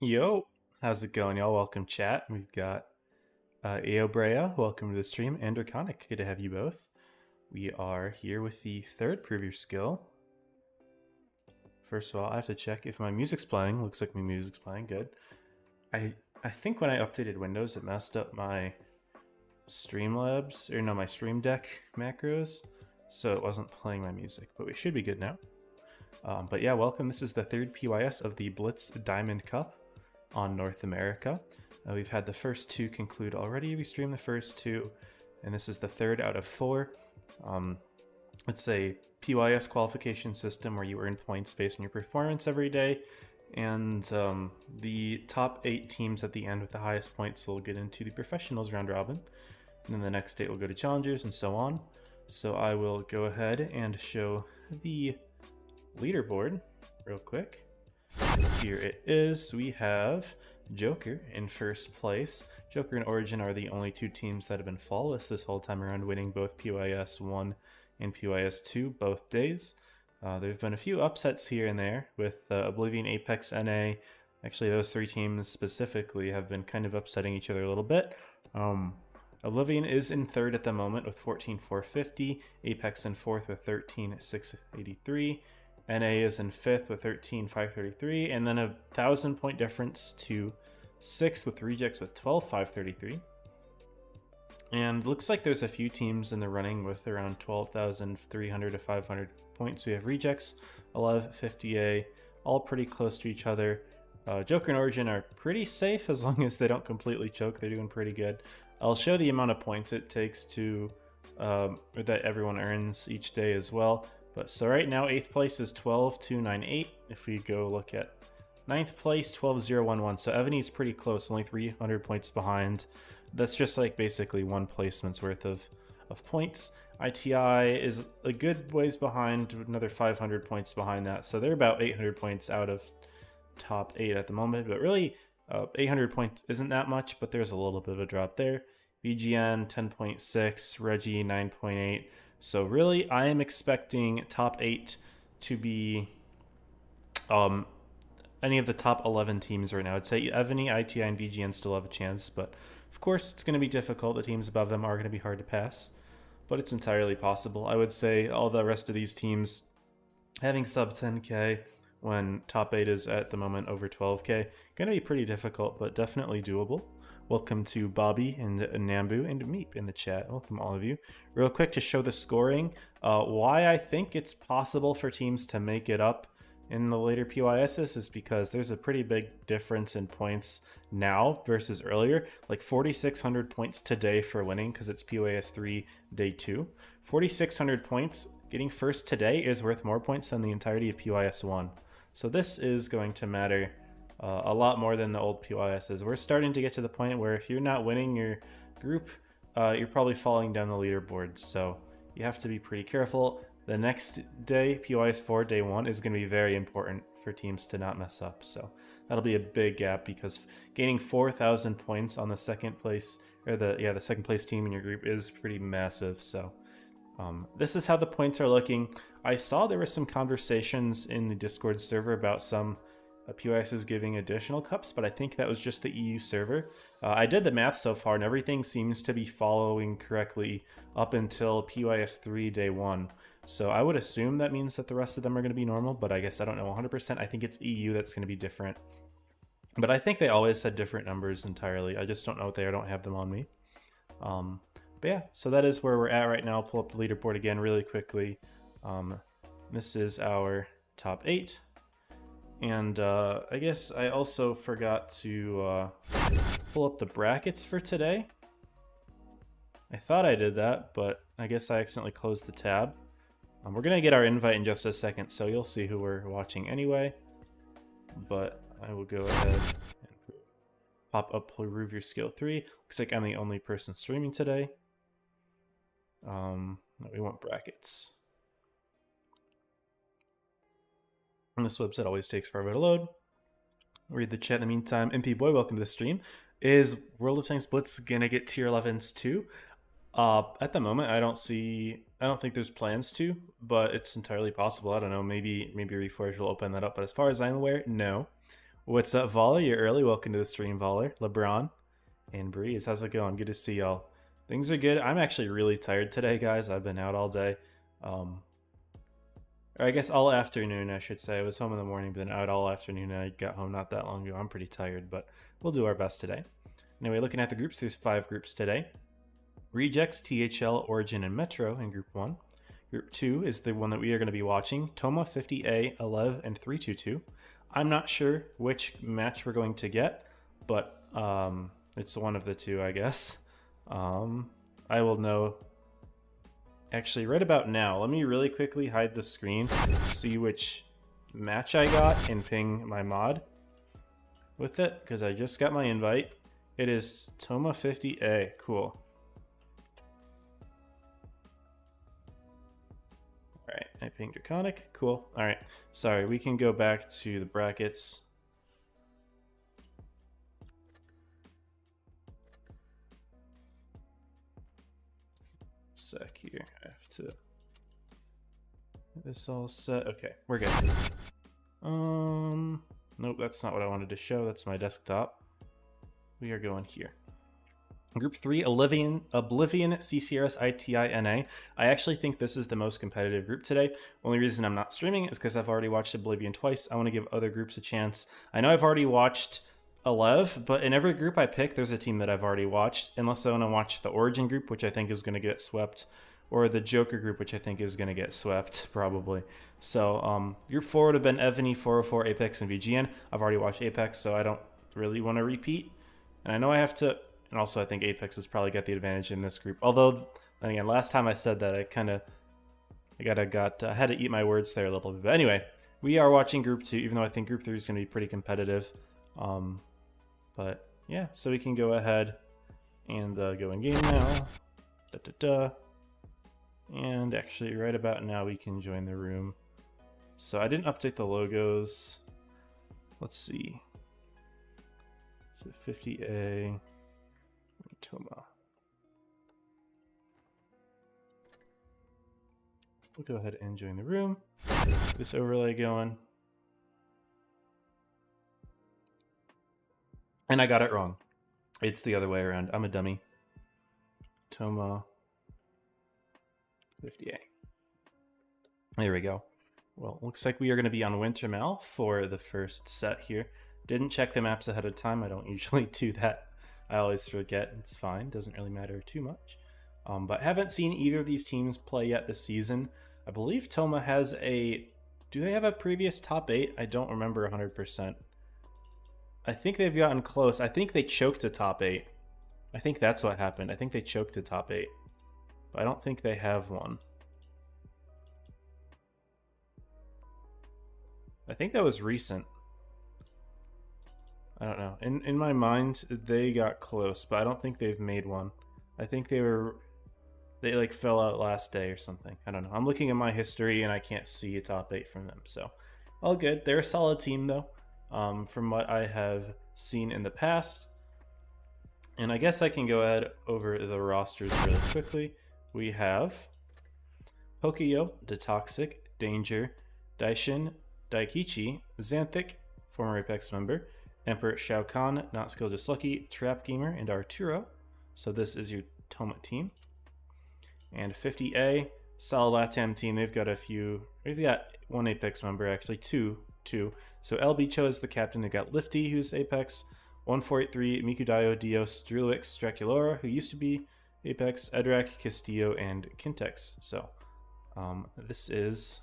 Yo, How's it going, y'all? Welcome, chat. We've got Eobrea. Welcome to the stream. And Draconic. Good to have you both. We are here with the third Prove Your Skill. First of all, I have to check if my music's playing. Looks like my music's playing. Good. I think when I updated Windows, it messed up my Streamlabs, or no, my Stream Deck macros, so it wasn't playing my music, but we should be good now. But yeah, welcome. This is the third PYS of the Blitz Diamond Cup on North America. We've had the first two conclude already. We streamed the first two, and this is the third out of four. It's a PYS qualification system where you earn points based on your performance every day, and the top 8 teams at the end with the highest points will get into the professionals round robin, and then the next 8 will go to challengers and so on. So I will go ahead and show the leaderboard real quick. Here it is. We have Joker in first place. Joker and Origin are the only two teams that have been flawless this whole time around, winning both PYS 1 and PYS 2 both days. There's been a few upsets here and there with Oblivion, Apex, NA. Actually, those three teams specifically have been kind of upsetting each other a little bit. Oblivion is in third at the moment with 14,450. Apex in fourth with 13,683. NA is in fifth with 13,533, and then a 1,000 point difference to sixth with Rejects with 12,533. And looks like there's a few teams in the running with around 12,300 to 500 points. We have Rejects, 1150A, all pretty close to each other. Joker and Origin are pretty safe as long as they don't completely choke. They're doing pretty good. I'll show the amount of points it takes to that everyone earns each day as well. But so right now, 8th place is 12,298. If we go look at 9th place, 12,011. So Evany is pretty close, only 300 points behind. That's just like basically one placement's worth of points. ITI is a good ways behind, another 500 points behind that. So they're about 800 points out of top 8 at the moment. But really, 800 points isn't that much, but there's a little bit of a drop there. VGN 10.6, Reggie 9.8. So really, I am expecting top 8 to be any of the top 11 teams right now. I'd say Evany, ITI, and VGN still have a chance, but of course it's going to be difficult. The teams above them are going to be hard to pass, but it's entirely possible. I would say all the rest of these teams having sub 10k when top 8 is at the moment over 12k, going to be pretty difficult, but definitely doable. Welcome to Bobby and Nambu and Meep in the chat. Welcome all of you. Real quick to show the scoring, why I think it's possible for teams to make it up in the later PYSs is because there's a pretty big difference in points now versus earlier. Like 4,600 points today for winning because it's PYS 3 day 2. 4,600 points getting first today is worth more points than the entirety of PYS 1. So this is going to matter a lot more than the old PYSs. We're starting to get to the point where if you're not winning your group, you're probably falling down the leaderboard. So you have to be pretty careful. The next day, PYS 4 day 1, is going to be very important for teams to not mess up. So that'll be a big gap because gaining 4,000 points on the second place, or the second place team in your group is pretty massive. So this is how the points are looking. I saw there were some conversations in the Discord server about some PYS is giving additional cups, but I think that was just the EU server. I did the math so far, and everything seems to be following correctly up until PYS 3 day 1. So I would assume that means that the rest of them are going to be normal, but I guess I don't know 100%. I think it's EU that's going to be different. But I think they always had different numbers entirely. I just don't know what they are. I don't have them on me. But yeah, so that is where we're at right now. I'll pull up the leaderboard again really quickly. This is our top 8. And I guess I also forgot to pull up the brackets for today. I thought I did that, but I guess I accidentally closed the tab. We're going to get our invite in just a second, so you'll see who we're watching anyway. But I will go ahead and pop up Prove Your Skill 3. Looks like I'm the only person streaming today. We want brackets. And this website always takes forever to load. Read the chat in the meantime. MP Boy, welcome to the stream. Is World of Tanks Blitz gonna get tier 11s too? At the moment, I don't think there's plans to, but it's entirely possible. I don't know. Maybe Reforge will open that up. But as far as I'm aware, no. What's up, Voller? You're early. Welcome to the stream, Voller. LeBron and Breeze. How's it going? Good to see y'all. Things are good. I'm actually really tired today, guys. I've been out all day. Or I guess all afternoon, I should say. I was home in the morning, but then out all afternoon, and I got home not that long ago. I'm pretty tired, but we'll do our best today. Anyway, looking at the groups, there's 5 groups today. Rejects, THL, Origin, and Metro in Group 1. Group 2 is the one that we are going to be watching. Toma, 50A, 11, and 322. I'm not sure which match we're going to get, but it's one of the two, I guess. I will know actually right about now. Let me really quickly hide the screen, see which match I got, and ping my mod with it, because I just got my invite. It is Toma 50A. Cool. Alright, I pinged Draconic. Cool. Alright, sorry, we can go back to the brackets. Sec here. I have to get this all set. Okay, we're good. Nope, that's not what I wanted to show. That's my desktop. We are going here. Group 3, Oblivion, CCRS, ITI, NA. I actually think this is the most competitive group today. Only reason I'm not streaming is because I've already watched Oblivion twice. I want to give other groups a chance. I know I've already watched 11, but in every group I pick, there's a team that I've already watched, unless I want to watch the Origin group, which I think is going to get swept, or the Joker group, which I think is going to get swept, probably. So, Group 4 would have been Evany, 404, Apex, and VGN. I've already watched Apex, so I don't really want to repeat. And I know I have to... And also, I think Apex has probably got the advantage in this group. Although, again, last time I said that, I had to eat my words there a little bit. But anyway, we are watching Group 2, even though I think Group 3 is going to be pretty competitive. But yeah, so we can go ahead and go in game now. And actually, right about now, we can join the room. So I didn't update the logos. Let's see. So 50A. Toma. We'll go ahead and join the room. Get this overlay going. And I got it wrong. It's the other way around. I'm a dummy. Toma 50A. There we go. Well, looks like we are going to be on Wintermel for the first set here. Didn't check the maps ahead of time. I don't usually do that. I always forget. It's fine. Doesn't really matter too much. But haven't seen either of these teams play yet this season. I believe Toma has a... Do they have a previous top 8? I don't remember 100%. I think they've gotten close. I think they choked a top 8. I think that's what happened. I think they choked a top 8. But I don't think they have one. I think that was recent. I don't know. In my mind, they got close, but I don't think they've made one. I think they like fell out last day or something. I don't know. I'm looking at my history and I can't see a top 8 from them. So all good. They're a solid team though, from what I have seen in the past. And I guess I can go ahead over the rosters really quickly. We have Pokeyo, Detoxic, Danger, Daishin, Daikichi, Xanthic, former Apex member, Emperor Shao Kahn, Not Skilled Just Lucky, Trap Gamer, and Arturo. So this is your Toma team. And 50A, solid LATAM team. They've got a few. They've got one Apex member, actually two. So El Bicho is the captain. They've got Lifty, who's Apex, 1483, Mikudayo, Dios, Drulix, Draculora, who used to be Apex, Edrak, Castillo, and Kintex. So this is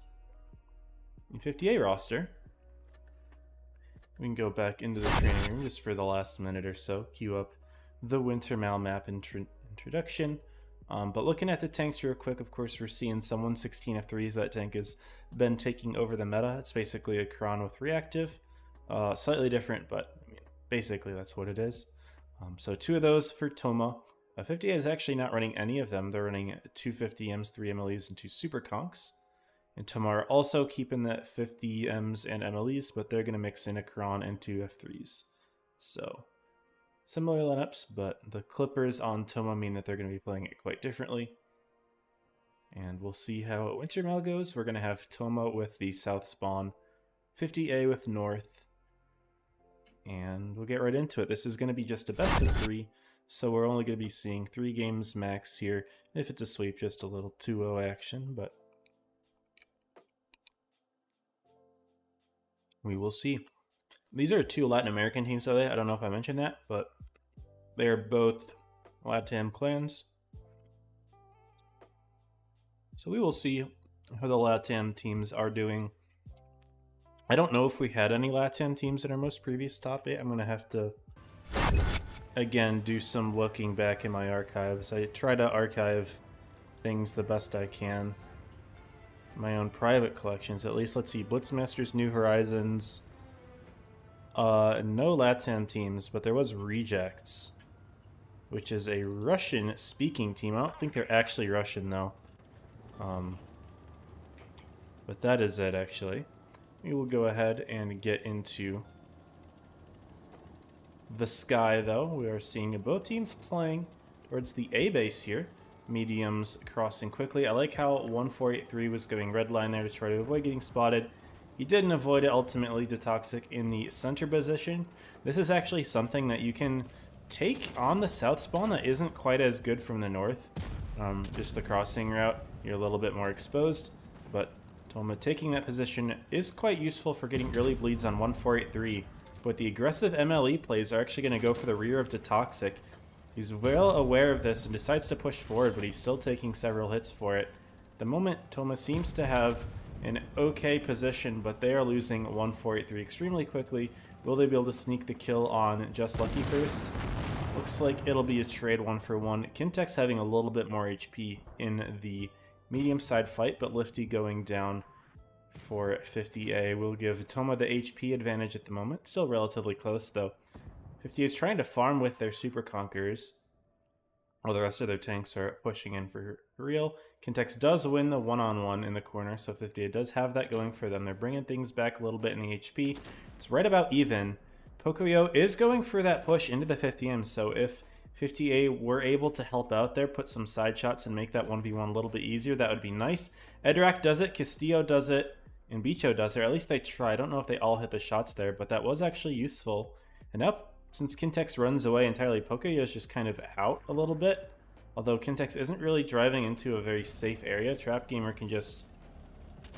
the 50A roster. We can go back into the training room just for the last minute or so, queue up the Wintermel map introduction. But looking at the tanks real quick, of course, we're seeing some 116 F3s. That tank has been taking over the meta. It's basically a Kron with reactive. Slightly different, but I mean, basically that's what it is. So 2 of those for Toma. 50A is actually not running any of them. They're running 2 50Ms, 3 MLEs, and 2 Super Conks. And Toma are also keeping the 50 Ms and MLEs, but they're going to mix in a Kron and 2 F3s. So similar lineups, but the Clippers on Toma mean that they're going to be playing it quite differently. And we'll see how Wintermel goes. We're going to have Toma with the South spawn, 50A with North, and we'll get right into it. This is going to be just a best of 3, so we're only going to be seeing 3 games max here. If it's a sweep, just a little 2-0 action, but we will see. These are 2 Latin American teams, though. I don't know if I mentioned that, but they're both LATAM clans. So we will see how the LATAM teams are doing. I don't know if we had any LATAM teams in our most previous top 8. I'm going to have to, again, do some looking back in my archives. I try to archive things the best I can. My own private collections, at least. Let's see, Blitzmasters, New Horizons. No LATAM teams, but there was Rejects, which is a Russian-speaking team. I don't think they're actually Russian, though. But that is it, actually. We will go ahead and get into the sky, though. We are seeing both teams playing towards the A base here. Mediums crossing quickly. I like how 1483 was going red line there to try to avoid getting spotted. He didn't avoid it ultimately to Toxic in the center position. This is actually something that you can take on the south spawn that isn't quite as good from the north. Just the crossing route, you're a little bit more exposed, but Toma taking that position is quite useful for getting early bleeds on 1483. But the aggressive MLE plays are actually going to go for the rear of the Toxic. He's well aware of this and decides to push forward, but he's still taking several hits for it. The moment, Toma seems to have an okay position, but they are losing 1483 extremely quickly. Will they be able to sneak the kill on Just Lucky first? Looks like it'll be a trade 1-for-1. Kintex having a little bit more HP in the medium side fight, but Lifty going down for 50A will give Toma the HP advantage at the moment. Still relatively close, though. 50A is trying to farm with their Super Conquerors, while the rest of their tanks are pushing in for real. Kintex does win the one-on-one in the corner, so 50A does have that going for them. They're bringing things back a little bit in the HP. It's right about even. Pocoyo is going for that push into the 50M, so if 50A were able to help out there, put some side shots and make that 1v1 a little bit easier, that would be nice. Edrak does it, Castillo does it, and Bicho does it, or at least they try. I don't know if they all hit the shots there, but that was actually useful. And up, since Kintex runs away entirely, Pocoyo is just kind of out a little bit. Although Kintex isn't really driving into a very safe area, Trap Gamer can just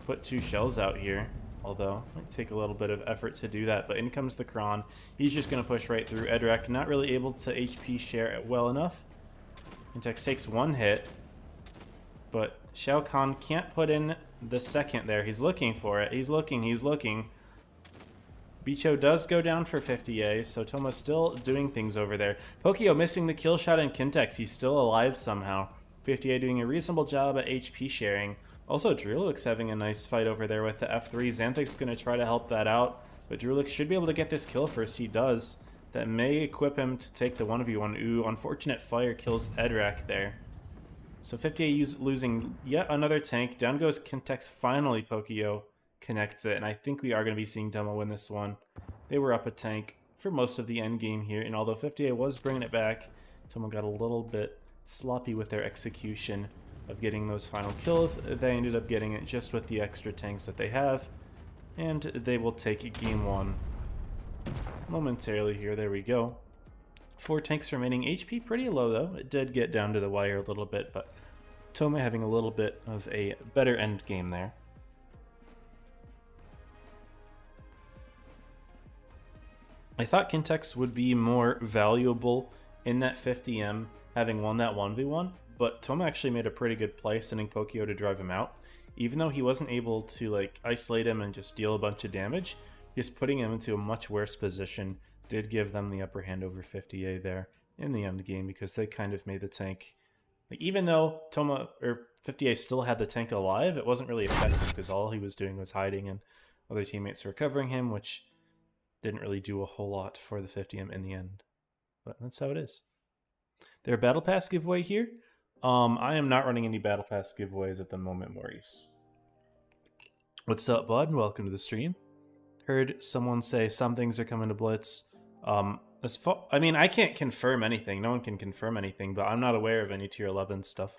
put 2 shells out here. Although, it might take a little bit of effort to do that. But in comes the Kron. He's just going to push right through. Edrak not really able to HP share it well enough. Kintex takes 1 hit. But Shao Kahn can't put in the second there. He's looking for it. He's looking. Bicho does go down for 50A, so Toma's still doing things over there. Pokio missing the kill shot in Kintex. He's still alive somehow. 50A doing a reasonable job at HP sharing. Also, Drulix having a nice fight over there with the F3. Xanthic's going to try to help that out, but Drulix should be able to get this kill first. He does. That may equip him to take the 1v1. Ooh, unfortunate fire kills Edrak there. So 50A losing yet another tank. Down goes Kintex. Finally, Pokio connects it, and I think we are going to be seeing Toma win this one. They were up a tank for most of the end game here, and although 50A was bringing it back, Toma got a little bit sloppy with their execution of getting those final kills. They ended up getting it just with the extra tanks that they have, and they will take game 1 momentarily here. There we go. 4 tanks remaining. HP pretty low, though. It did get down to the wire a little bit, but Toma having a little bit of a better end game there. I thought Kintex would be more valuable in that 50M, having won that 1v1, but Toma actually made a pretty good play sending Pokio to drive him out. Even though he wasn't able to like isolate him and just deal a bunch of damage, just putting him into a much worse position did give them the upper hand over 50A there in the end game, because they kind of made the tank, like, even though Toma or 50A still had the tank alive, it wasn't really effective because all he was doing was hiding and other teammates were covering him, which didn't really do a whole lot for the 50M in the end. But that's how it is. Their Battle Pass giveaway here. I am not running any Battle Pass giveaways at the moment, Maurice. What's up, bud? Welcome to the stream. Heard someone say some things are coming to Blitz. I mean, I can't confirm anything. No one can confirm anything, but I'm not aware of any tier 11 stuff.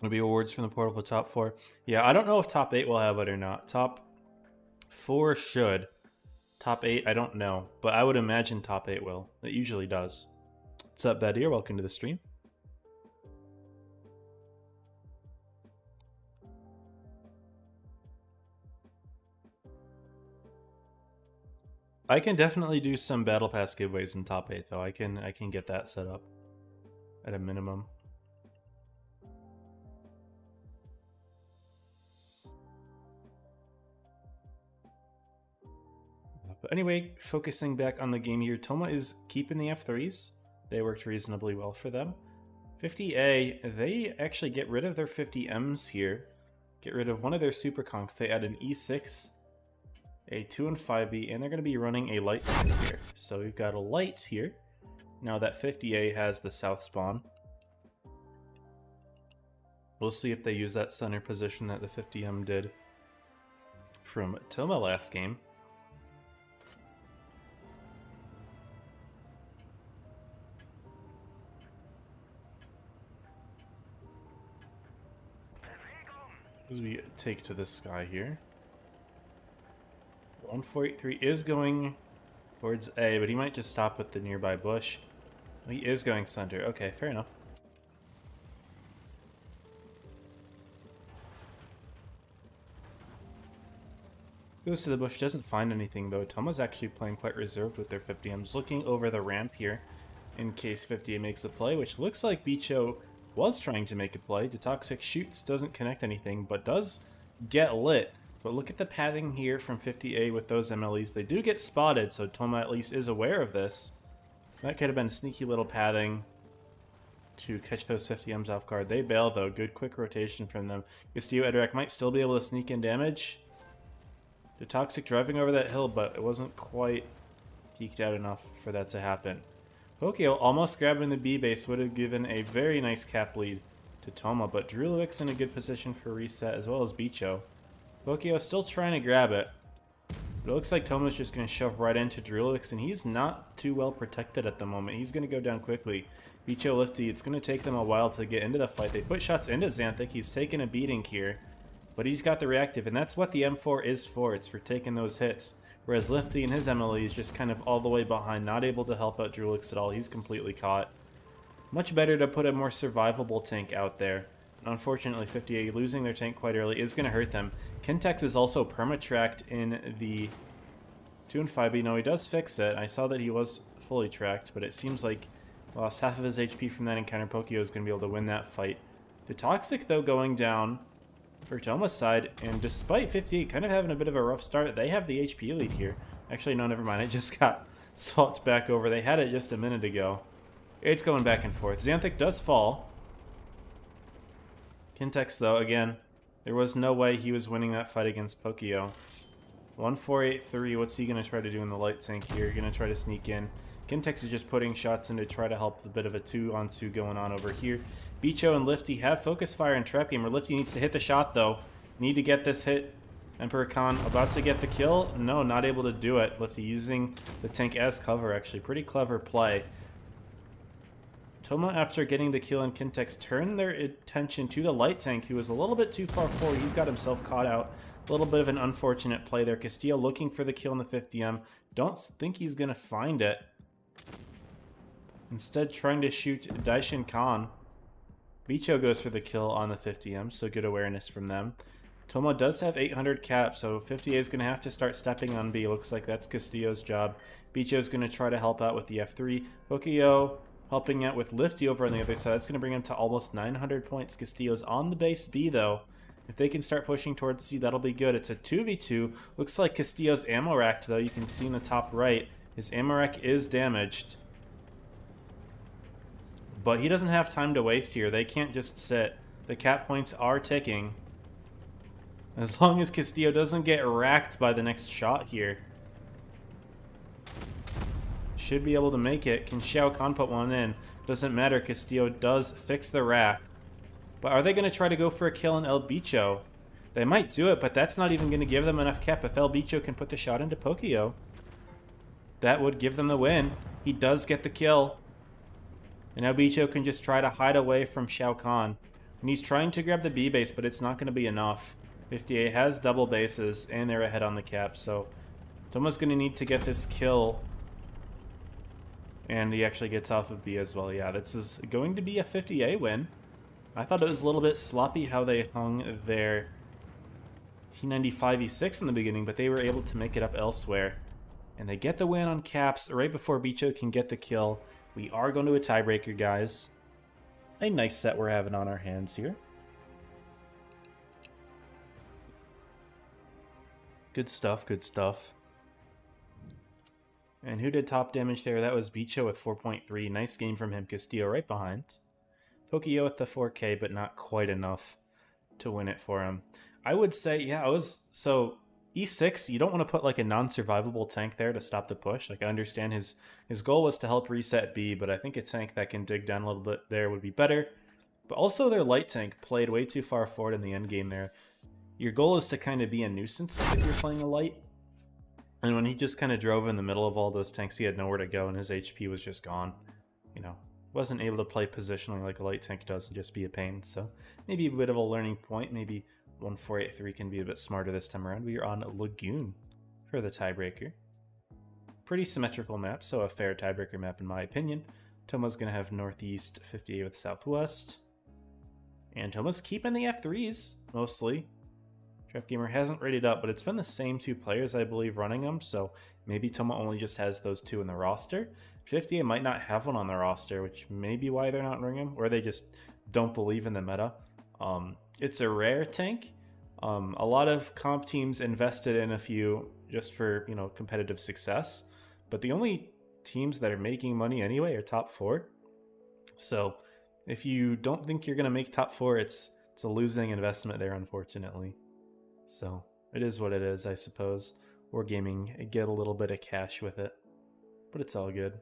There'll be awards from the portal for top 4. Yeah, I don't know if top 8 will have it or not. Top 4 should. Top 8, I don't know, but I would imagine top 8 will. It usually does. What's up, Badir? Welcome to the stream. I can definitely do some Battle Pass giveaways in top 8 though. I can get that set up at a minimum. But anyway, focusing back on the game here, Toma is keeping the F3s. They worked reasonably well for them. 50A, they actually get rid of their 50Ms here. Get rid of one of their super conks. They add an E6, a 2 and 5B, and they're going to be running a light here. So we've got a light here. Now that 50A has the south spawn. We'll see if they use that center position that the 50M did from Toma last game. As we take to this guy here. 1483 is going towards A, but he might just stop at the nearby bush. He is going center. Okay, fair enough. Goes to the bush, doesn't find anything though. Toma's actually playing quite reserved with their 50Ms, looking over the ramp here in case 50A makes a play, which looks like Bicho was trying to make a play. Detoxic shoots, doesn't connect anything, but does get lit. But look at the pathing here from 50A with those MLEs. They do get spotted, so Toma at least is aware of this. That could have been a sneaky little pathing to catch those 50Ms off guard. They bail though. Good quick rotation from them. Castillo Ederac might still be able to sneak in damage. Detoxic driving over that hill, but it wasn't quite peeked out enough for that to happen. Pokio almost grabbing the B base would have given a very nice cap lead to Toma, but Drulovic's in a good position for reset as well as Bicho. Pokio still trying to grab it, but it looks like Toma's just going to shove right into Drulovic, and he's not too well protected at the moment. He's going to go down quickly. Bicho Lifty, it's going to take them a while to get into the fight. They put shots into Xanthic. He's taking a beating here, but he's got the reactive, and that's what the M4 is for. It's for taking those hits. Whereas Lifty and his MLE is just kind of all the way behind, not able to help out Drulix at all. He's completely caught. Much better to put a more survivable tank out there. And unfortunately, 50A losing their tank quite early is going to hurt them. Kintex is also perma-tracked in the 2 and 5B. No, he does fix it. I saw that he was fully tracked, but it seems like he lost half of his HP from that encounter. Pokio is going to be able to win that fight. The Toxic, though, going down for Toma's side, and despite 58 kind of having a bit of a rough start, they have the HP lead here. Actually, no, never mind. It just got swapped back over. They had it just a minute ago. It's going back and forth. Xanthic does fall. Kintex, though, again, there was no way he was winning that fight against Pokio. 1483, what's he going to try to do in the light tank here? Going to try to sneak in. Kintex is just putting shots in to try to help a bit of a 2-on-2 going on over here. Bicho and Lifty have focus fire and trap gamer. Lifty needs to hit the shot though. Need to get this hit. Emperor Khan about to get the kill. No, not able to do it. Lifty using the tank as cover actually. Pretty clever play. Toma, after getting the kill in Kintex, turned their attention to the light tank, who was a little bit too far forward. He's got himself caught out. A little bit of an unfortunate play there. Castillo looking for the kill in the 50M. Don't think he's going to find it. Instead, trying to shoot Daishin Khan. Bicho goes for the kill on the 50M, so good awareness from them. Toma does have 800 cap, so 50A is going to have to start stepping on B. Looks like that's Castillo's job. Bicho's going to try to help out with the F3. Pokio helping out with Lifty over on the other side. That's going to bring him to almost 900 points. Castillo's on the base B, though. If they can start pushing towards C, that'll be good. It's a 2v2. Looks like Castillo's ammo racked, though. You can see in the top right, his ammo rack is damaged. But he doesn't have time to waste here. They can't just sit. The cap points are ticking. As long as Castillo doesn't get racked by the next shot here. Should be able to make it. Can Shao Kahn put one in? Doesn't matter. Castillo does fix the rack. But are they going to try to go for a kill on El Bicho? They might do it, but that's not even going to give them enough cap. If El Bicho can put the shot into Pokio, that would give them the win. He does get the kill. And now Bicho can just try to hide away from Shao Kahn. And he's trying to grab the B base, but it's not going to be enough. 50A has double bases, and they're ahead on the cap, so Toma's going to need to get this kill. And he actually gets off of B as well. Yeah, this is going to be a 50A win. I thought it was a little bit sloppy how they hung their T95E6 in the beginning, but they were able to make it up elsewhere. And they get the win on caps right before Bicho can get the kill. We are going to a tiebreaker, guys. A nice set we're having on our hands here. Good stuff, good stuff. And who did top damage there? That was Bicho with 4.3. Nice game from him. Castillo right behind. Tokyo with the 4K, but not quite enough to win it for him. I would say, yeah, so E6, you don't want to put like a non-survivable tank there to stop the push. Like, I understand his goal was to help reset B, but I think a tank that can dig down a little bit there would be better. But also their light tank played way too far forward in the end game there. Your goal is to kind of be a nuisance if you're playing a light. And when he just kind of drove in the middle of all those tanks, he had nowhere to go and his HP was just gone. You know, wasn't able to play positionally like a light tank does and just be a pain. So maybe a bit of a learning point. Maybe 1483 can be a bit smarter this time around. We are on Lagoon for the tiebreaker. Pretty symmetrical map, so a fair tiebreaker map in my opinion. Toma's going to have Northeast 58 with Southwest. And Toma's keeping the F3s, mostly. Trap Gamer hasn't rated up, but it's been the same two players, I believe, running them, so maybe Toma only just has those two in the roster. 58 might not have one on the roster, which may be why they're not running them, or they just don't believe in the meta. It's a rare tank. A lot of comp teams invested in a few just for, you know, competitive success, but the only teams that are making money anyway are top 4. So if you don't think you're going to make top 4, it's a losing investment there, unfortunately. So it is what it is, I suppose. Wargaming, get a little bit of cash with it, but it's all good.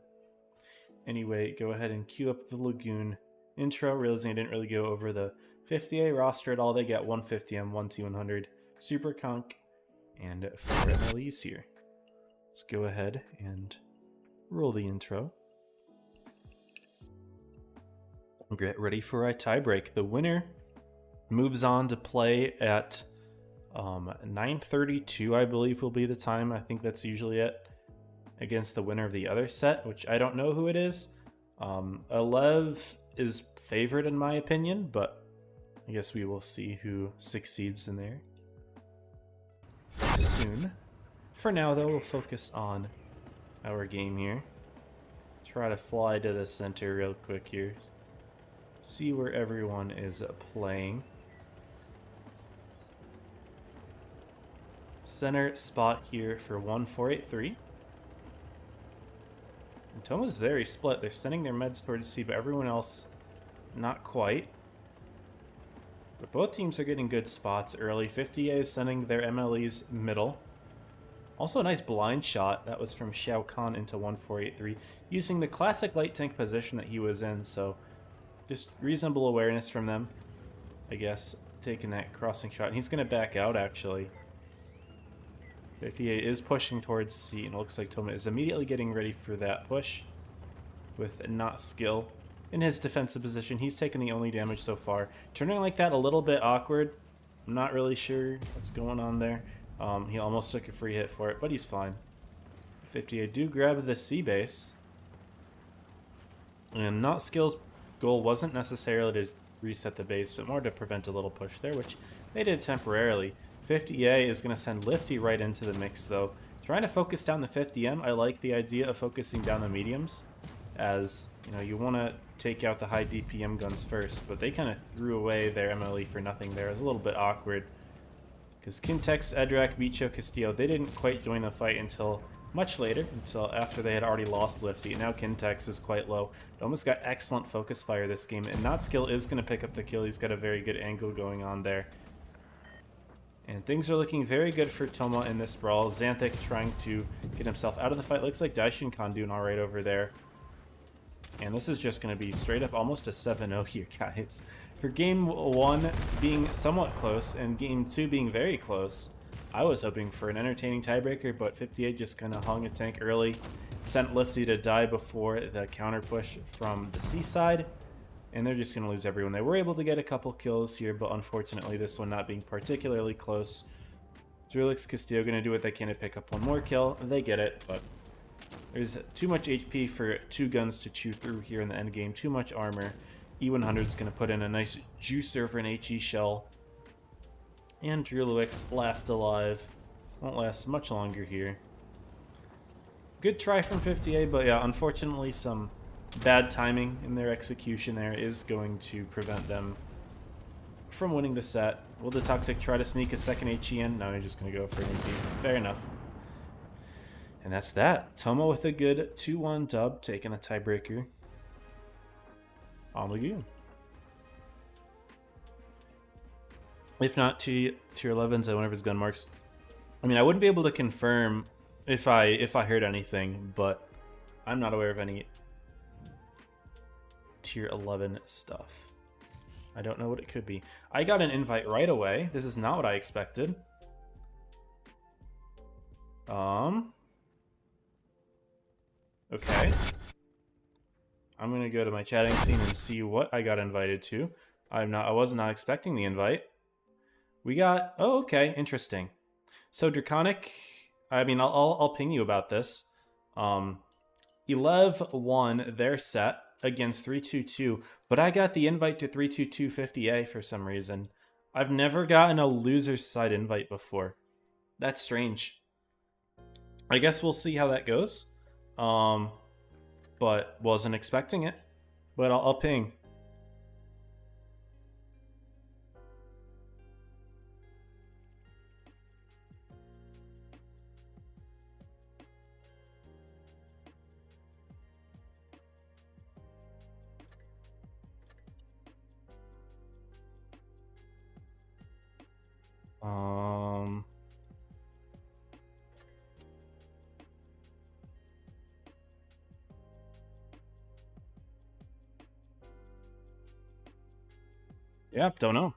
Anyway, go ahead and queue up the Lagoon intro, realizing I didn't really go over the 50A roster at all. They get 150M, 1T100, Super Conk, and 4 MLEs here. Let's go ahead and roll the intro. Get ready for a tiebreak. The winner moves on to play at 9:32, I believe, will be the time. I think that's usually it, against the winner of the other set, which I don't know who it is. Alev is favored in my opinion, but I guess we will see who succeeds in there soon. For now, though, we'll focus on our game here. Try to fly to the center real quick here. See where everyone is playing. Center spot here for 1483. And Toma's very split. They're sending their meds towards C, but everyone else not quite. But both teams are getting good spots early. 50A is sending their MLEs middle. Also a nice blind shot. That was from Shao Kahn into 1483, using the classic light tank position that he was in. So just reasonable awareness from them, I guess, taking that crossing shot. And he's going to back out, actually. 58 is pushing towards C, and it looks like Toma is immediately getting ready for that push with not skill in his defensive position. He's taken the only damage so far. Turning like that a little bit awkward. I'm not really sure what's going on there. He almost took a free hit for it, but he's fine. 58 do grab the C base. And not skill's goal wasn't necessarily to reset the base, but more to prevent a little push there, which they did temporarily. 50A is going to send Lifty right into the mix, though. Trying to focus down the 50M, I like the idea of focusing down the mediums, as, you know, you want to take out the high DPM guns first, but they kind of threw away their MLE for nothing there. It was a little bit awkward, because Kintex, Edrak, Bicho, Castillo, they didn't quite join the fight until much later, until after they had already lost Lifty. Now Kintex is quite low. Doma's got excellent focus fire this game, and Not Skill is going to pick up the kill. He's got a very good angle going on there. And things are looking very good for Toma in this brawl. Xanthic trying to get himself out of the fight. Looks like Daishin Khan doing alright over there. And this is just going to be straight up almost a 7-0 here, guys. For game 1 being somewhat close and game 2 being very close, I was hoping for an entertaining tiebreaker, but 58 just kind of hung a tank early. Sent Lifty to die before the counter push from the C side. And they're just going to lose everyone. They were able to get a couple kills here, but unfortunately this one not being particularly close. Drulix, Castillo going to do what they can to pick up one more kill. They get it, but there's too much HP for 2 guns to chew through here in the end game. Too much armor. E100's going to put in a nice juicer for an HE shell. And Drulix, last alive. Won't last much longer here. Good try from 50A, but yeah, unfortunately some bad timing in their execution there is going to prevent them from winning the set. Will the Toxic try to sneak a second HE in? No, he's just going to go for an AP. Fair enough. And that's that. Tomo with a good 2-1 dub, taking a tiebreaker on Lagoon. If not tier 11s, I wonder if it's gun marks. I mean, I wouldn't be able to confirm if I heard anything, but I'm not aware of any tier 11 stuff. I don't know what it could be. I got an invite right away. This is not what I expected. Okay. I'm gonna go to my chatting scene and see what I got invited to. I was not expecting the invite. We got, oh, okay, interesting. So Draconic, I mean, I'll ping you about this. 11 won their set against 322, but I got the invite to 322 50A for some reason. I've never gotten a loser's side invite before. That's strange. I guess we'll see how that goes. But wasn't expecting it. But I'll ping. Yeah, don't know.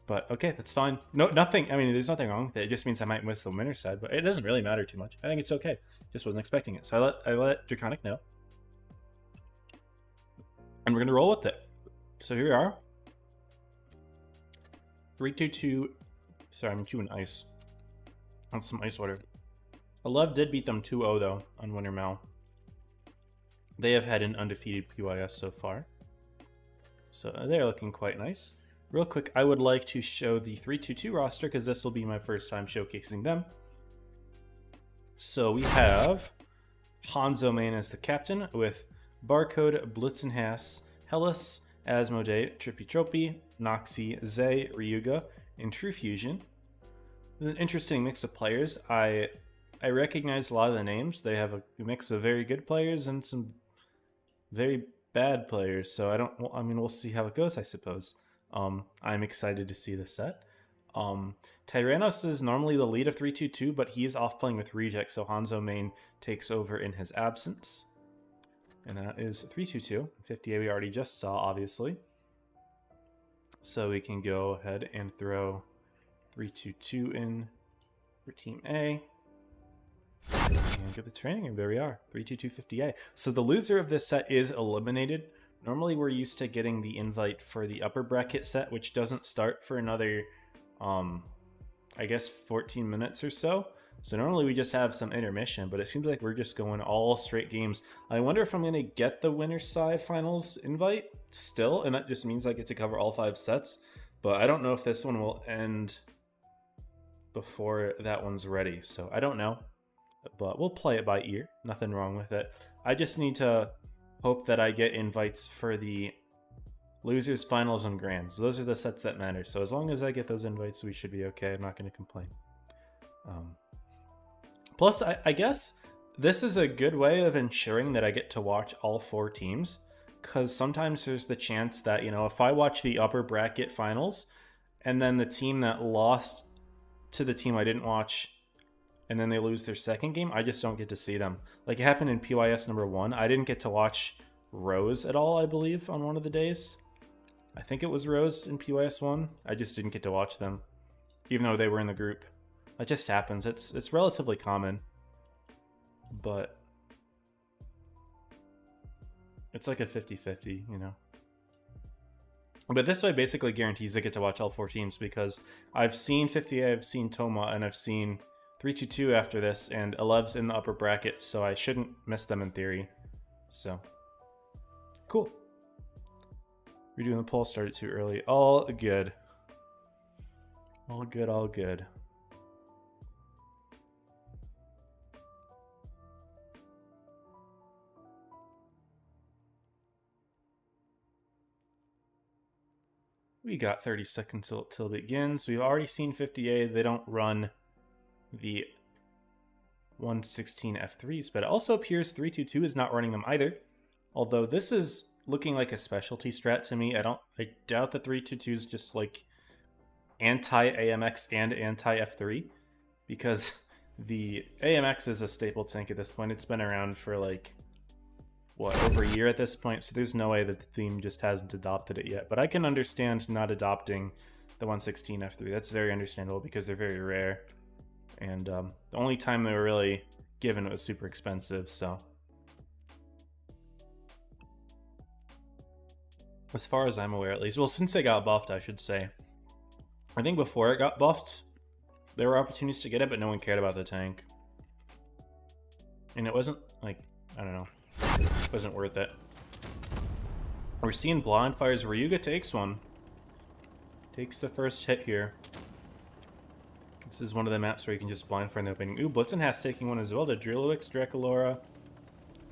But okay, that's fine. No, nothing. I mean, there's nothing wrong with it. It just means I might miss the winner's side, but it doesn't really matter too much. I think it's okay. Just wasn't expecting it, so I let Draconic know, and we're gonna roll with it. So here we are. 322. Sorry, I'm chewing ice. On some ice water. 11 did beat them 2-0 though on Winter Mal. They have had an undefeated PYS so far. So they're looking quite nice. Real quick, I would like to show the 322 roster because this will be my first time showcasing them. So we have Hanzo Main as the captain with Barcode, Blitz and Haas, Hellas, Asmodee, Trippy Tropy, Noxy, Zay, Ryuga, and True Fusion. This is an interesting mix of players. I recognize a lot of the names. They have a mix of very good players and some very bad players. So I mean, we'll see how it goes, I suppose. I'm excited to see the set. Tyrannos is normally the lead of 322, but he is off playing with Reject, so Hanzo Main takes over in his absence. And that is 322. 50A we already just saw, obviously. So we can go ahead and throw 322 in for Team A. And get the training, and there we are, 322 50A. So the loser of this set is eliminated. Normally we're used to getting the invite for the upper bracket set, which doesn't start for another, I guess 14 minutes or so. So normally we just have some intermission, but it seems like we're just going all straight games. I wonder if I'm going to get the winner's side finals invite still, and that just means I get to cover all 5 sets. But I don't know if this one will end before that one's ready, so I don't know. But we'll play it by ear. Nothing wrong with it. I just need to hope that I get invites for the losers, finals, and grands. Those are the sets that matter. So as long as I get those invites, we should be okay. I'm not going to complain. Plus, I guess this is a good way of ensuring that I get to watch all 4 teams. Because sometimes there's the chance that, you know, if I watch the upper bracket finals, and then the team that lost to the team I didn't watch, and then they lose their second game, I just don't get to see them. Like it happened in PYS number 1. I didn't get to watch Rose at all, I believe, on one of the days. I think it was Rose in PYS 1. I just didn't get to watch them, even though they were in the group. That just happens. It's relatively common. But it's like a 50-50, you know. But this way basically guarantees I get to watch all 4 teams, because I've seen 50A, I've seen Toma, and I've seen 322 after this, and Alev's in the upper bracket, so I shouldn't miss them in theory. So, cool. Redoing the poll started too early. All good. All good, all good. We got 30 seconds till it begins. We've already seen 50A. They don't run the 116 F3s, but it also appears 322 is not running them either. Although this is looking like a specialty strat to me. I doubt the 322 is just like anti-AMX and anti-F3, because the AMX is a staple tank at this point. It's been around for like, what, over a year at this point, so there's no way that the theme just hasn't adopted it yet. But I can understand not adopting the 116 F3. That's very understandable because they're very rare. And the only time they were really given it was super expensive, so. As far as I'm aware, at least. Well, since they got buffed, I should say. I think before it got buffed, there were opportunities to get it, but no one cared about the tank. And it wasn't, like, I don't know. It wasn't worth it. We're seeing blind fires. Ryuga takes one. Takes the first hit here. This is one of the maps where you can just blind fire in the opening. Ooh, Blitzen has taking one as well. To Drillowix, Draculora,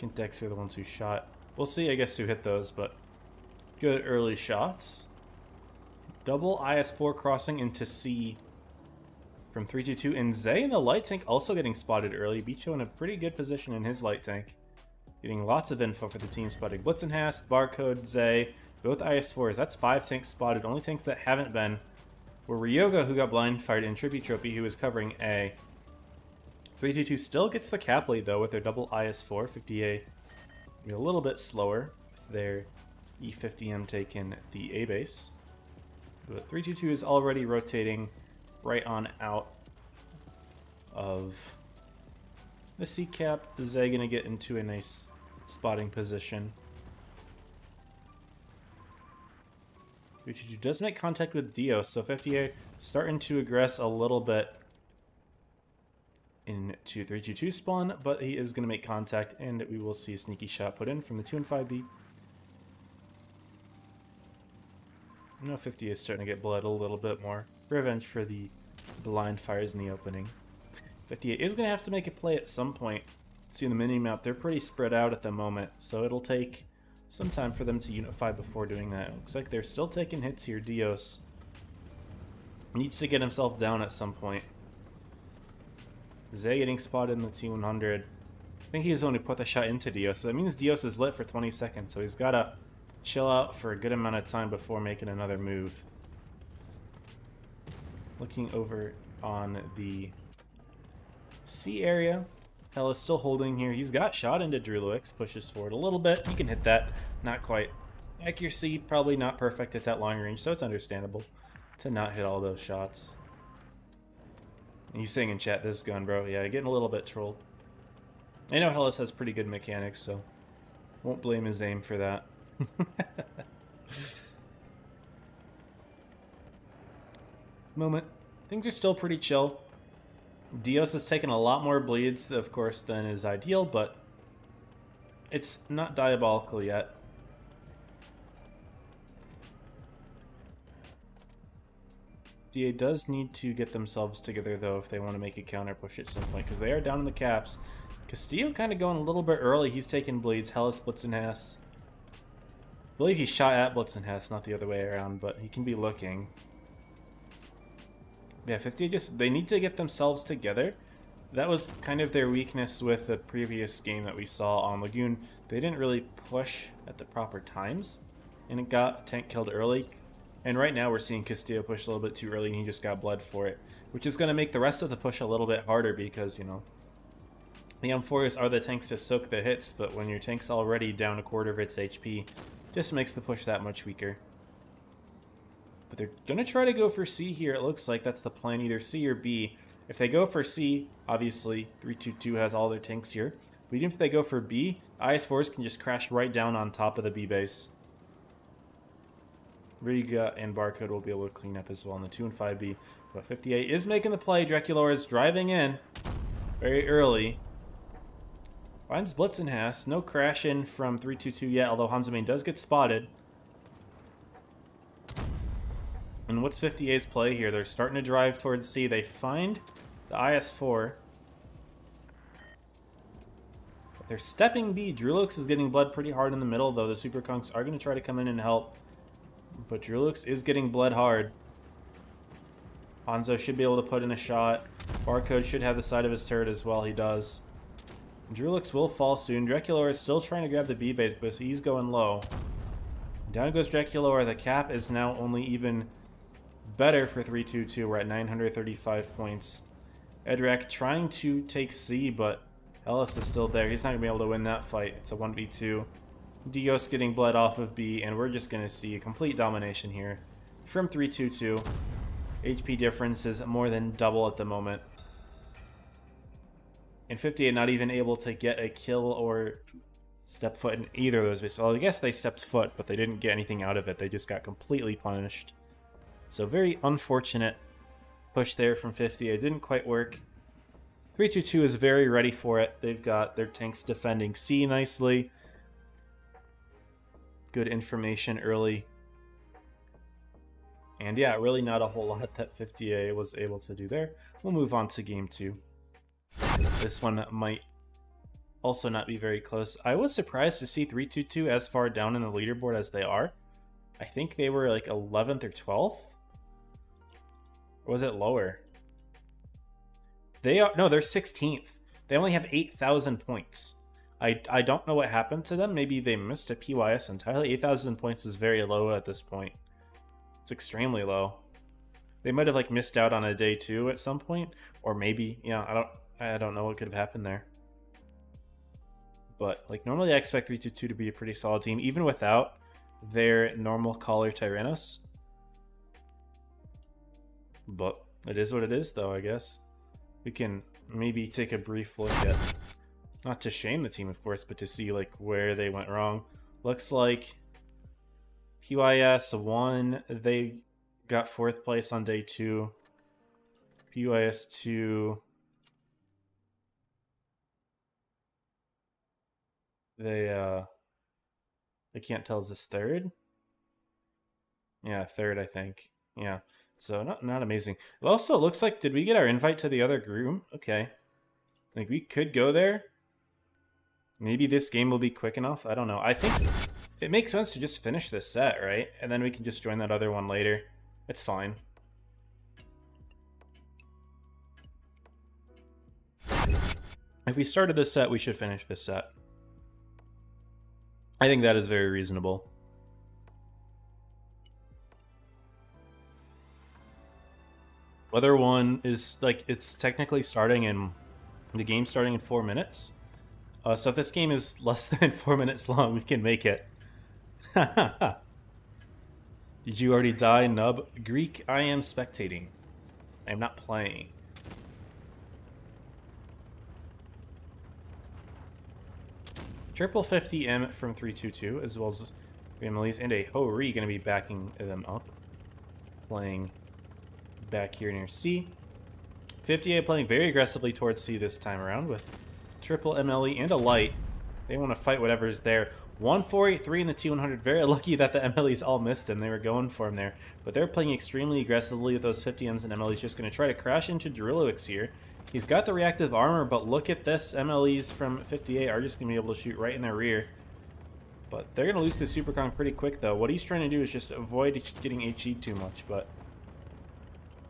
Kintex are the ones who shot. We'll see, I guess, who hit those, but good early shots. Double IS-4 crossing into C from 322. And Zay in the light tank also getting spotted early. Bicho in a pretty good position in his light tank. Getting lots of info for the team spotting. Blitzenhast, Barcode, Zay, both IS-4s. That's 5 tanks spotted. Only tanks that haven't been were Ryoga, who got blind fired, and Trippy Tropy, who was covering A. 322 still gets the cap lead, though, with their double IS-4. 50A a little bit slower with their E50M taking the A base. But 322 is already rotating right on out of the C cap. Zay gonna get into a nice spotting position. 322 does make contact with Dio, so 50A starting to aggress a little bit into 322 spawn, but he is gonna make contact, and we will see a sneaky shot put in from the 2 and 5B. I know 50 is starting to get blood a little bit more. Revenge for the blind fires in the opening. 58 is going to have to make a play at some point. See in the mini-map, they're pretty spread out at the moment, so it'll take some time for them to unify before doing that. It looks like they're still taking hits here. Dios needs to get himself down at some point. Zay getting spotted in the T100. I think he was the one who put the shot into Dios, so that means Dios is lit for 20 seconds, so he's got to chill out for a good amount of time before making another move. Looking over on the C area, Hell is still holding here. He's got shot into Drillowix, pushes forward a little bit. He can hit that, not quite. Accuracy, probably not perfect at that long range, so it's understandable to not hit all those shots. And he's saying in chat, this gun, bro. Yeah, getting a little bit trolled. I know Hellas has pretty good mechanics, so won't blame his aim for that. Moment. Things are still pretty chill. Dios has taken a lot more bleeds, of course, than is ideal, but it's not diabolical yet. DA does need to get themselves together, though, if they want to make a counter push at some point, because they are down in the caps. Castillo kind of going a little bit early. He's taking bleeds. Hellas Blitzenhass. I believe he shot at Blitzenhass, not the other way around, but he can be looking. Yeah, 50 they need to get themselves together. That was kind of their weakness with the previous game that we saw on Lagoon. They didn't really push at the proper times, and it got tank killed early. And right now we're seeing Castillo push a little bit too early, and he just got blood for it, which is going to make the rest of the push a little bit harder because, you know, the M4s are the tanks to soak the hits, but when your tank's already down a quarter of its HP, it just makes the push that much weaker. But they're going to try to go for C here. It looks like that's the plan, either C or B. If they go for C, obviously 322 has all their tanks here. But even if they go for B, IS-4s can just crash right down on top of the B base. Riga and Barcode will be able to clean up as well in the 2 and 5B. But 58 is making the play. Draculaura is driving in very early. Finds Blitz and Haas. No crash in from 322 yet, although Hanzomain does get spotted. And what's 58's play here? They're starting to drive towards C. They find the IS-4. They're stepping B. Drulux is getting bled pretty hard in the middle, though the Super Conks are going to try to come in and help. But Drulux is getting bled hard. Hanzo should be able to put in a shot. Barcode should have the side of his turret as well. He does. Drulux will fall soon. Draculaura is still trying to grab the B base, but he's going low. Down goes Draculaura. The cap is now only even better for 322. We're at 935 points. Edrak trying to take C, but Ellis is still there. He's not going to be able to win that fight. It's a 1v2. Dios getting bled off of B, and we're just going to see a complete domination here from 322. HP difference is more than double at the moment. And 58 not even able to get a kill or step foot in either of those bases. Well, I guess they stepped foot, but they didn't get anything out of it. They just got completely punished. So very unfortunate push there from 58. Didn't quite work. 322 is very ready for it. They've got their tanks defending C nicely. Good information early. And yeah, really not a whole lot that 58 was able to do there. We'll move on to game 2. This one might also not be very close. I was surprised to see 322 as far down in the leaderboard as they are. I think they were like 11th or 12th. Or was it lower? They are, no, they're 16th. They only have 8,000 points. I don't know what happened to them. Maybe they missed a PYS entirely. 8,000 points is very low at this point. It's extremely low. They might have like missed out on a day 2 at some point, or maybe, I don't know what could have happened there. But like normally I expect 322 to be a pretty solid team, even without their normal caller Tyrannos. But it is what it is, though, I guess. We can maybe take a brief look at, not to shame the team, of course, but to see like where they went wrong. Looks like PYS won. They got 4th place on day 2. PYS 2. I can't tell, is this 3rd? Yeah, 3rd, I think. Yeah, so not amazing. It also looks like, did we get our invite to the other group? Okay. Like, we could go there. Maybe this game will be quick enough. I don't know. I think it makes sense to just finish this set, right? And then we can just join that other one later. It's fine. If we started this set, we should finish this set. I think that is very reasonable. Other one is like, it's technically starting in the game starting in 4 minutes. So if this game is less than 4 minutes long, we can make it. Did you already die, Nub? Greek, I am spectating. I am not playing. Triple 50M from 322, as well as families, and a Ho-Ri going to be backing them up. Playing back here near C. 58 playing very aggressively towards C this time around with triple MLE and a light. They want to fight whatever is there. 1483 in the T100. Very lucky that the MLEs all missed him. They were going for him there. But they're playing extremely aggressively with those 50Ms and MLEs. Just going to try to crash into Drillowix here. He's got the reactive armor, but look at this. MLEs from 58 are just going to be able to shoot right in their rear. But they're going to lose the Super Kong pretty quick, though. What he's trying to do is just avoid getting HE'd too much, but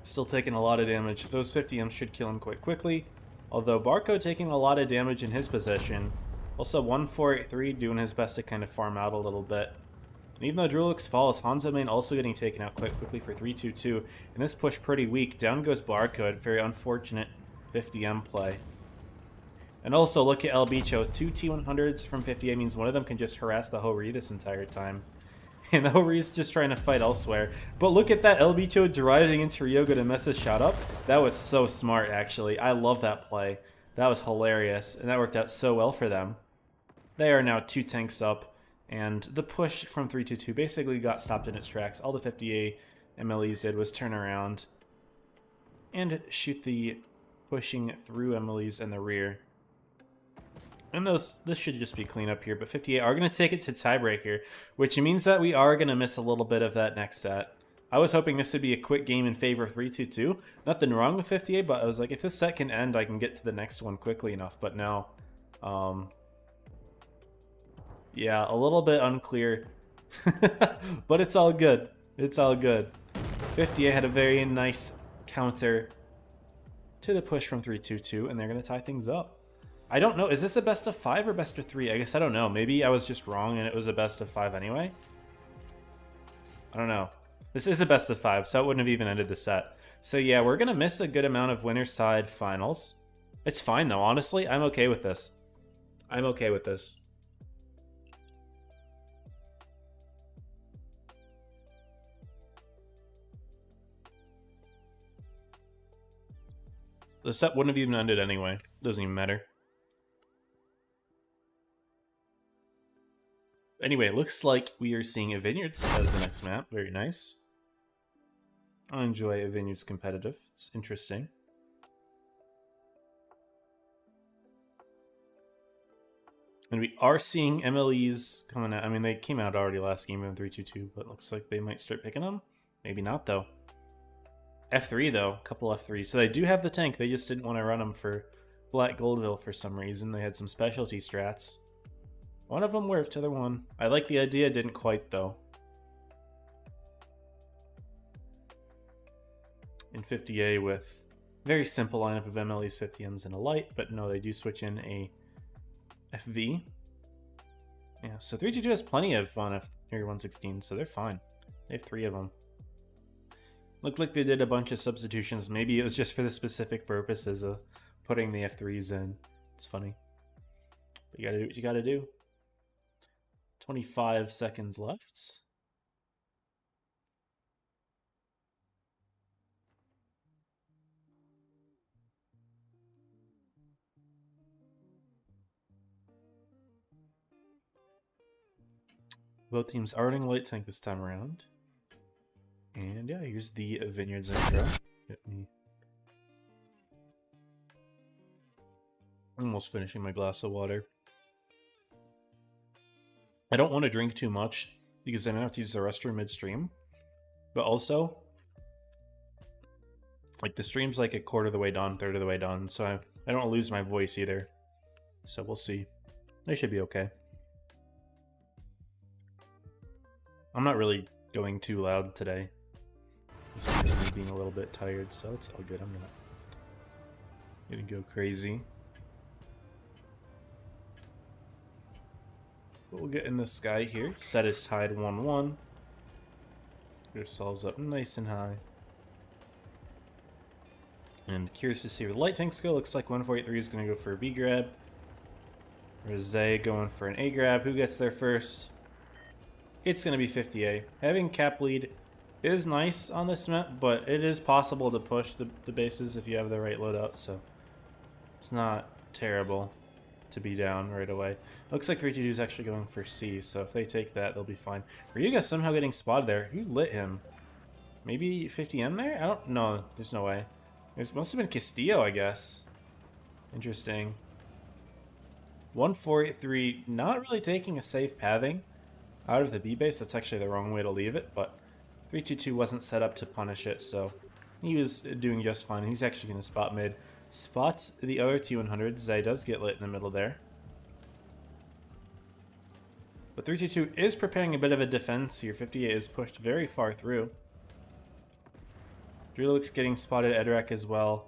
still taking a lot of damage. Those 50Ms should kill him quite quickly. Although Barco taking a lot of damage in his possession. Also 1483 doing his best to kind of farm out a little bit. And even though Drulux falls, Hanzomain also getting taken out quite quickly for 322. And this push pretty weak. Down goes Barcode. Very unfortunate 50M play. And also look at El Bicho. 2 T100s from 58 means one of them can just harass the Ho-Ri this entire time. And the Ho-Ri's just trying to fight elsewhere. But look at that El Bicho driving into Ryoga to mess his shot up. That was so smart, actually. I love that play. That was hilarious. And that worked out so well for them. They are now 2 tanks up. And the push from 322 basically got stopped in its tracks. All the 50A MLEs did was turn around and shoot the pushing through MLEs in the rear. And this should just be clean up here, but 58 are going to take it to tiebreaker, which means that we are going to miss a little bit of that next set. I was hoping this would be a quick game in favor of 322. Nothing wrong with 58, but I was like, if this set can end, I can get to the next one quickly enough. But no. Yeah, a little bit unclear. But it's all good. It's all good. 58 had a very nice counter to the push from 322, and they're going to tie things up. I don't know. Is this a best of 5 or best of 3? I guess I don't know. Maybe I was just wrong and it was a best of 5 anyway. I don't know. This is a best of 5, so it wouldn't have even ended the set. So yeah, we're going to miss a good amount of winner side finals. It's fine though, honestly. I'm okay with this. I'm okay with this. The set wouldn't have even ended anyway. Doesn't even matter. Anyway, looks like we are seeing a Vineyards as the next map. Very nice. I enjoy a Vineyards competitive. It's interesting. And we are seeing MLEs coming out. I mean, they came out already last game in 322, but looks like they might start picking them. Maybe not, though. F3, though. A couple F3s. So they do have the tank. They just didn't want to run them for Black Goldville for some reason. They had some specialty strats. One of them worked, other one. I like the idea, didn't quite, though. In 50A with very simple lineup of MLEs, 50Ms, and a light, but no, they do switch in a FV. Yeah, so 322 has plenty of on F116, so they're fine. They have 3 of them. Looked like they did a bunch of substitutions. Maybe it was just for the specific purposes of putting the F3s in. It's funny. But you gotta do what you gotta do. 25 seconds left. Both teams are running light tank this time around. And yeah, here's the Vineyards intro. Get me. Almost finishing my glass of water. I don't want to drink too much because I don't have to use the restroom midstream. But also, like the stream's like a quarter of the way done, third of the way done, so I don't lose my voice either. So we'll see. They should be okay. I'm not really going too loud today. This is me being a little bit tired, so it's all good. I'm not gonna go crazy. But we'll get in the sky here. Set is tied 1-1. Get ourselves up nice and high. And curious to see where the light tanks go. Looks like 1483 is going to go for a B grab. Rosé going for an A grab. Who gets there first? It's going to be 50A. Having cap lead is nice on this map, but it is possible to push the bases if you have the right loadout, so it's not terrible to be down right away. Looks like 322 is actually going for C, so if they take that, they'll be fine. Ryuga somehow getting spotted there. Who lit him? Maybe 50M there? I don't know. There's no way. It must have been Castillo, I guess. Interesting. 1483 not really taking a safe pathing out of the B base. That's actually the wrong way to leave it, but 322 wasn't set up to punish it, so he was doing just fine. He's actually going to spot mid. Spots the other T100. Zay does get lit in the middle there. But 322 is preparing a bit of a defense here. 58 is pushed very far through. Drelix getting spotted at Edrak as well.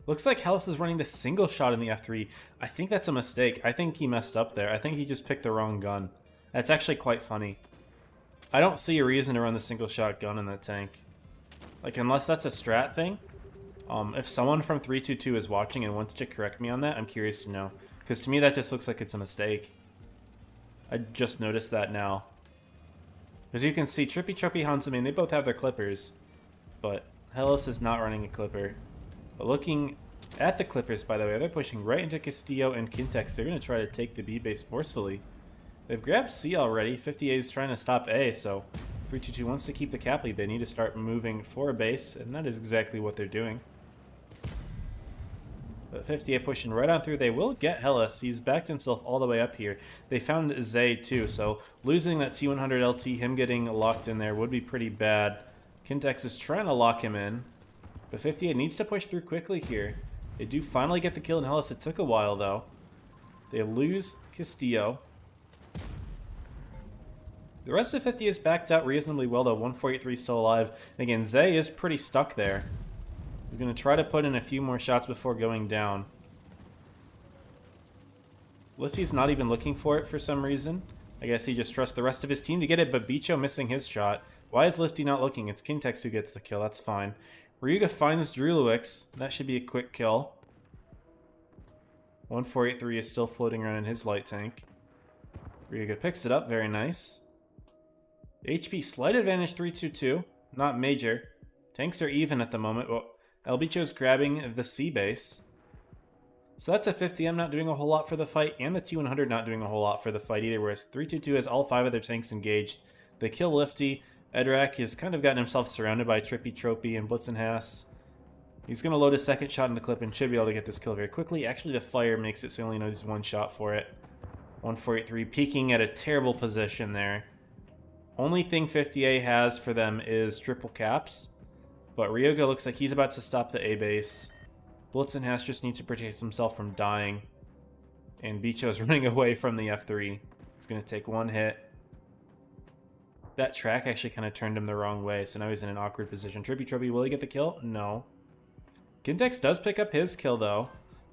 Looks like Hellas is running the single shot in the F3. I think that's a mistake. I think he messed up there. I think he just picked the wrong gun. That's actually quite funny. I don't see a reason to run the single shot gun in that tank. Like, unless that's a strat thing. If someone from 322 is watching and wants to correct me on that, I'm curious to know. Because to me, that just looks like it's a mistake. I just noticed that now. As you can see, Trippy, Hansamine, they both have their clippers. But Hellas is not running a clipper. But looking at the clippers, by the way, they're pushing right into Castillo and Kintex. They're going to try to take the B base forcefully. They've grabbed C already. 50A is trying to stop A, so 322 wants to keep the cap lead. They need to start moving for a base, and that is exactly what they're doing. But 50A pushing right on through. They will get Hellas. He's backed himself all the way up here. They found Zay too, so losing that T100 LT, him getting locked in there would be pretty bad. Kintex is trying to lock him in, but 50A needs to push through quickly here. They do finally get the kill in Hellas. It took a while though. They lose Castillo. The rest of 50 is backed out reasonably well, though. 1483 still alive. And again, Zay is pretty stuck there. He's going to try to put in a few more shots before going down. Lifty's not even looking for it for some reason. I guess he just trusts the rest of his team to get it, but Bicho missing his shot. Why is Lifty not looking? It's Kintex who gets the kill. That's fine. Ryuga finds Drulewix. That should be a quick kill. 1483 is still floating around in his light tank. Ryuga picks it up. Very nice. HP slight advantage 322, not major. Tanks are even at the moment. Well, Elbicho's grabbing the C base. So that's a 50M not doing a whole lot for the fight, and the T100 not doing a whole lot for the fight either, whereas 322 has all 5 of their tanks engaged. They kill Lifty. Edrak has kind of gotten himself surrounded by Trippy, Tropy, and Blitzenhass. He's going to load his second shot in the clip and should be able to get this kill very quickly. Actually, the fire makes it so he only needs one shot for it. 1483 peeking at a terrible position there. Only thing 50A has for them is triple caps, but Ryuga looks like he's about to stop the A base. Blitzenhass just needs to protect himself from dying, and Bicho's running away from the F3. He's going to take one hit. That track actually kind of turned him the wrong way, so now he's in an awkward position. Trippy Tropy, will he get the kill? No. Kintex does pick up his kill, though.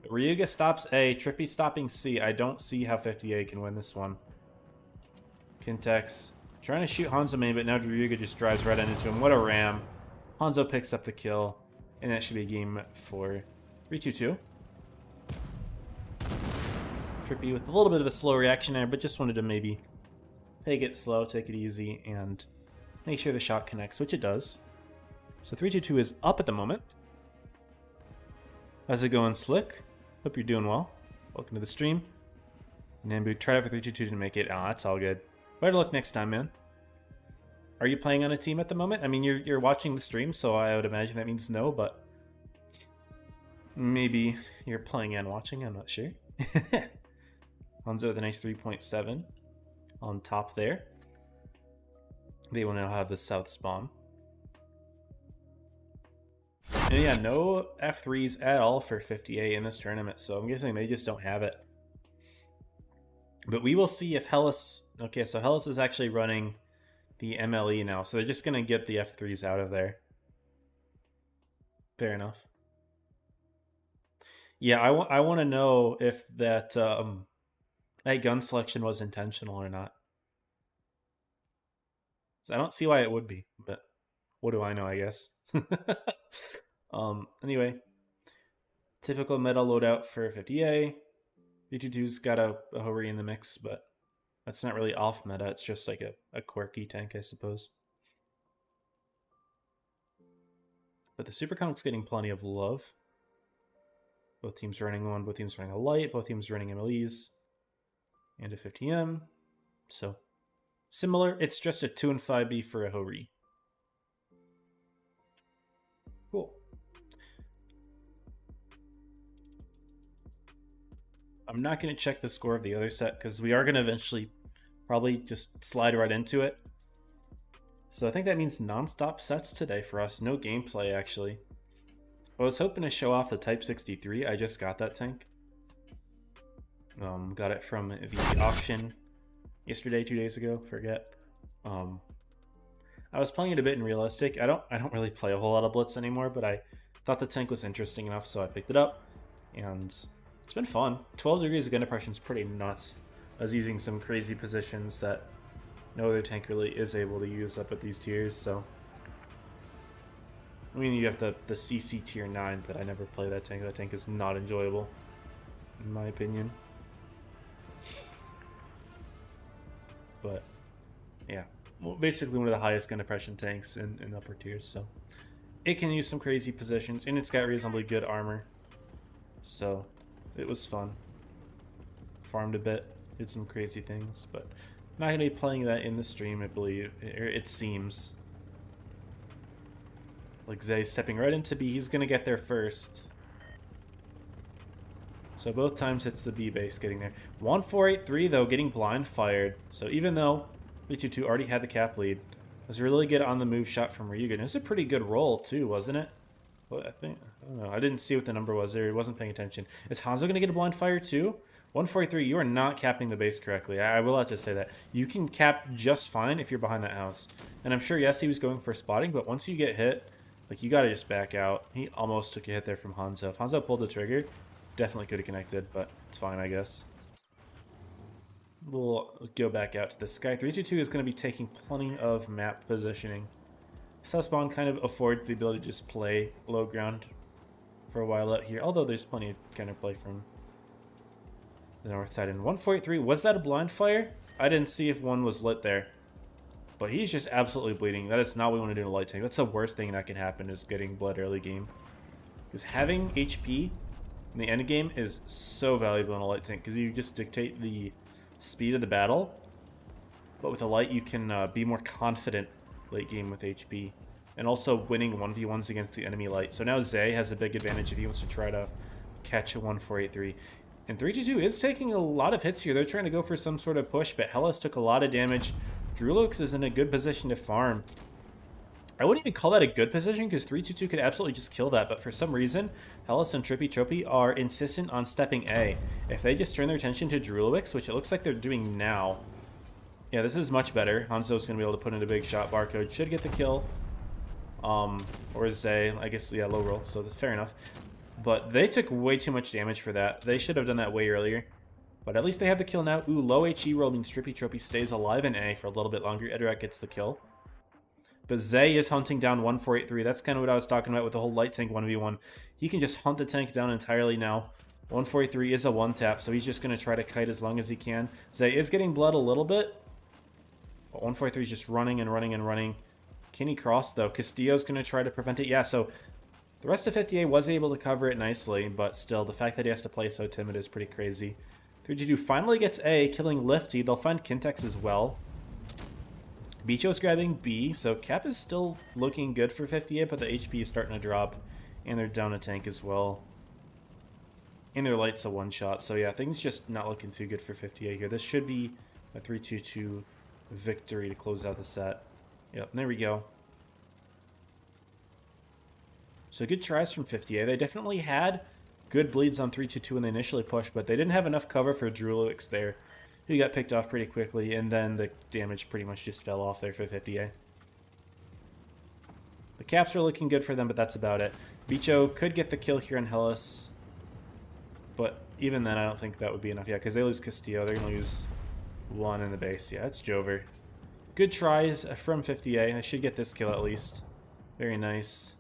Ryuga stops A, Trippy stopping C. I don't see how 50A can win this one. Kintex trying to shoot Hanzo main, but now Ryuga just drives right into him. What a ram. Hanzo picks up the kill, and that should be a game for 322. Trippy with a little bit of a slow reaction there, but just wanted to maybe take it slow, take it easy, and make sure the shot connects, which it does. So 322 is up at the moment. How's it going, Slick? Hope you're doing well. Welcome to the stream. Nambu tried out for 322 to make it. Oh, that's all good. Better luck next time, man. Are you playing on a team at the moment? I mean, you're watching the stream, so I would imagine that means no, but maybe you're playing and watching, I'm not sure. Hanzo with a nice 3.7 on top there. They will now have the south spawn. And yeah, no F3s at all for 50A in this tournament, so I'm guessing they just don't have it. But we will see if Hellas... Okay, so Hellas is actually running the MLE now, so they're just going to get the F3s out of there. Fair enough. Yeah, I want to know if that, that gun selection was intentional or not. I don't see why it would be, but what do I know, I guess. Anyway, typical meta loadout for 50A. 322's got a Hori in the mix, but that's not really off meta. It's just like a quirky tank, I suppose. But the Super Conic's getting plenty of love. Both teams running one, both teams running a light, both teams running MLEs, and a 50M. So, similar. It's just a 2 and 5B for a Hori. Cool. I'm not going to check the score of the other set because we are going to eventually probably just slide right into it. So I think that means non-stop sets today for us. No gameplay, actually. I was hoping to show off the Type 63. I just got that tank. Got it from the auction yesterday, 2 days ago. Forget. I was playing it a bit in realistic. I don't really play a whole lot of Blitz anymore, but I thought the tank was interesting enough, so I picked it up, and it's been fun. 12 degrees of gun depression is pretty nuts. I was using some crazy positions that no other tank really is able to use up at these tiers, so... I mean, you have the CC tier 9, but I never play that tank. That tank is not enjoyable, in my opinion. But, yeah. Well, basically one of the highest gun depression tanks in upper tiers, so... It can use some crazy positions, and it's got reasonably good armor. So, it was fun. Farmed a bit. did some crazy things, but I'm not going to be playing that in the stream, I believe. It seems. Like Zay stepping right into B, he's going to get there first. So both times it's the B base getting there. 1483 though, getting blind fired. So even though 322 already had the cap lead, it was a really good on the move shot from Ryugen. It was a pretty good roll too, wasn't it? Well, I don't know. I didn't see what the number was there. I wasn't paying attention. Is Hanzo going to get a blind fire too? 143, you are not capping the base correctly. I will have to say that. You can cap just fine if you're behind that house. And I'm sure, yes, he was going for spotting, but once you get hit, like, you got to just back out. He almost took a hit there from Hanzo. If Hanzo pulled the trigger, definitely could have connected, but it's fine, I guess. We'll go back out to the sky. 322 is going to be taking plenty of map positioning. South spawn kind of affords the ability to just play low ground for a while out here, although there's plenty of counterplay from the north side. And 143, was that a blind fire? I didn't see if one was lit there. But he's just absolutely bleeding. That is not what we want to do in a light tank. That's the worst thing that can happen, is getting blood early game. Because having HP in the end game is so valuable in a light tank, because you just dictate the speed of the battle. But with a light, you can be more confident late game with HP. And also winning 1v1s against the enemy light. So now Zay has a big advantage if he wants to try to catch a 1483. And 322 is taking a lot of hits here. They're trying to go for some sort of push, but Hellas took a lot of damage. Drulux is in a good position to farm. I wouldn't even call that a good position, because 322 could absolutely just kill that, but for some reason, Hellas and Trippy Tropy are insistent on stepping A. If they just turn their attention to Drulux, which it looks like they're doing now, yeah, this is much better. Hanzo's going to be able to put in a big shot. Barcode should get the kill. Or Zay, I guess, yeah, low roll, so that's fair enough. But they took way too much damage for that. They should have done that way earlier. But at least they have the kill now. Ooh, low HE roll means Trippy Tropy stays alive in A for a little bit longer. Edorak gets the kill. But Zay is hunting down 1483. That's kind of what I was talking about with the whole light tank 1v1. He can just hunt the tank down entirely now. 143 is a one-tap, so he's just going to try to kite as long as he can. Zay is getting blood a little bit. But 143 is just running and running and running. Can he cross, though? Castillo's going to try to prevent it. Yeah, so the rest of 50A was able to cover it nicely, but still, the fact that he has to play so timid is pretty crazy. 322 finally gets A, killing Lifty. They'll find Kintex as well. Bicho's grabbing B, so Cap is still looking good for 58, but the HP is starting to drop. And they're down a tank as well. And their light's a one-shot, so yeah, things just not looking too good for 58 here. This should be a 3-2-2 victory to close out the set. Yep, there we go. So good tries from 58. They definitely had good bleeds on 3-2-2 when they initially pushed, but they didn't have enough cover for Drulux there. He got picked off pretty quickly, and then the damage pretty much just fell off there for 50A. The caps are looking good for them, but that's about it. Bicho could get the kill here on Hellas, but even then I don't think that would be enough. Yeah, because they lose Castillo. They're going to lose one in the base. Yeah, it's Jover. Good tries from 50A. I should get this kill at least. Very nice.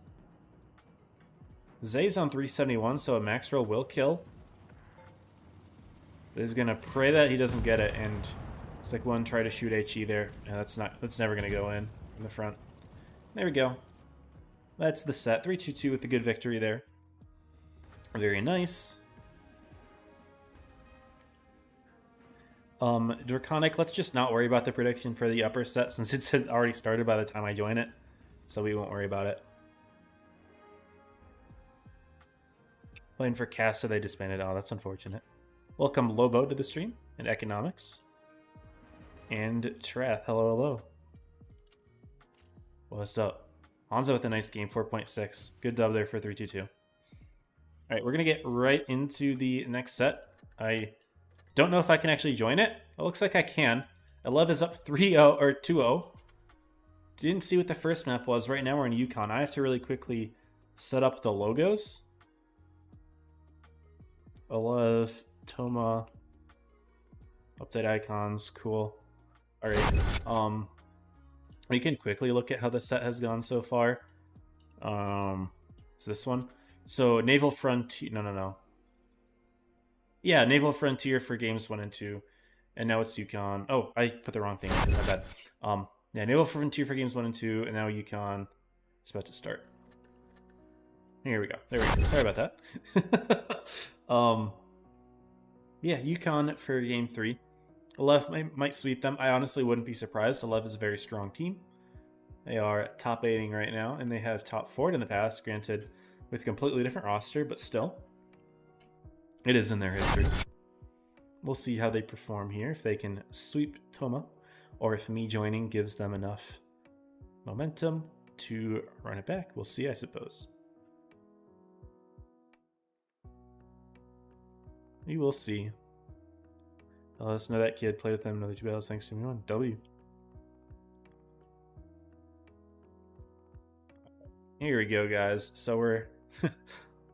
Zay's on 371, so a max roll will kill. But he's gonna pray that he doesn't get it, and it's like one try to shoot HE there. Yeah, that's never gonna go in the front. There we go. That's the set. 3-2-2 with the good victory there. Very nice. Draconic, let's just not worry about the prediction for the upper set, since it's already started by the time I join it. So we won't worry about it. Playing for Casta, they disbanded. Oh, that's unfortunate. Welcome Lobo to the stream, and Economics. And Trath, hello, hello. What's up? Hanzo with a nice game, 4.6. Good dub there for 3-2-2. Alright, we're going to get right into the next set. I don't know if I can actually join it. It looks like I can. Elev is up 3-0, or 2-0. Didn't see what the first map was. Right now we're in Yukon. I have to really quickly set up the logos. Elev, Toma, update icons, cool. Alright, we can quickly look at how the set has gone so far. It's this one. So, Naval Frontier, no. Yeah, Naval Frontier for games 1 and 2. And now it's Yukon. Oh, I put the wrong thing, my bad. Yeah, Naval Frontier for games 1 and 2, and now Yukon is about to start. Here we go. There we go. Sorry about that. Yeah, Yukon for game 3. Alev might sweep them. I honestly wouldn't be surprised. Alev is a very strong team. They are top 8ing right now, and they have top 4'd in the past, granted with a completely different roster, but still. It is in their history. We'll see how they perform here, if they can sweep Toma, or if me joining gives them enough momentum to run it back. We'll see, I suppose. We will see. Let us know that kid played with them another 2 battles. Thanks to me on W. Here we go, guys. So we're a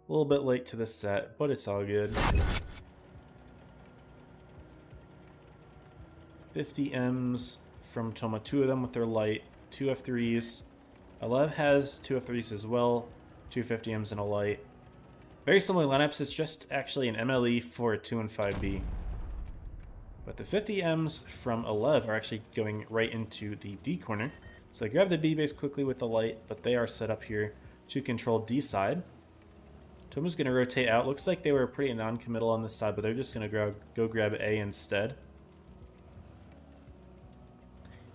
little bit late to this set, but it's all good. 50 M's from Toma, 2 of them with their light, 2 F3s. Alev has 2 F3s as well, 2 50 M's and a light. Very similar lineups, it's just actually an MLE for a 2 and 5B. But the 50 M's from Alev are actually going right into the D corner. So they grab the B base quickly with the light, but they are set up here to control D side. Toma's going to rotate out. Looks like they were pretty non-committal on this side, but they're just going to go grab A instead.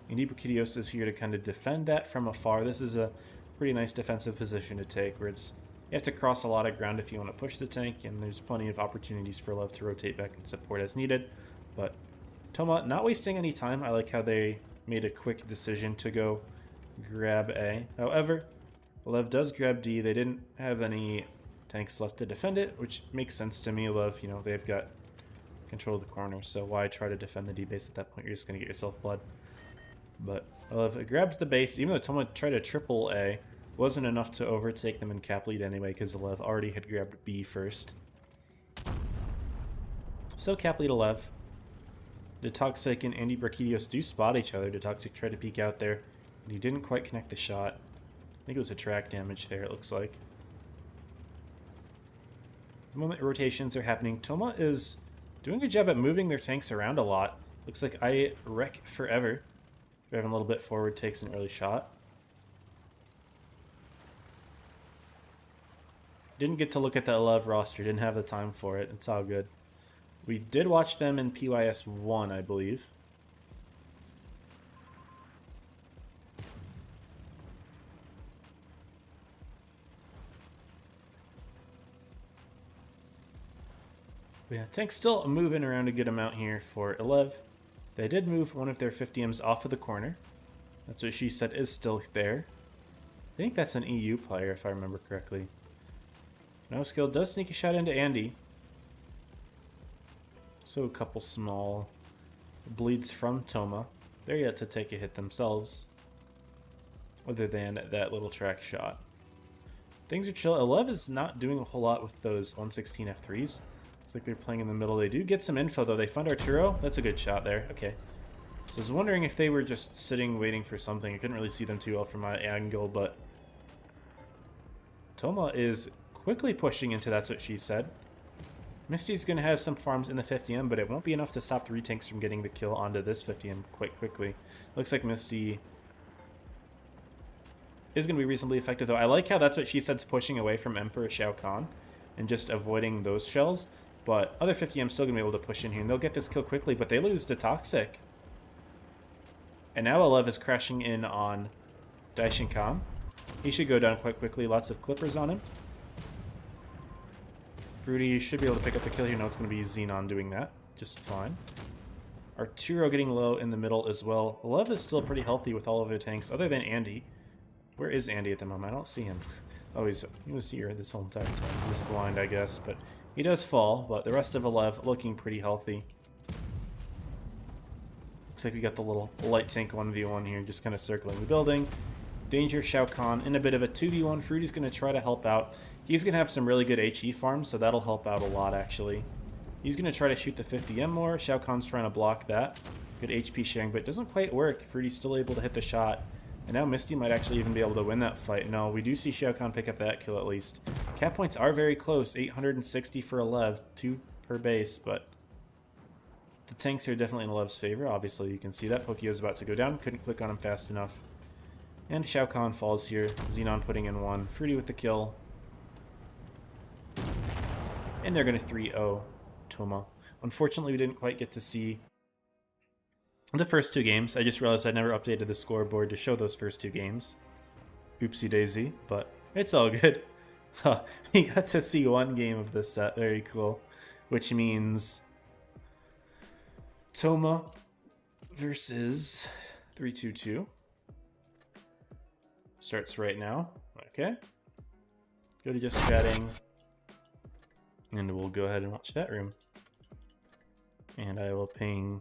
And Ibrakidios is here to kind of defend that from afar. This is a pretty nice defensive position to take, where it's you have to cross a lot of ground if you want to push the tank, and there's plenty of opportunities for Alev to rotate back and support as needed. But Toma not wasting any time. I like how they made a quick decision to go grab A. However, Alev does grab D. They didn't have any tanks left to defend it, which makes sense to me. Alev, you know, they've got control of the corner, so why try to defend the D base at that point? You're just going to get yourself blood. But Alev grabs the base, even though Toma tried to triple A, wasn't enough to overtake them in cap lead anyway, because Alev already had grabbed B first. So cap lead Alev. Detoxic and Andy Brakidios do spot each other. Detoxic tried to peek out there, and he didn't quite connect the shot. I think it was a track damage there, it looks like. The moment rotations are happening, Toma is doing a good job at moving their tanks around a lot. Looks like I wreck forever. Driving a little bit forward, takes an early shot. Didn't get to look at that Alev roster, didn't have the time for it. It's all good. We did watch them in PYS 1, I believe. But yeah, tank's still moving around a good amount here for Alev. They did move one of their 50Ms off of the corner. That's what she said is still there. I think that's an EU player, if I remember correctly. No skill does sneak a shot into Andy. So a couple small bleeds from Toma. They're yet to take a hit themselves, other than that little track shot. Things are chill. Alev is not doing a whole lot with those 116 F3s. Looks like they're playing in the middle. They do get some info, though. They find Arturo. That's a good shot there. Okay. So I was wondering if they were just sitting waiting for something. I couldn't really see them too well from my angle, but Toma is quickly pushing into That's What She Said. Misty's going to have some farms in the 50M, but it won't be enough to stop 3 tanks from getting the kill onto this 50M quite quickly. Looks like Misty is going to be reasonably effective, though. I like how That's What She Said's pushing away from Emperor Shao Kahn and just avoiding those shells, but other 50M's still going to be able to push in here, and they'll get this kill quickly, but they lose to Toxic. And now Alev is crashing in on Daishin Khan. He should go down quite quickly. Lots of clippers on him. Fruity should be able to pick up the kill here. No, it's going to be Xenon doing that just fine. Arturo getting low in the middle as well. Alev is still pretty healthy with all of their tanks, other than Andy. Where is Andy at the moment? I don't see him. Oh, he was here this whole entire time. He was blind, I guess, but he does fall. But the rest of Alev looking pretty healthy. Looks like we got the little light tank 1v1 here, just kind of circling the building. Danger Shao Kahn in a bit of a 2v1. Fruity's going to try to help out. He's going to have some really good HE farms, so that'll help out a lot, actually. He's going to try to shoot the 50M more. Shao Kahn's trying to block that. Good HP sharing, but it doesn't quite work. Fruity's still able to hit the shot. And now Misty might actually even be able to win that fight. No, we do see Shao Kahn pick up that kill at least. Cap points are very close. 860 for Alev, 2 per base, but the tanks are definitely in Alev's favor. Obviously, you can see that. Pokio's about to go down. Couldn't click on him fast enough. And Shao Kahn falls here. Xenon putting in 1. Fruity with the kill. And they're going to 3-0 Toma. Unfortunately, we didn't quite get to see the first 2 games. I just realized I never updated the scoreboard to show those first 2 games. Oopsie daisy, but it's all good. We got to see 1 game of this set. Very cool. Which means Toma versus 322 starts right now. Okay. Go to just chatting. And we'll go ahead and watch that room. And I will ping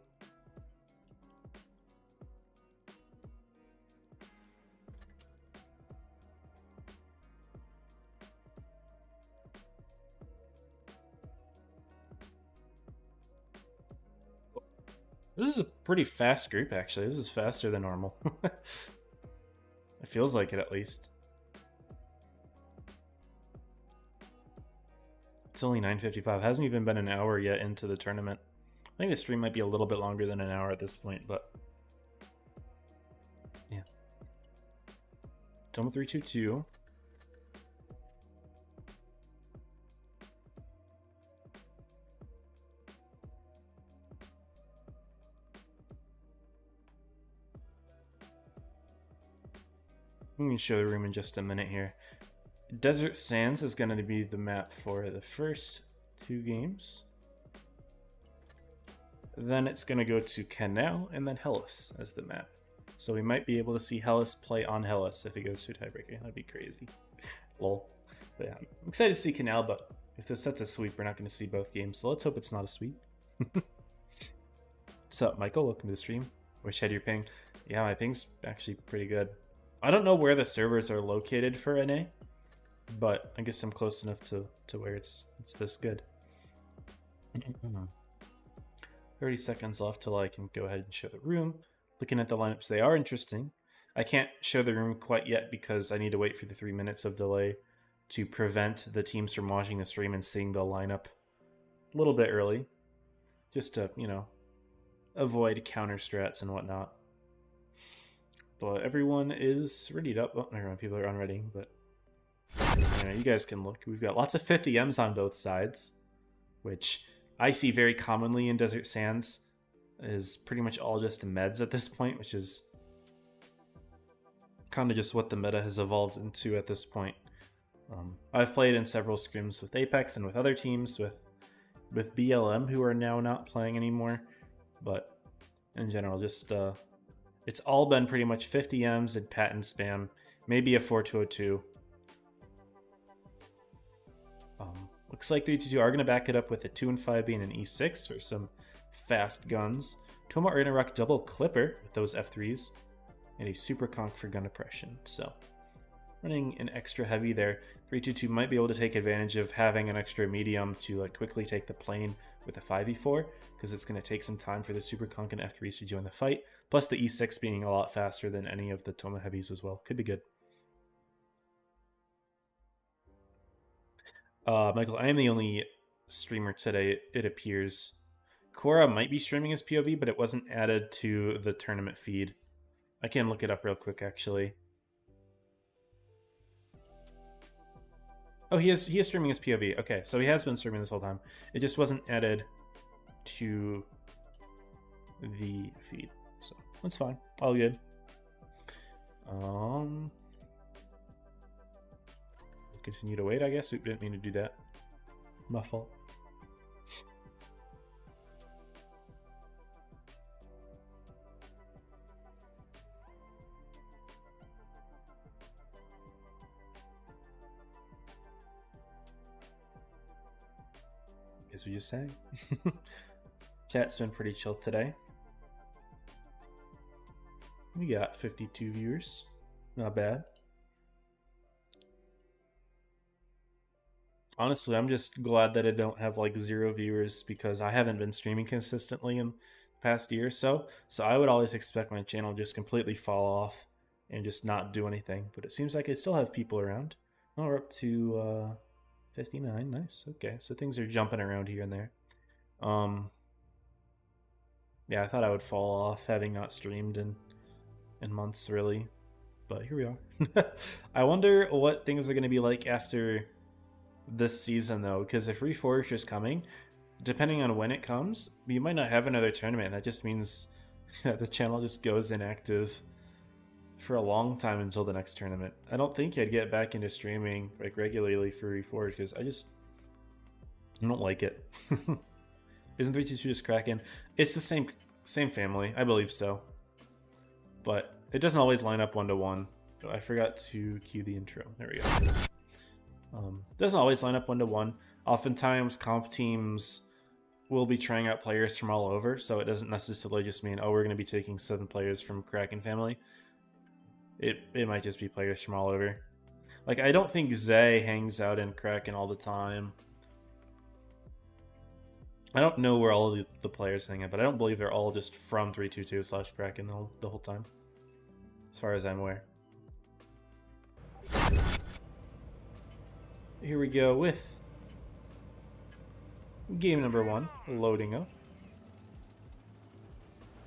This is a pretty fast group, actually. This is faster than normal. It feels like it, at least. It's only 9:55. Hasn't even been an hour yet into the tournament. I think the stream might be a little bit longer than an hour at this point, but... yeah. Toma 322. I'm going to show the room in just a minute here. Desert Sands is going to be the map for the first 2 games. Then it's going to go to Canal and then Hellas as the map. So we might be able to see Hellas play on Hellas if it goes to a tiebreaker. That'd be crazy. Lol. But yeah, I'm excited to see Canal, but if this set's a sweep, we're not going to see both games. So let's hope it's not a sweep. What's up, Michael? Welcome to the stream. Wish I had your ping. Yeah, my ping's actually pretty good. I don't know where the servers are located for NA, but I guess I'm close enough to where it's this good. 30 seconds left till I can go ahead and show the room. Looking at the lineups, they are interesting. I can't show the room quite yet because I need to wait for the 3 minutes of delay to prevent the teams from watching the stream and seeing the lineup a little bit early. Just to, you know, avoid counter strats and whatnot. But everyone is readied up. Oh, never mind, people are unready, but you guys can look. We've got lots of 50Ms on both sides, which I see very commonly in Desert Sands is pretty much all just meds at this point, which is kind of just what the meta has evolved into at this point. I've played in several scrims with Apex and with other teams, with BLM, who are now not playing anymore, but in general, just it's all been pretty much 50Ms and patent spam, maybe a 4202. Looks like 322 are going to back it up with a 2 and 5 being an E6 for some fast guns. Toma are going to rock double Clipper with those F3s and a Super Conk for gun oppression. So running an extra heavy there. 322 might be able to take advantage of having an extra medium to quickly take the plane with a 5v4 because it's going to take some time for the Super Conk and F3s to join the fight. Plus the E6 being a lot faster than any of the Toma heavies as well. Could be good. Michael, I am the only streamer today, it appears. Cora might be streaming as POV, but it wasn't added to the tournament feed. I can look it up real quick, actually. Oh, he is streaming as POV. Okay, so he has been streaming this whole time. It just wasn't added to the feed. So that's fine. All good. Continue to wait, I guess. Oop, didn't mean to do that. My fault. Guess we just sang. Chat's been pretty chill today. We got 52 viewers. Not bad. Honestly, I'm just glad that I don't have 0 viewers because I haven't been streaming consistently in the past year or so. So I would always expect my channel to just completely fall off and just not do anything. But it seems like I still have people around. Oh, we're up to 59. Nice. Okay, so things are jumping around here and there. Yeah, I thought I would fall off having not streamed in months, really. But here we are. I wonder what things are going to be like after this season, though, because if Reforged is coming, depending on when it comes, we might not have another tournament. That just means Yeah, the channel just goes inactive for a long time until the next tournament. I don't think I'd get back into streaming like regularly for Reforged because I don't like it. Isn't 322 just cracking? It's the same family, I believe so. But it doesn't always line up 1-to-1. Oh, I forgot to cue the intro. There we go. Doesn't always line up 1-to-1. Oftentimes, comp teams will be trying out players from all over, so it doesn't necessarily just mean, oh, we're going to be taking 7 players from Kraken family. It might just be players from all over. Like, I don't think Zay hangs out in Kraken all the time. I don't know where all of the players hang out, but I don't believe they're all just from 322/Kraken the whole time, as far as I'm aware. Here we go with game number 1, loading up.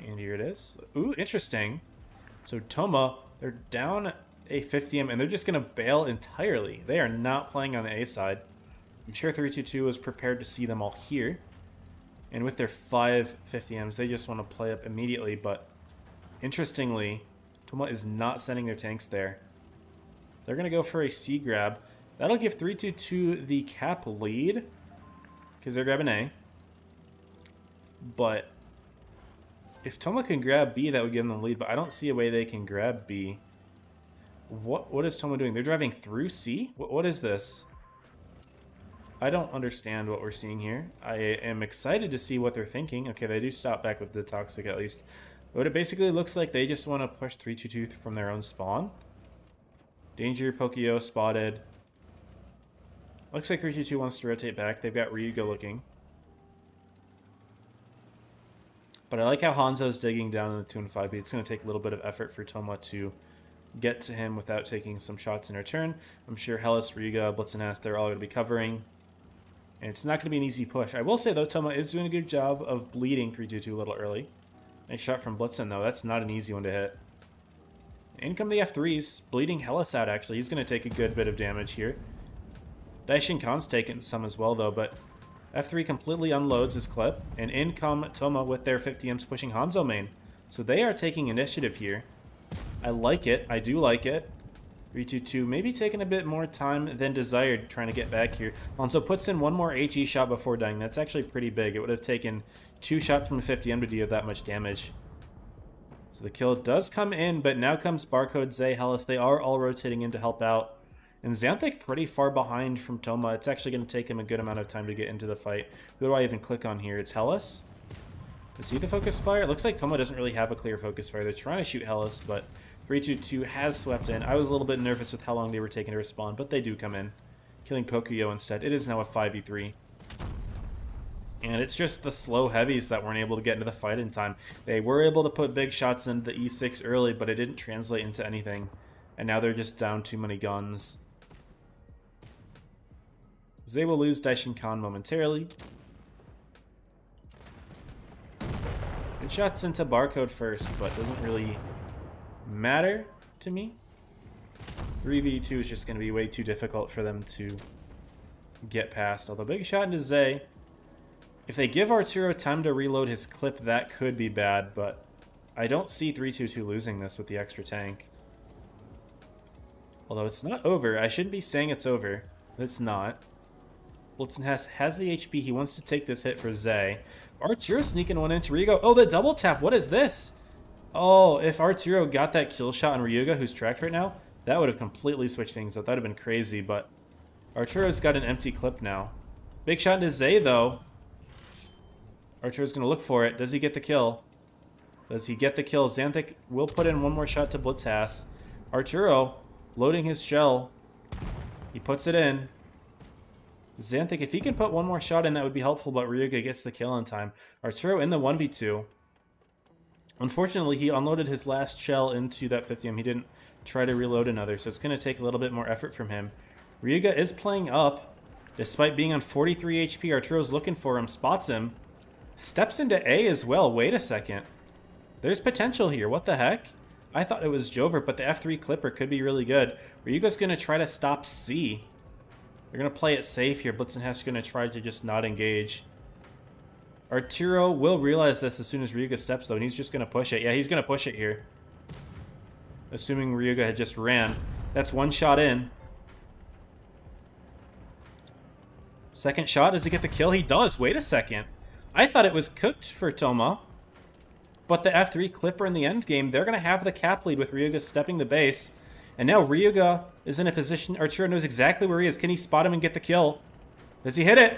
And here it is. Ooh, interesting. So Toma, they're down a 50M, and they're just going to bail entirely. They are not playing on the A side. I'm sure 322 was prepared to see them all here. And with their 5 50Ms, they just want to play up immediately. But interestingly, Toma is not sending their tanks there. They're going to go for a C grab. That'll give 322 the cap lead, because they're grabbing A. But if Toma can grab B, that would give them the lead. But I don't see a way they can grab B. What is Toma doing? They're driving through C? What is this? I don't understand what we're seeing here. I am excited to see what they're thinking. Okay, they do stop back with the Toxic at least. But it basically looks like they just want to push 322 from their own spawn. Danger, Pokio spotted. Looks like 322 wants to rotate back. They've got Ryuga looking. But I like how Hanzo's digging down in the 2 and 5B. It's going to take a little bit of effort for Toma to get to him without taking some shots in return. I'm sure Hellas, Ryuga, Blitz, and Ass, they're all going to be covering. And it's not going to be an easy push. I will say, though, Toma is doing a good job of bleeding 322 a little early. Nice shot from Blitzen, though. That's not an easy one to hit. In come the F3s. Bleeding Hellas out, actually. He's going to take a good bit of damage here. Daishin Khan's taken some as well, though, but F3 completely unloads his clip. And in come Toma with their 50Ms pushing Hanzo main. So they are taking initiative here. I like it. I do like it. 322 maybe taking a bit more time than desired trying to get back here. Hanzo puts in one more HE shot before dying. That's actually pretty big. It would have taken 2 shots from a 50M to deal that much damage. So the kill does come in, but now comes Barcode, Zay, Hellas. They are all rotating in to help out. And Xanthic pretty far behind from Toma. It's actually going to take him a good amount of time to get into the fight. Who do I even click on here? It's Hellas. Is he the focus fire? It looks like Toma doesn't really have a clear focus fire. They're trying to shoot Hellas, but 322 has swept in. I was a little bit nervous with how long they were taking to respond, but they do come in. Killing Pokuyo instead. It is now a 5v3. And it's just the slow heavies that weren't able to get into the fight in time. They were able to put big shots into the E6 early, but it didn't translate into anything. And now they're just down too many guns. They will lose Daishin Khan momentarily. Good shots into Barcode first, but doesn't really matter to me. 3v2 is just going to be way too difficult for them to get past. Although big shot into Zay. If they give Arturo time to reload his clip, that could be bad, but I don't see 322 losing this with the extra tank. Although it's not over. I shouldn't be saying it's over, but it's not. Blitzen has the HP. He wants to take this hit for Zay. Arturo sneaking one into Ryuga. Oh, the double tap. What is this? Oh, if Arturo got that kill shot on Ryuga, who's tracked right now, that would have completely switched things up. That would have been crazy, but Arturo's got an empty clip now. Big shot into Zay, though. Arturo's going to look for it. Does he get the kill? Does he get the kill? Xanthic will put in one more shot to Blitzhass. Arturo loading his shell. He puts it in. Xanthic, if he can put one more shot in, that would be helpful, but Ryuga gets the kill in time. Arturo in the 1v2. Unfortunately, he unloaded his last shell into that 50M. He didn't try to reload another, so it's going to take a little bit more effort from him. Ryuga is playing up. Despite being on 43 HP, Arturo's looking for him, spots him. Steps into A as well. Wait a second. There's potential here. What the heck? I thought it was Jover, but the F3 Clipper could be really good. Ryuga's going to try to stop C. They're going to play it safe here. Blitzenhess is going to try to just not engage. Arturo will realize this as soon as Ryuga steps, though, and he's just going to push it. Yeah, he's going to push it here. Assuming Ryuga had just ran. That's one shot in. Second shot, does he get the kill? He does. Wait a second. I thought it was cooked for Toma. But the F3 Clipper in the end game, they're going to have the cap lead with Ryuga stepping the base. And now Ryuga is in a position. Arturo knows exactly where he is. Can he spot him and get the kill? Does he hit it?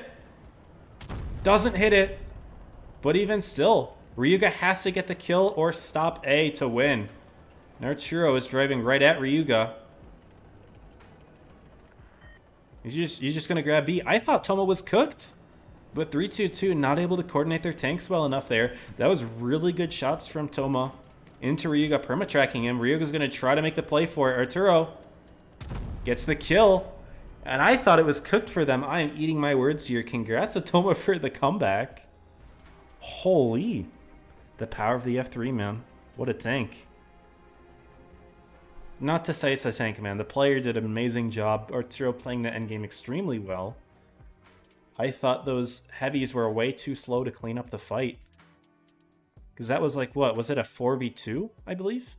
Doesn't hit it. But even still, Ryuga has to get the kill or stop A to win. And Arturo is driving right at Ryuga. He's just going to grab B. I thought Toma was cooked. But 3-2-2 not able to coordinate their tanks well enough there. That was really good shots from Toma into Ryuga, perma-tracking him. Ryuga's going to try to make the play for it. Arturo gets the kill. And I thought it was cooked for them. I am eating my words here. Congrats to Toma for the comeback. Holy. The power of the F3, man. What a tank. Not to say it's the tank, man. The player did an amazing job. Arturo playing the endgame extremely well. I thought those heavies were way too slow to clean up the fight. Because that was like, what? Was it a 4v2, I believe?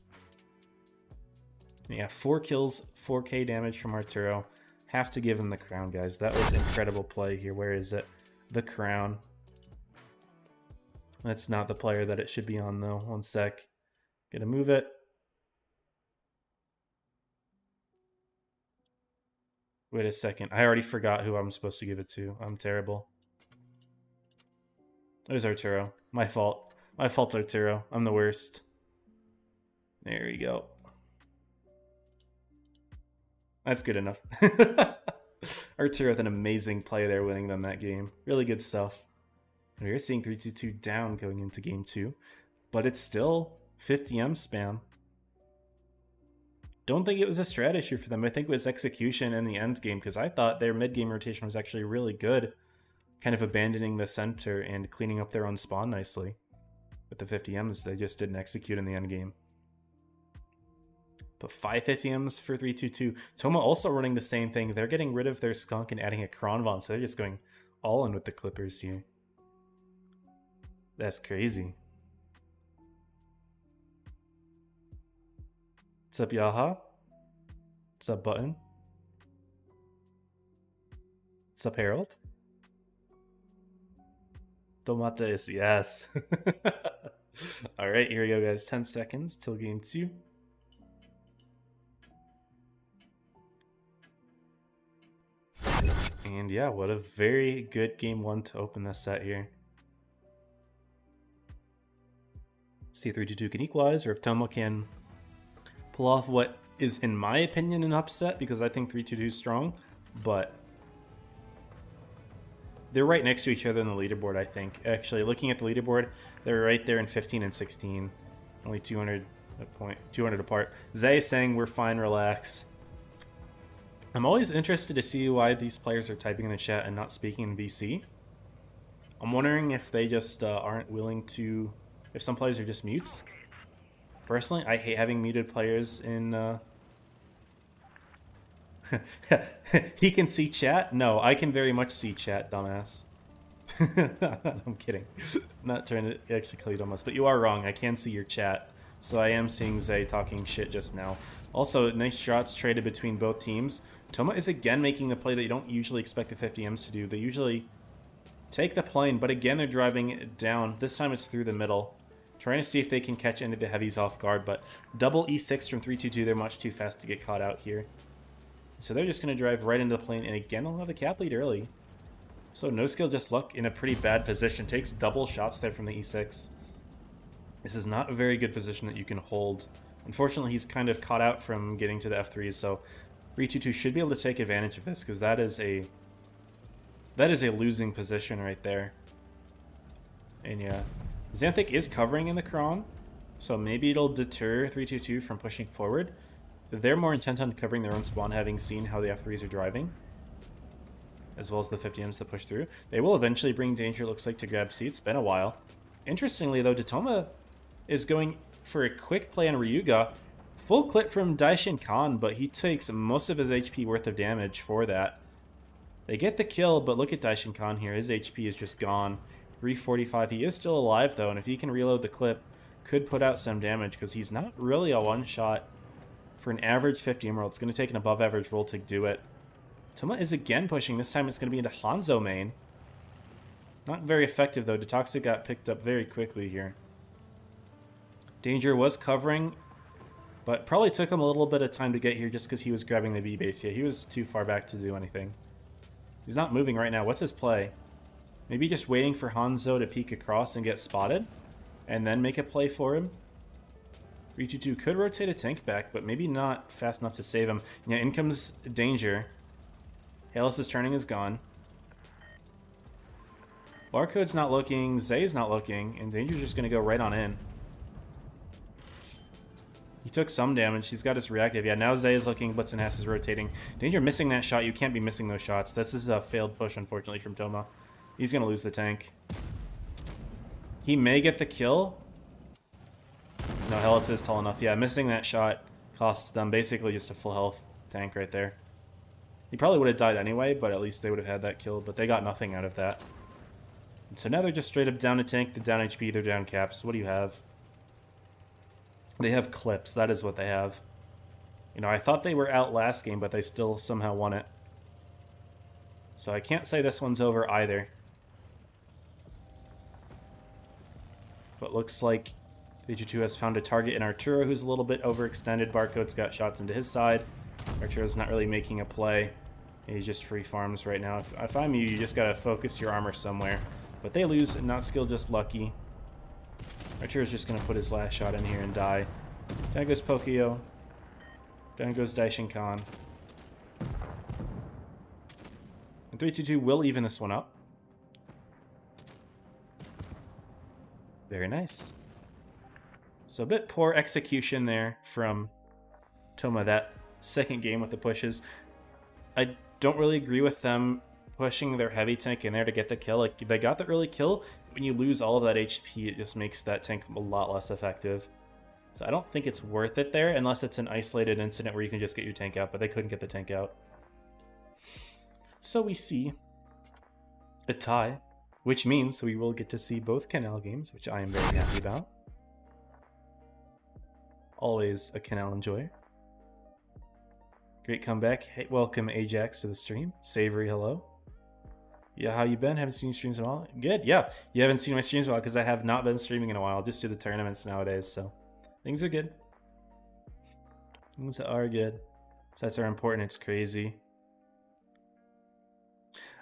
Yeah, 4 kills, 4k damage from Arturo. Have to give him the crown, guys. That was incredible play here. Where is it? The crown. That's not the player that it should be on, though. One sec. Gonna move it. Wait a second. I already forgot who I'm supposed to give it to. I'm terrible. It was Arturo. My fault. My fault, Arturo. I'm the worst. There we go. That's good enough. Arturo with an amazing play there, winning them that game. Really good stuff. And we're seeing 3-2-2 down going into game 2. But it's still 50M spam. Don't think it was a strat issue for them. I think it was execution in the end game, because I thought their mid-game rotation was actually really good. Kind of abandoning the center and cleaning up their own spawn nicely. With the 50Ms, they just didn't execute in the end game. But 5 50Ms for 3-2-2. Toma also running the same thing. They're getting rid of their skunk and adding a Kronvon, so they're just going all in with the Clippers here. That's crazy. What's up, Yaha? What's up, Button? What's up, Harold? Tomates, yes. Alright, here we go, guys. 10 seconds till game 2. And yeah, what a very good game 1 to open this set here. See if 3-2-2 can equalize, or if Toma can pull off what is, in my opinion, an upset, because I think 3-2-2 is strong, but they're right next to each other in the leaderboard, I think. Actually, looking at the leaderboard, they're right there in 15 and 16. Only 200 apart. Zay saying we're fine, relax. I'm always interested to see why these players are typing in the chat and not speaking in VC. I'm wondering if they just aren't willing to... If some players are just mutes. Personally, I hate having muted players in... He can see chat? No, I can very much see chat, dumbass. I'm kidding. I'm not trying to actually call you dumbass, but you are wrong. I can see your chat. So I am seeing Zay talking shit just now. Also, nice shots traded between both teams. Toma is again making the play that you don't usually expect the 50Ms to do. They usually take the plane, but again they're driving it down. This time it's through the middle. Trying to see if they can catch any of the heavies off guard, but double E6 from 3-2-2, they're much too fast to get caught out here. So they're just going to drive right into the plane, and again they'll have the cap lead early. So No Skill Just Luck in a pretty bad position. Takes double shots there from the E6. This is not a very good position that you can hold. Unfortunately, he's kind of caught out from getting to the F3s, so 3-2-2 should be able to take advantage of this, because that is a losing position right there. And yeah, Xanthic is covering in the Kron, so maybe it'll deter 3-2-2 from pushing forward. They're more intent on covering their own spawn, having seen how the F3s are driving, as well as the 50Ms that push through. They will eventually bring danger, it looks like, to grab C. It's been a while. Interestingly, though, Toma is going for a quick play on Ryuga. Full clip from Daishin Khan, but he takes most of his HP worth of damage for that. They get the kill, but look at Daishin Khan here. His HP is just gone. 345. He is still alive, though, and if he can reload the clip, could put out some damage, because he's not really a one-shot. For an average 50 emerald, it's going to take an above-average roll to do it. Toma is again pushing. This time it's going to be into Hanzo main. Not very effective, though. Detoxic got picked up very quickly here. Danger was covering, but probably took him a little bit of time to get here just because he was grabbing the B base. Yeah, he was too far back to do anything. He's not moving right now. What's his play? Maybe just waiting for Hanzo to peek across and get spotted, and then make a play for him. 322 could rotate a tank back, but maybe not fast enough to save him. Yeah, in comes Danger. Halos' turning is gone. Barcode's not looking, Zay's not looking, and Danger's just going to go right on in. He took some damage. He's got his reactive. Yeah, now Zay is looking, Blitz and Hess is rotating. Danger missing that shot. You can't be missing those shots. This is a failed push, unfortunately, from Toma. He's going to lose the tank. He may get the kill. No, Hellas is tall enough. Yeah, missing that shot costs them basically just a full health tank right there. He probably would have died anyway, but at least they would have had that kill. But they got nothing out of that. And so now they're just straight up down a tank. They're down HP. They're down caps. What do you have? They have clips. That is what they have. You know, I thought they were out last game, but they still somehow won it. So I can't say this one's over either. But looks like 322 has found a target in Arturo, who's a little bit overextended. Barcode's got shots into his side. Arturo's not really making a play. He's just free farms right now. If I'm you, you just gotta focus your armor somewhere. But they lose, and not skill, just lucky. Arturo's just gonna put his last shot in here and die. Down goes Pokio. Down goes Daishin Khan. And 322 will even this one up. Very nice. So a bit poor execution there from Toma that second game with the pushes. I don't really agree with them pushing their heavy tank in there to get the kill. Like, they got the early kill. When you lose all of that HP, it just makes that tank a lot less effective. So I don't think it's worth it there, unless it's an isolated incident where you can just get your tank out, but they couldn't get the tank out. So we see a tie, which means we will get to see both Canal games, which I am very happy about. Always a Canal enjoyer. Great comeback. Hey, welcome Ajax to the stream. Savory, hello. Yeah, how you been? Haven't seen streams in a while. Good, yeah. You haven't seen my streams in a while because I have not been streaming in a while. Just do the tournaments nowadays, so things are good. Things are good. Sets are important. It's crazy.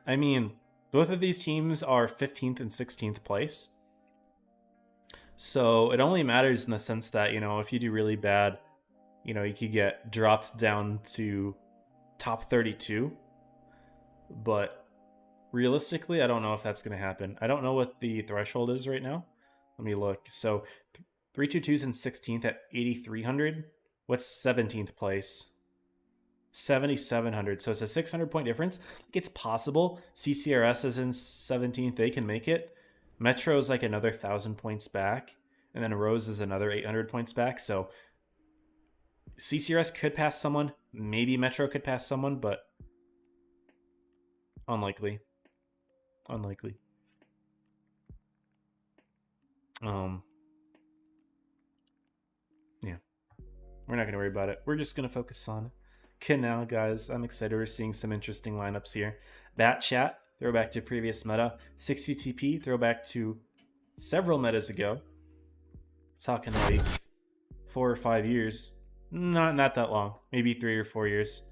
I mean, both of these teams are 15th and 16th place. So it only matters in the sense that, you know, if you do really bad, you know, you could get dropped down to top 32. But realistically, I don't know if that's going to happen. I don't know what the threshold is right now. Let me look. So 322's in 16th at 8,300. What's 17th place? 7,700. So it's a 600 point difference. Like, it's possible. CCRS is in 17th. They can make it. Metro is like another 1,000 points back. And then Rose is another 800 points back. So CCRS could pass someone. Maybe Metro could pass someone, but unlikely. Unlikely. Yeah. We're not going to worry about it. We're just going to focus on Canal, guys. I'm excited. We're seeing some interesting lineups here. Bat Chat, throwback to previous meta. 60TP, throwback to several metas ago. Talking like 4 or 5 years. Not that long. Maybe 3 or 4 years.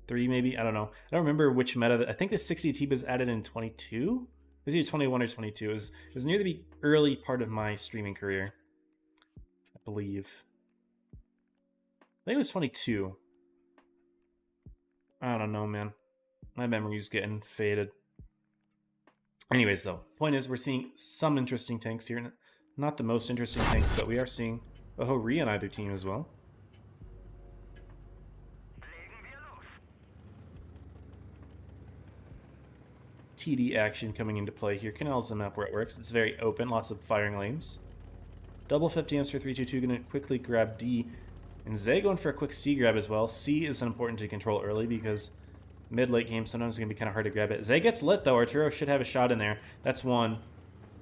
3 maybe? I don't know. I don't remember which meta. I think the 60TP was added in 22? It was either 21 or 22. It was near the early part of my streaming career, I believe. I think it was 22. I don't know, man. My memory's getting faded. Anyways, though, point is we're seeing some interesting tanks here. Not the most interesting tanks, but we are seeing a Hori on either team as well. TD action coming into play here. Canal's the map where it works. It's very open, lots of firing lanes. Double 50 amps for 322, gonna quickly grab D. And Zay going for a quick C grab as well. C is important to control early because mid-late game sometimes it's gonna be kind of hard to grab it. Zay gets lit though. Arturo should have a shot in there. That's one.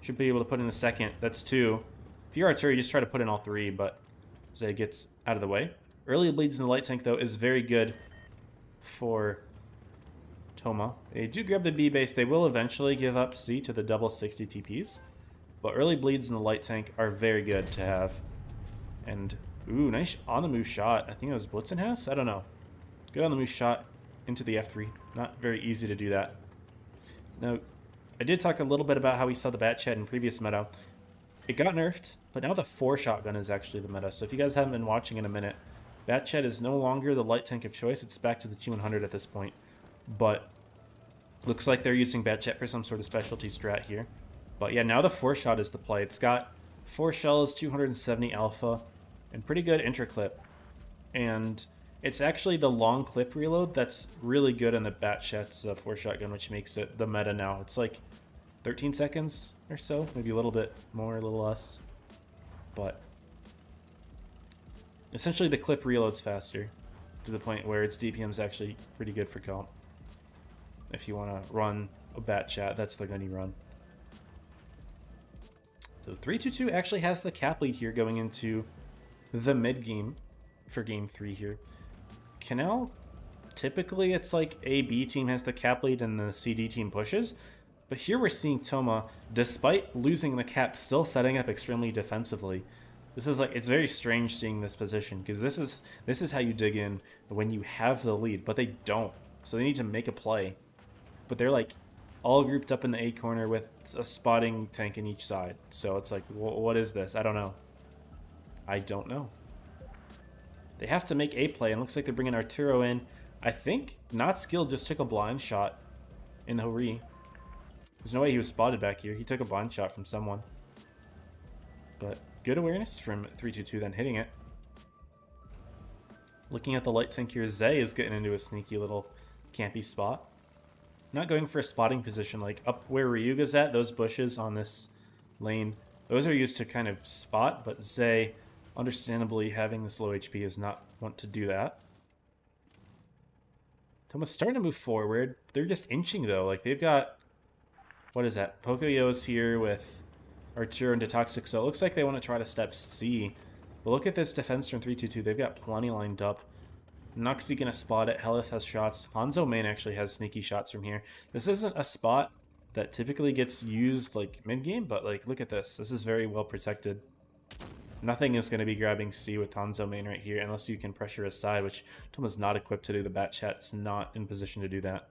Should be able to put in a second. That's 2. If you're artillery, you just try to put in all 3, but Zay gets out of the way. Early bleeds in the light tank, though, is very good for Toma. They do grab the B base. They will eventually give up C to the double 60 TPs. But early bleeds in the light tank are very good to have. And, ooh, nice on-the-move shot. I think it was Blitz and Hess? I don't know. Good on-the-move shot into the F3. Not very easy to do that. Now, I did talk a little bit about how we saw the Bat Chat in previous meta. It got nerfed, but now the 4 shotgun is actually the meta. So if you guys haven't been watching in a minute, Bat Chat is no longer the light tank of choice. It's back to the T100 at this point. But looks like they're using Bat Chat for some sort of specialty strat here. But yeah, now the 4 shot is the play. It's got 4 shells, 270 alpha, and pretty good interclip. And it's actually the long clip reload that's really good in the Bat Chat's 4 shotgun, which makes it the meta now. It's like 13 seconds or so, maybe a little bit more, a little less. But essentially the clip reloads faster to the point where its DPM is actually pretty good for comp. If you want to run a Bat Chat, that's the gun you run. So 322 actually has the cap lead here going into the mid game for game 3 here. Canal, typically it's like A-B team has the cap lead and the CD team pushes. But here we're seeing Toma, despite losing the cap, still setting up extremely defensively. This is like, it's very strange seeing this position, because this is how you dig in when you have the lead, but they don't. So they need to make a play. But they're like all grouped up in the A corner with a spotting tank in each side. So it's like, what is this? I don't know. I don't know. They have to make a play, and it looks like they're bringing Arturo in. I think Not Skilled just took a blind shot in the Hori. There's no way he was spotted back here. He took a blind shot from someone. But good awareness from 322 then hitting it. Looking at the light tank here, Zay is getting into a sneaky little campy spot. Not going for a spotting position, like up where Ryuga's at, those bushes on this lane, those are used to kind of spot, but Zay, understandably, having this low HP, does not want to do that. Toma's starting to move forward. They're just inching, though. Like, they've got, what is that? Pocoyo's here with Arturo and Detoxic, so it looks like they want to try to step C. But look at this defense from 322. They've got plenty lined up. Nuxie gonna spot it. Hellas has shots. Hanzo Main actually has sneaky shots from here. This isn't a spot that typically gets used like mid-game, but like look at this. This is very well protected. Nothing is going to be grabbing C with Hanzo Main right here unless you can pressure his side, which Toma's not equipped to do. The Bat Chat's not in position to do that.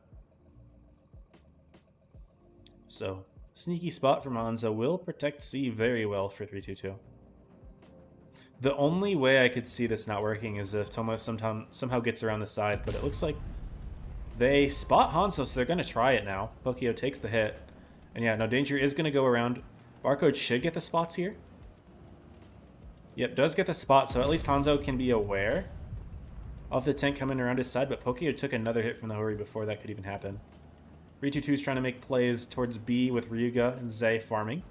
So, sneaky spot from Hanzo will protect C very well for 322. The only way I could see this not working is if Toma somehow gets around the side, but it looks like they spot Hanzo, so they're going to try it now. Pokio takes the hit. And yeah, no, Danger is going to go around. Barcode should get the spots here. Yep, does get the spot, so at least Hanzo can be aware of the tank coming around his side, but Pokio took another hit from the Hori before that could even happen. 322 is trying to make plays towards B with Ryuga and Zay farming.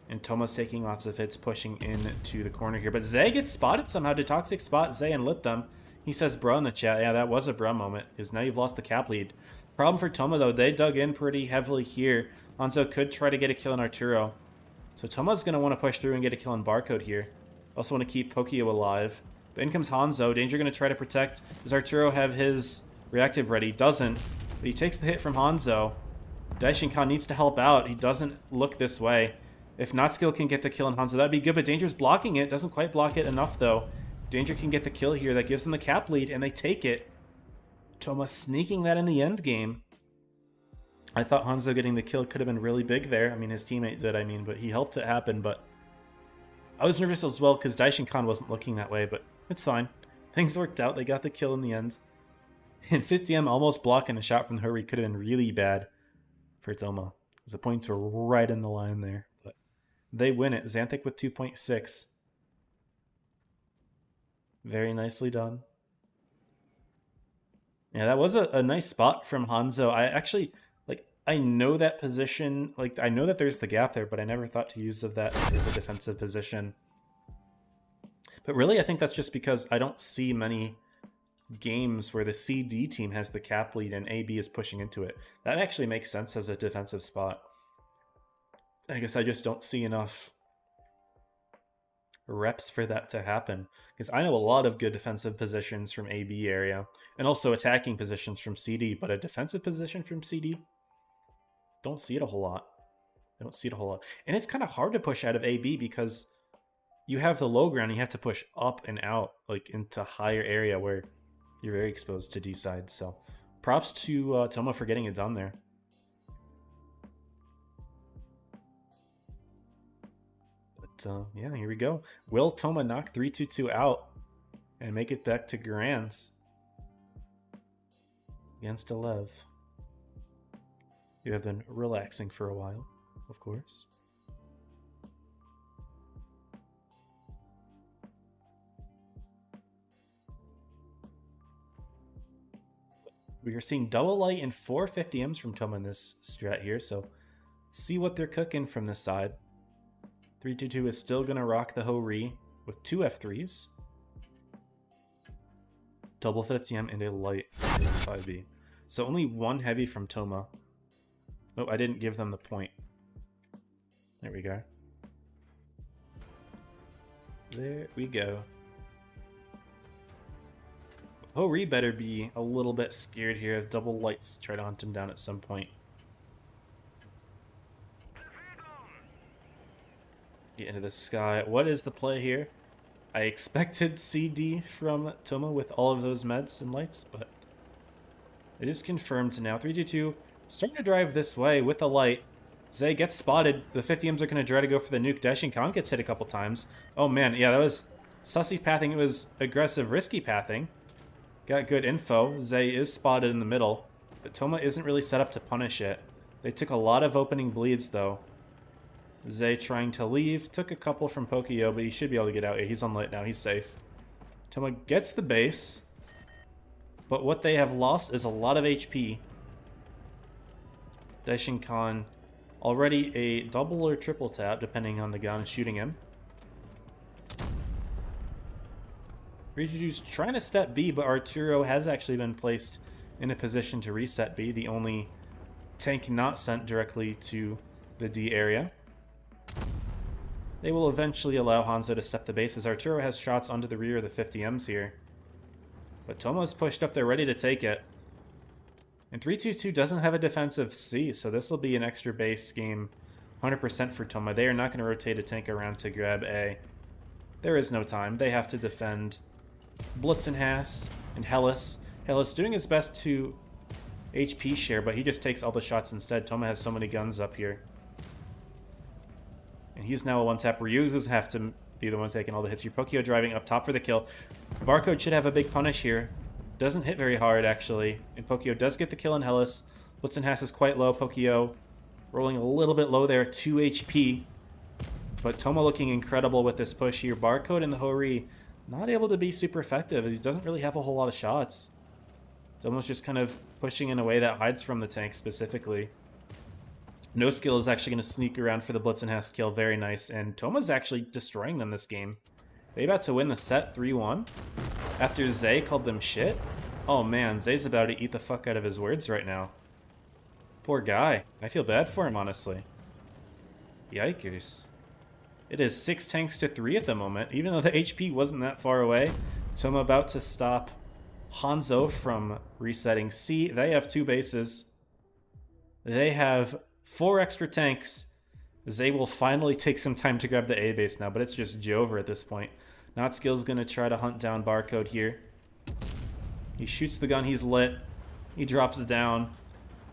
And Toma's taking lots of hits, pushing into the corner here. But Zay gets spotted somehow. Detoxic spot Zay and lit them. He says bruh in the chat. Yeah, that was a bruh moment, because now you've lost the cap lead. Problem for Toma, though, they dug in pretty heavily here. Hanzo could try to get a kill on Arturo. So Toma's going to want to push through and get a kill on Barcode here. Also want to keep Pokio alive. But in comes Hanzo. Danger going to try to protect. Does Arturo have his reactive ready? Doesn't. But he takes the hit from Hanzo. Daishinkan needs to help out. He doesn't look this way. If Notskill can get the kill on Hanzo, that'd be good, but Danger's blocking it. Doesn't quite block it enough, though. Danger can get the kill here. That gives them the cap lead, and they take it. Toma sneaking that in the end game. I thought Hanzo getting the kill could have been really big there. I mean, his teammate did, but he helped it happen, but I was nervous as well because Daishinkan wasn't looking that way, but it's fine. Things worked out. They got the kill in the end. And 50M almost blocking a shot from the Hurry could have been really bad for Toma, because the points were right in the line there. But they win it. Xanthic with 2.6. Very nicely done. Yeah, that was a nice spot from Hanzo. I actually, I know that position. I know that there's the gap there, but I never thought to use of that as a defensive position. But really, I think that's just because I don't see many games where the CD team has the cap lead and AB is pushing into it. That actually makes sense as a defensive spot. I guess I just don't see enough reps for that to happen. Because I know a lot of good defensive positions from AB area, and also attacking positions from CD, but a defensive position from CD, don't see it a whole lot. I don't see it a whole lot. And it's kind of hard to push out of AB because you have the low ground, and you have to push up and out, like into higher area where you're very exposed to D side. So props to Toma for getting it done there. But yeah, here we go. Will Toma knock 3-2-2 out and make it back to Grands against Alev? You have been relaxing for a while, of course. We are seeing double light and 4 50Ms from Toma in this strat here, so see what they're cooking from this side. 3-2-2 is still going to rock the Ho-Ri with 2 F3s. Double 50M and a light 5B. So only 1 heavy from Toma. Oh, I didn't give them the point. There we go. There we go. Ho-Ri better be a little bit scared here. Double lights try to hunt him down at some point. Get into the sky. What is the play here? I expected CD from Toma with all of those meds and lights, but it is confirmed now. 3-2-2 starting to drive this way with the light. Zay gets spotted. The 50Ms are going to try to go for the nuke. Dashing Khan gets hit a couple times. Oh man, yeah, that was sussy pathing. It was aggressive, risky pathing. Got good info. Zay is spotted in the middle, but Toma isn't really set up to punish it. They took a lot of opening bleeds, though. Zay trying to leave. Took a couple from Pokio, but he should be able to get out. Yeah, he's on lit now. He's safe. Toma gets the base, but what they have lost is a lot of HP. Daishin Khan already a double or triple tap, depending on the gun shooting him. Rijuju's trying to step B, but Arturo has actually been placed in a position to reset B, the only tank not sent directly to the D area. They will eventually allow Hanzo to step the base as Arturo has shots onto the rear of the 50Ms here. But Toma's pushed up there ready to take it. And 3-2-2 doesn't have a defensive C, so this will be an extra base game 100% for Toma. They are not going to rotate a tank around to grab A. There is no time. They have to defend Blitz and Haas and Hellas. Hellas doing his best to HP share, but he just takes all the shots instead. Toma has so many guns up here. And he's now a one-tap. Ryu doesn't have to be the one taking all the hits here. Pokio driving up top for the kill. Barcode should have a big punish here. Doesn't hit very hard, actually. And Pokio does get the kill in Hellas. Blitz and Haas is quite low. Pokio rolling a little bit low there. 2 HP. But Toma looking incredible with this push here. Barcode and the Ho-Ri not able to be super effective. He doesn't really have a whole lot of shots. Toma's just kind of pushing in a way that hides from the tank specifically. No Skill is actually going to sneak around for the Blitz and Haas kill. Very nice. And Toma's actually destroying them this game. They about to win the set 3-1 after Zay called them shit. Oh man, Zay's about to eat the fuck out of his words right now. Poor guy. I feel bad for him, honestly. Yikers. It is 6 tanks to 3 at the moment. Even though the HP wasn't that far away, Toma about to stop Hanzo from resetting C. They have 2 bases. They have 4 extra tanks. Zay will finally take some time to grab the A base now, but it's just Jover at this point. Not Skill's going to try to hunt down Barcode here. He shoots the gun, he's lit. He drops it down.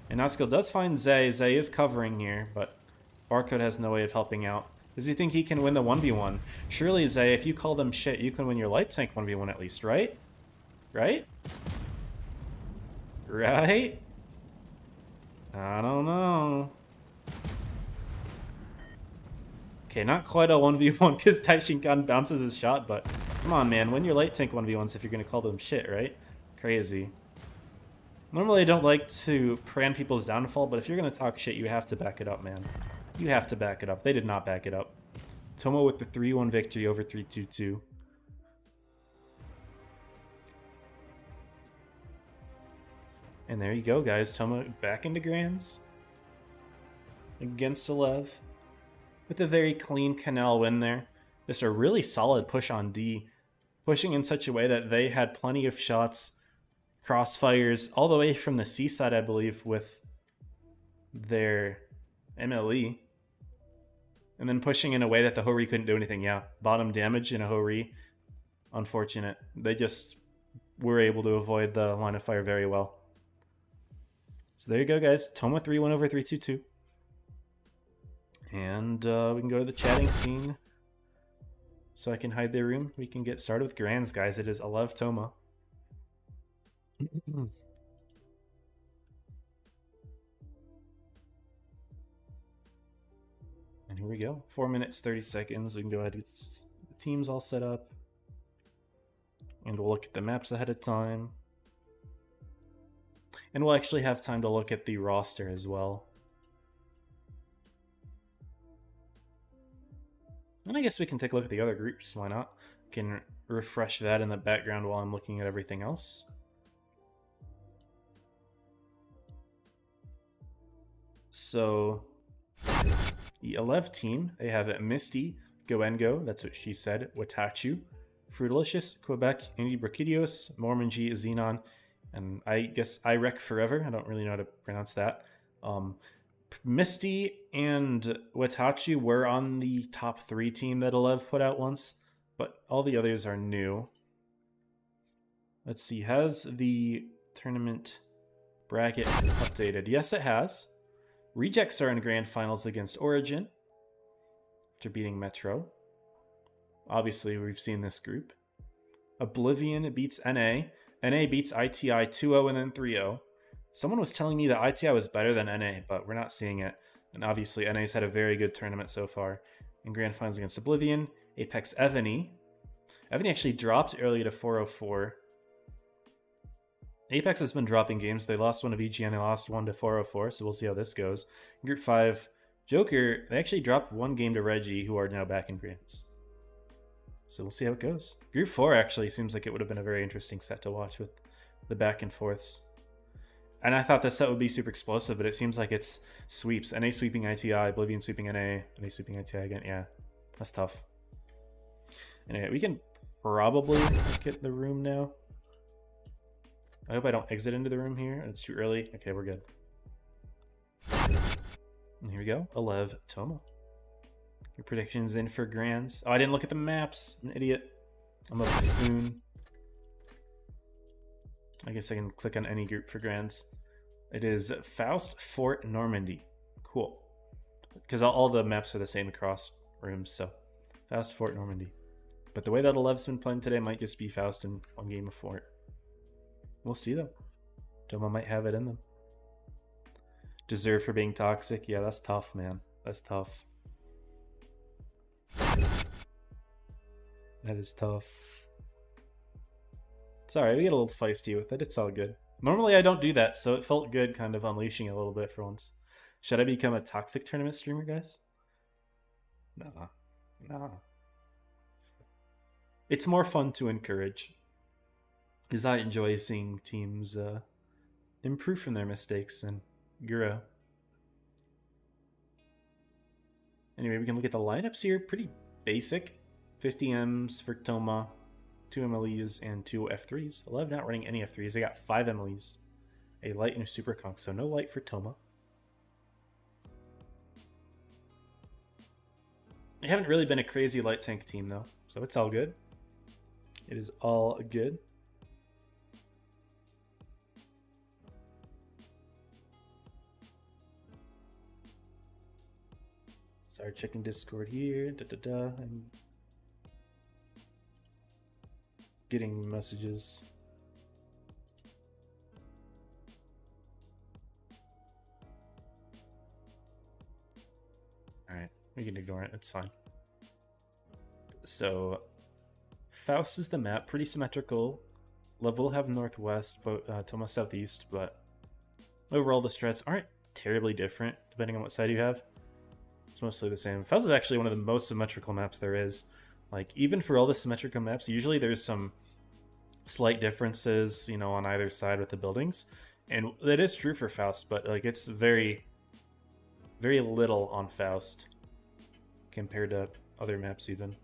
And Not Skill does find Zay. Zay is covering here, but Barcode has no way of helping out. Does he think he can win the 1v1? Surely, Zay, if you call them shit, you can win your light tank 1v1 at least, right? Right? Right? I don't know. Okay, not quite a 1v1 because Taishinkan bounces his shot, but come on, man. Win your light tank 1v1s if you're going to call them shit, right? Crazy. Normally, I don't like to prey on people's downfall, but if you're going to talk shit, you have to back it up, man. You have to back it up. They did not back it up. Toma with the 3-1 victory over 3-2-2. And there you go, guys. Toma back into Grands against Alev. with a very clean Canal win there. Just a really solid push on D, pushing in such a way that they had plenty of shots, crossfires, all the way from the C side, I believe, with their MLE. And then pushing in a way that the Hori couldn't do anything. Yeah, bottom damage in a Hori. Unfortunate. They just were able to avoid the line of fire very well. So there you go, guys. Toma 3-1 over 3-2-2. And we can go to the chatting scene. So I can hide their room. We can get started with Grands, guys. It is Alev Toma. And here we go. 4 minutes, 30 seconds. We can go ahead and get the teams all set up. And we'll look at the maps ahead of time. And we'll actually have time to look at the roster as well. And I guess we can take a look at the other groups. Why not? Can refresh that in the background while I'm looking at everything else. So, the Alev team, they have Misty, Goengo, that's what she said, Watachu, Fruitalicious, Quebec, Indy Brachidios, Mormonji, Xenon, and I guess Irek Forever. I don't really know how to pronounce that. Misty and Watachi were on the top 3 team that Alev put out once, but all the others are new. Let's see, has the tournament bracket updated? Yes, it has. Rejects are in grand finals against Origin after beating Metro. Obviously, we've seen this group. Oblivion beats NA. NA beats ITI 2-0 and then 3-0. Someone was telling me that ITI was better than NA, but we're not seeing it. And obviously, NA's had a very good tournament so far. In grand finals against Oblivion, Apex Evany. Evany actually dropped early to 404. Apex has been dropping games. They lost one of EG and they lost one to 404, so we'll see how this goes. In Group 5, Joker, they actually dropped one game to Reggie, who are now back in grands. So we'll see how it goes. Group 4 actually seems like it would have been a very interesting set to watch with the back and forths. And I thought this set would be super explosive, but it seems like it's sweeps. NA sweeping ITI, Oblivion sweeping NA, NA sweeping ITI again. Yeah, that's tough. Anyway, we can probably get the room now. I hope I don't exit into the room here. It's too early. Okay, we're good. And here we go. Alev Toma. Your predictions in for grands. Oh, I didn't look at the maps. I'm an idiot. I'm a buffoon. I guess I can click on any group for grands. It is Faust, Fort, Normandy. Cool. Because all the maps are the same across rooms, so Faust, Fort, Normandy. But the way that Alev's been playing today might just be Faust in one game of Fort. We'll see though. Toma might have it in them. Deserve for being toxic. Yeah, that's tough, man. That's tough. That is tough. It's alright, we get a little feisty with it. It's all good. Normally I don't do that, so it felt good kind of unleashing a little bit for once. Should I become a toxic tournament streamer, guys? Nah. Nah. It's more fun to encourage. Because I enjoy seeing teams improve from their mistakes and grow. Anyway, we can look at the lineups here. Pretty basic. 50 Ms for Toma, 2 MLEs, and 2 F3s. 11 not running any F3s. They got 5 MLEs, a light and a super conch, so no light for Toma. They haven't really been a crazy light tank team, though, so it's all good. It is all good. Sorry, checking Discord here. And getting messages. Alright, we can ignore it, it's fine. So, Faust is the map, pretty symmetrical. Lev will have northwest, but Toma southeast, but overall the strats aren't terribly different, depending on what side you have. It's mostly the same. Faust is actually one of the most symmetrical maps there is. Like, even for all the symmetrical maps, usually there's some slight differences, you know, on either side with the buildings. And that is true for Faust, but like it's very, very little on Faust compared to other maps even.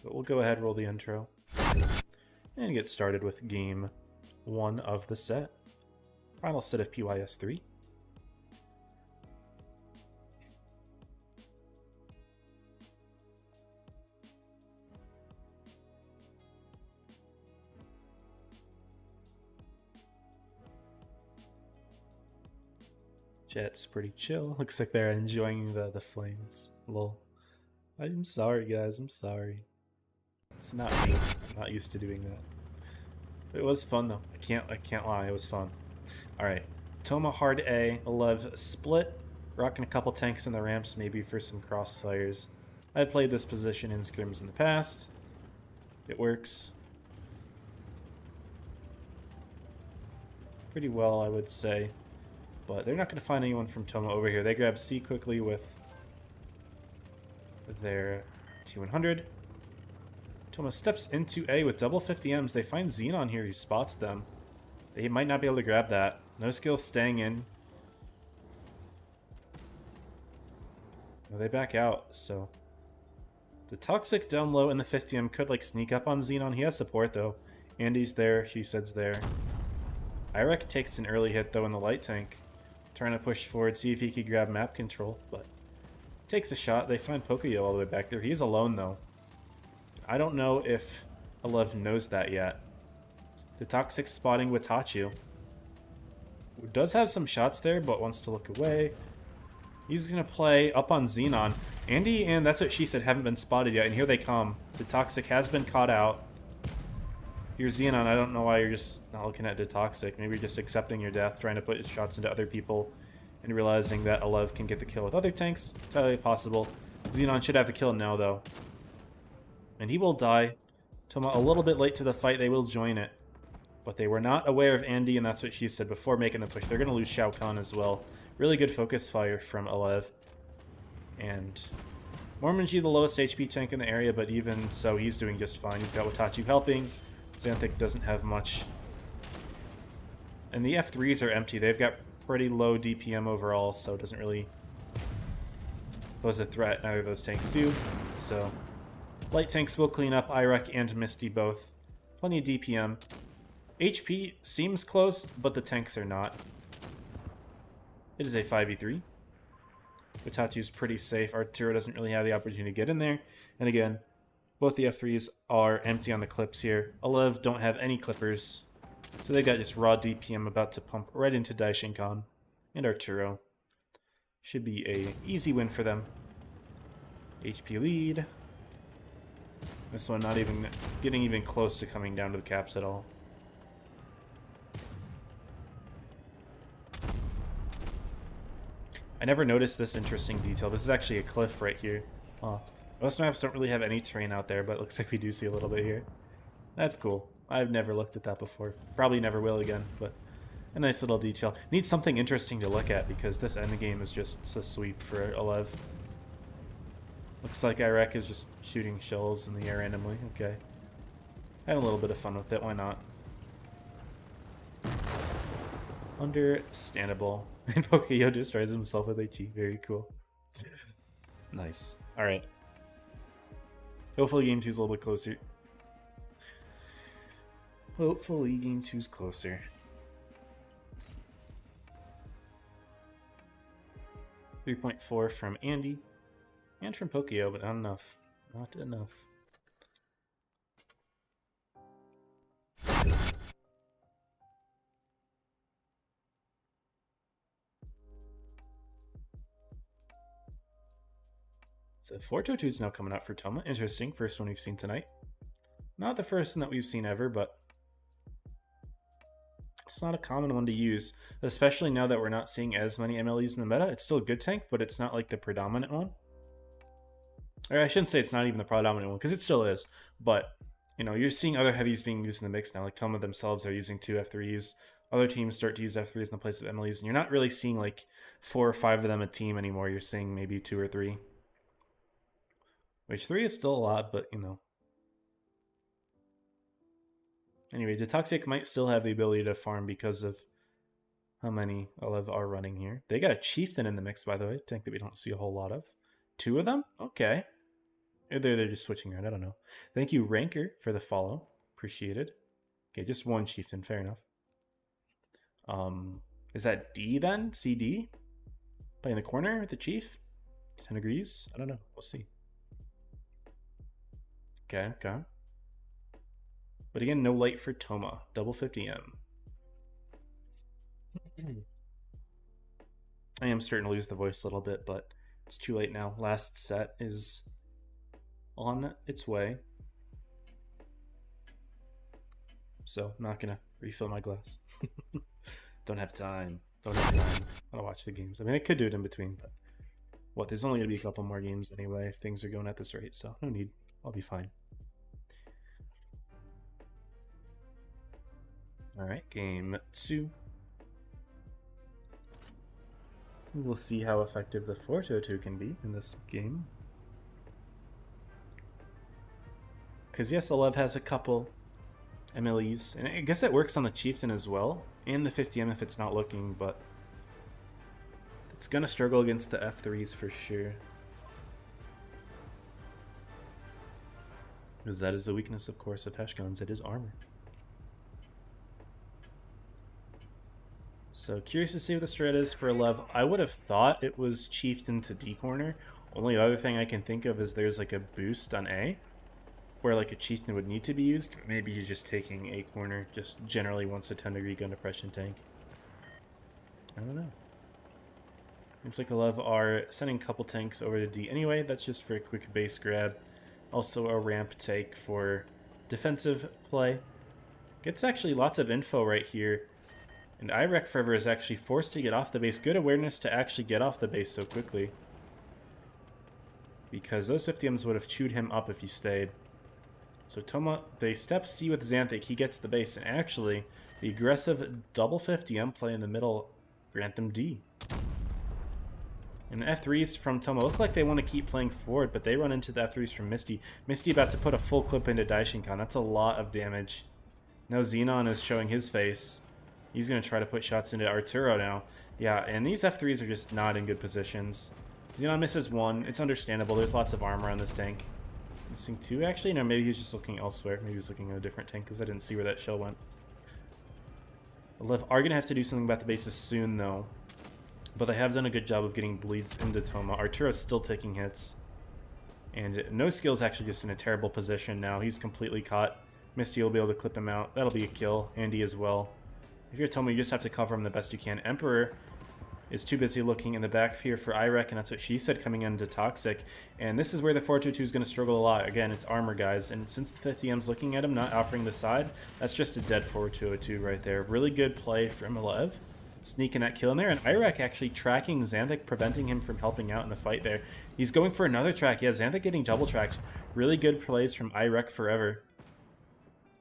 But we'll go ahead, roll the intro, and get started with game 1 of the set. Final set of PYS 3. Jet's pretty chill. Looks like they're enjoying the flames. Lol. I'm sorry, guys. I'm sorry. It's not me. I'm not used to doing that. It was fun though. I can't lie. It was fun. All right. Toma hard A. Alev split. Rocking a couple tanks in the ramps, maybe for some crossfires. I've played this position in scrims in the past. It works pretty well, I would say. But they're not going to find anyone from Toma over here. They grab C quickly with their T100. Toma steps into A with double 50Ms. They find Xenon here who spots them. They might not be able to grab that. No skills staying in. No, they back out, so... The Toxic down low in the 50M could like sneak up on Xenon. He has support though. Andy's there, she said's there. Irek takes an early hit though in the light tank. Trying to push forward, see if he could grab map control, but takes a shot. They find Pocoyo all the way back there. He's alone though. I don't know if Alev knows that yet. The Toxic spotting Watachu. Does have some shots there, but wants to look away. He's going to play up on Xenon. Andy and That's What She Said haven't been spotted yet, and here they come. The Toxic has been caught out. Here's Xenon. I don't know why you're just not looking at the Toxic. Maybe you're just accepting your death, trying to put shots into other people, and realizing that Alev can get the kill with other tanks. Entirely possible. Xenon should have the kill now, though. And he will die. Toma a little bit late to the fight. They will join it. But they were not aware of Andy, and That's What She Said before making the push. They're going to lose Shao Kahn as well. Really good focus fire from Alev. And Mormonji, the lowest HP tank in the area, but even so, he's doing just fine. He's got Watachu helping. Xanthic doesn't have much. And the F3s are empty. They've got pretty low DPM overall, so it doesn't really pose a threat. Neither of those tanks do. So light tanks will clean up Irek and Misty both. Plenty of DPM. HP seems close, but the tanks are not. It is a 5v3. Watachu's pretty safe. Arturo doesn't really have the opportunity to get in there. And again, both the F3s are empty on the clips here. Alev don't have any clippers. So they got just raw DPM about to pump right into Daishinkan and Arturo. Should be a easy win for them. HP lead. This one not even getting even close to coming down to the caps at all. I never noticed this interesting detail. This is actually a cliff right here. Oh. Most maps don't really have any terrain out there, but it looks like we do see a little bit here. That's cool. I've never looked at that before. Probably never will again, but a nice little detail. Needs something interesting to look at because this endgame is just a sweep for Alev. Looks like Irek is just shooting shells in the air randomly. Okay. Had a little bit of fun with it. Why not? Understandable. And Pocoyo destroys himself with HE. Very cool. Nice. Alright. Hopefully game 2's a little bit closer. Hopefully game 2's closer. .4 from Andy. And from Pocoyo, but not enough. Not enough. So 422 is now coming out for Toma. Interesting. First one we've seen tonight. Not the first one that we've seen ever, but it's not a common one to use, especially now that we're not seeing as many MLEs in the meta. It's still a good tank, but it's not like the predominant one. Or I shouldn't say it's not even the predominant one, because it still is. But, you know, you're seeing other heavies being used in the mix now. Like Toma themselves are using 2 F3s. Other teams start to use F3s in the place of MLEs. And you're not really seeing like 4 or 5 of them a team anymore. You're seeing maybe 2 or 3. Which 3 is still a lot, but, you know. Anyway, the Toxic might still have the ability to farm because of how many Alev are running here. They got a Chieftain in the mix, by the way. Tank that we don't see a whole lot of. 2 of them? Okay. They're just switching around. I don't know. Thank you, Ranker, for the follow. Appreciated. Okay, just one chieftain. Fair enough. Is that D then? CD? Playing the corner with the chief? 10 degrees? I don't know. We'll see. Okay, okay. But again, no light for Toma. Double 50M. I am starting to lose the voice a little bit, but it's too late now. Last set is on its way. So I'm not gonna refill my glass. Don't have time. Don't have time. I don't watch the games. I mean, I could do it in between, but what? There's only gonna be a couple more games anyway if things are going at this rate, so no need. I'll be fine. All right, game 2. We'll see how effective the 4-2 can be in this game. Because yes, Olev has a couple MLEs, and I guess it works on the Chieftain as well, and the 50M if it's not looking, but it's going to struggle against the F3s for sure. Because that is the weakness, of course, of Heshguns. It is armor. So curious to see what the strat is for Olev. I would have thought it was Chieftain to D corner. Only other thing I can think of is there's like a boost on A, where like a Chieftain would need to be used. Maybe he's just taking A corner, just generally wants a 10-degree gun depression tank. I don't know. Looks like Olev are sending a couple tanks over to D anyway. That's just for a quick base grab. Also a ramp take for defensive play. Gets actually lots of info right here. And Irek Forever is actually forced to get off the base. Good awareness to actually get off the base so quickly. Because those 50Ms would have chewed him up if he stayed. So Toma, they step C with Xanthic. He gets the base. And actually, the aggressive double 50M play in the middle grant them D. And the F3s from Toma look like they want to keep playing forward, but they run into the F3s from Misty. Misty about to put a full clip into Daishinkan. That's a lot of damage. Now Xenon is showing his face. He's going to try to put shots into Arturo now. Yeah, and these F3s are just not in good positions. Xenon misses one. It's understandable. There's lots of armor on this tank. Missing 2, actually? No, maybe he's just looking elsewhere. Maybe he's looking at a different tank because I didn't see where that shell went. Olev are going to have to do something about the bases soon, though. But they have done a good job of getting bleeds into Toma. Arturo's still taking hits. And no skill's actually just in a terrible position now. He's completely caught. Misty will be able to clip him out. That'll be a kill. Andy as well. If you're Toma, you just have to cover him the best you can. Emperor is too busy looking in the back here for Irek, and that's what she said coming into Toxic. And this is where the 4-2-2 is going to struggle a lot. Again, it's armor, guys. And since the 50M's looking at him, not offering the side, that's just a dead 4-2-2 right there. Really good play from Olev. Sneaking that kill in there. And Irek actually tracking Xanthic, preventing him from helping out in the fight there. He's going for another track. Yeah, Xanthic getting double tracked. Really good plays from Irek Forever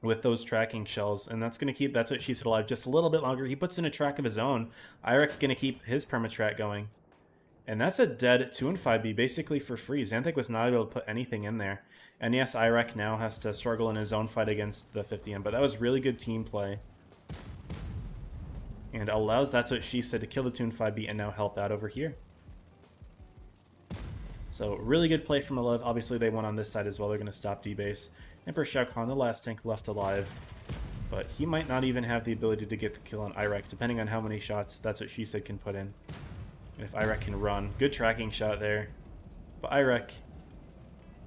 with those tracking shells, and that's going to keep, that's what she said, alive just a little bit longer. He puts in a track of his own. Irek going to keep his perma-track going. And that's a dead 2 and 5B basically for free. Xanthic was not able to put anything in there. And yes, Irek now has to struggle in his own fight against the 50M, but that was really good team play. And allows, that's what she said, to kill the 2 and 5B and now help out over here. So really good play from Olev. Obviously they won on this side as well. They're going to stop D-base. Emperor Shao Kahn, the last tank left alive, but he might not even have the ability to get the kill on Irek, depending on how many shots, that's what she said, can put in. And if Irek can run. Good tracking shot there. But Irek,